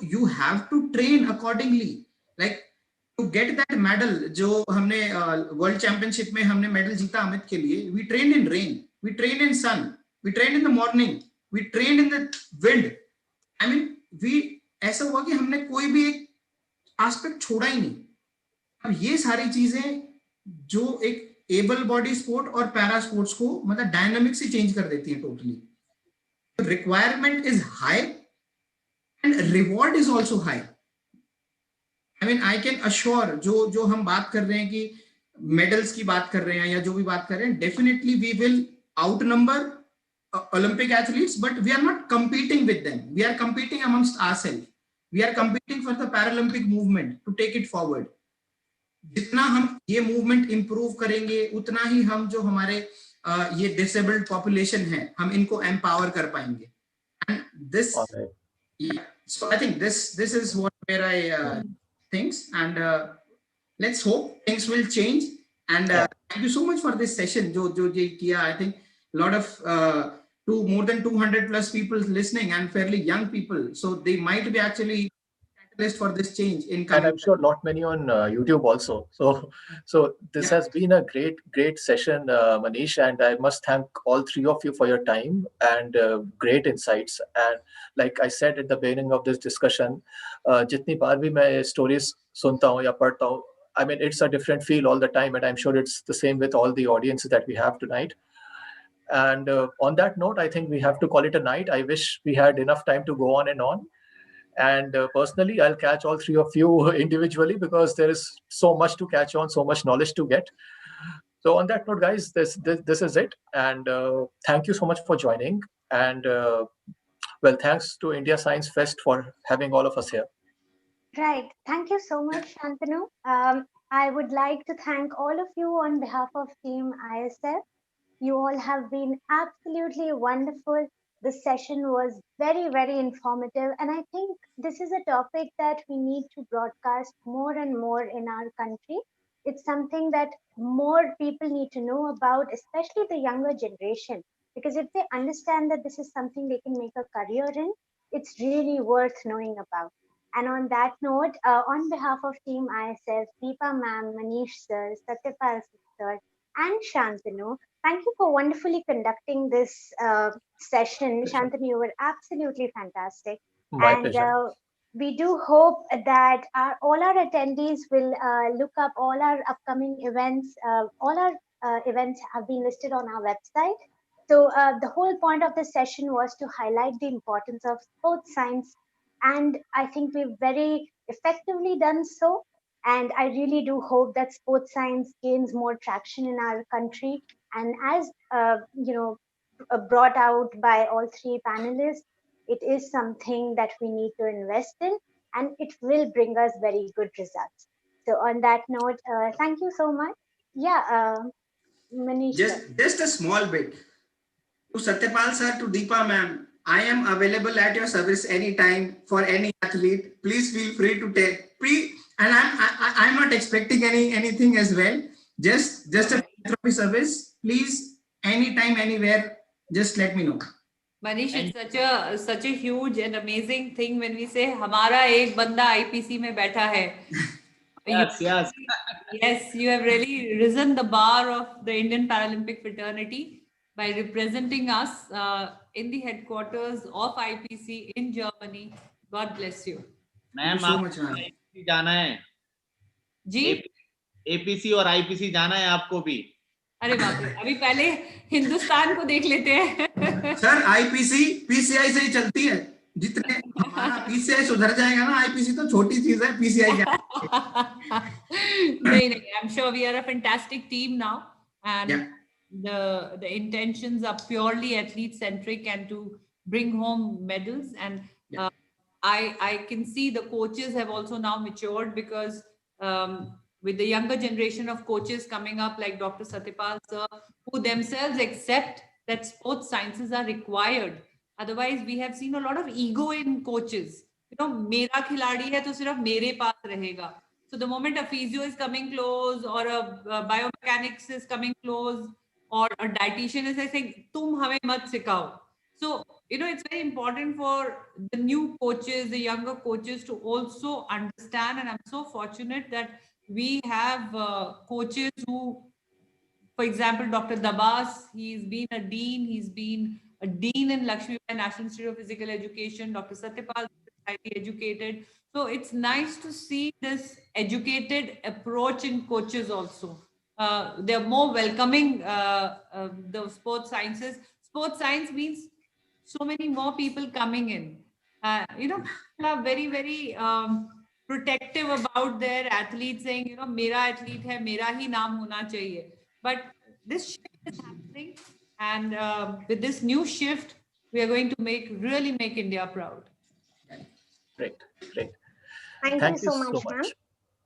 You have to train accordingly, like to get that medal. जो हमने वर्ल्ड चैंपियनशिप में हमने मेडल जीता अमित के लिए, we trained in rain, we trained in sun, we trained in the morning, we trained in the wind. I mean, we ऐसा हुआ कि हमने कोई भी एक एस्पेक्ट छोड़ा ही नहीं. अब ये सारी चीजें जो एक एबल बॉडी स्पोर्ट और पैरा स्पोर्ट्स को मतलब डायनामिक से चेंज कर देती है totally. Requirement is high and reward is also high. I mean, I can assure जो हम बात कर रहे हैं कि मेडल्स की बात कर रहे हैं या जो भी बात कर रहे हैं, definitely we will outnumber Olympic athletes, but we are not competing with them. We are competing amongst ourselves. We are competing for the Paralympic movement to take it forward. जितना हम ये movement improve करेंगे, उतना ही हम जो हमारे ये disabled population है, हम इनको empower कर पाएंगे. And this yeah, so I think this is what where I thinks, and let's hope things will change. And thank you so much for this session. Jo kiya, I think a lot of more than 200 plus people listening and fairly young people, so they might be actually catalyst for this change in coming. And I'm sure not many on YouTube also. So this has been a great session, Manish, and I must thank all three of you for your time and great insights. And like I said at the beginning of this discussion, jitni baar bhi main stories sunta hu ya padhta hu, I mean, it's a different feel all the time, and I'm sure it's the same with all the audiences that we have tonight. And on that note, I think we have to call it a night. I wish we had enough time to go on and on. And personally, I'll catch all three of you individually because there is so much to catch on, so much knowledge to get. So on that note, guys, this is it. And thank you so much for joining. And well, thanks to India Science Fest for having all of us here. Right. Thank you so much, Shantanu. I would like to thank all of you on behalf of Team ISF. You all have been absolutely wonderful. This session was very, very informative. And I think this is a topic that we need to broadcast more and more in our country. It's something that more people need to know about, especially the younger generation. Because if they understand that this is something they can make a career in, it's really worth knowing about. And on that note, on behalf of Team ISF, Deepa ma'am, Manish sir, Satyapal sir, and Shantanu, thank you for wonderfully conducting this session. Shantanu, you were absolutely fantastic. My pleasure. We do hope that all our attendees will look up all our upcoming events. All our events have been listed on our website. So the whole point of this session was to highlight the importance of sports science. And I think we've very effectively done so. And I really do hope that sports science gains more traction in our country. And as brought out by all three panelists, it is something that we need to invest in, and it will bring us very good results. So on that note, thank you so much. Yeah, Manish. Just a small bit. To Satyapal sir, to Deepa ma'am, I am available at your service anytime for any athlete. Please feel free to take. And I'm not expecting anything as well. Just a philanthropy service. Please, anytime, anywhere, just let me know. Manish, it's such a huge and amazing thing when we say हमारा एक बंदा IPC में बैठा है. Yes. Yes, you have really risen the bar of the Indian Paralympic fraternity by representing us in the headquarters of IPC in Germany. God bless you. Ma'am आपको IPC जाना है जी, APC और IPC जाना है आपको भी. अरे बाप रे, अभी पहले हिंदुस्तान को देख लेते हैं. सर IPC PCI से ही चलती है. जितने हमारा PCI सुधर जाएगा ना, IPC तो छोटी चीज है, PCI क्या. नहीं, I'm sure we are a fantastic team now, and the intentions are purely athlete centric and to bring home medals. And I can see the coaches have also now matured, because with the younger generation of coaches coming up, like Dr. Satyapal sir, who themselves accept that sports sciences are required. Otherwise, we have seen a lot of ego in coaches. You know, मेरा खिलाड़ी है तो सिर्फ मेरे पास रहेगा. So the moment a physio is coming close, or a biomechanics is coming close, or a dietitian is saying, "तुम हमें मत सिखाओ." So, you know, it's very important for the new coaches, the younger coaches, to also understand. And I'm so fortunate that we have coaches who, for example, Dr. Dabas, he's been a dean. He's been a dean in Lakshmi Bai National Institute of Physical Education. Dr. Satyapal is highly educated. So it's nice to see this educated approach in coaches also. They're more welcoming the sports sciences. Sports science means so many more people coming in. You know, people are very, very protective about their athletes, saying, you know, mera athlete hai, mera hi naam hona chahiye. But this shift is happening, and with this new shift, we are going to really make India proud. Great, great. Thank you so much, ma'am.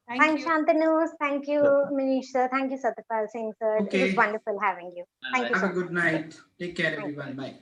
Thanks, Shantanu. Thank you, Manish sir. Thank you, Satyapal Singh sir. It was Okay. wonderful having you. Thank you so Have a much. good night. Take care, everyone. Bye.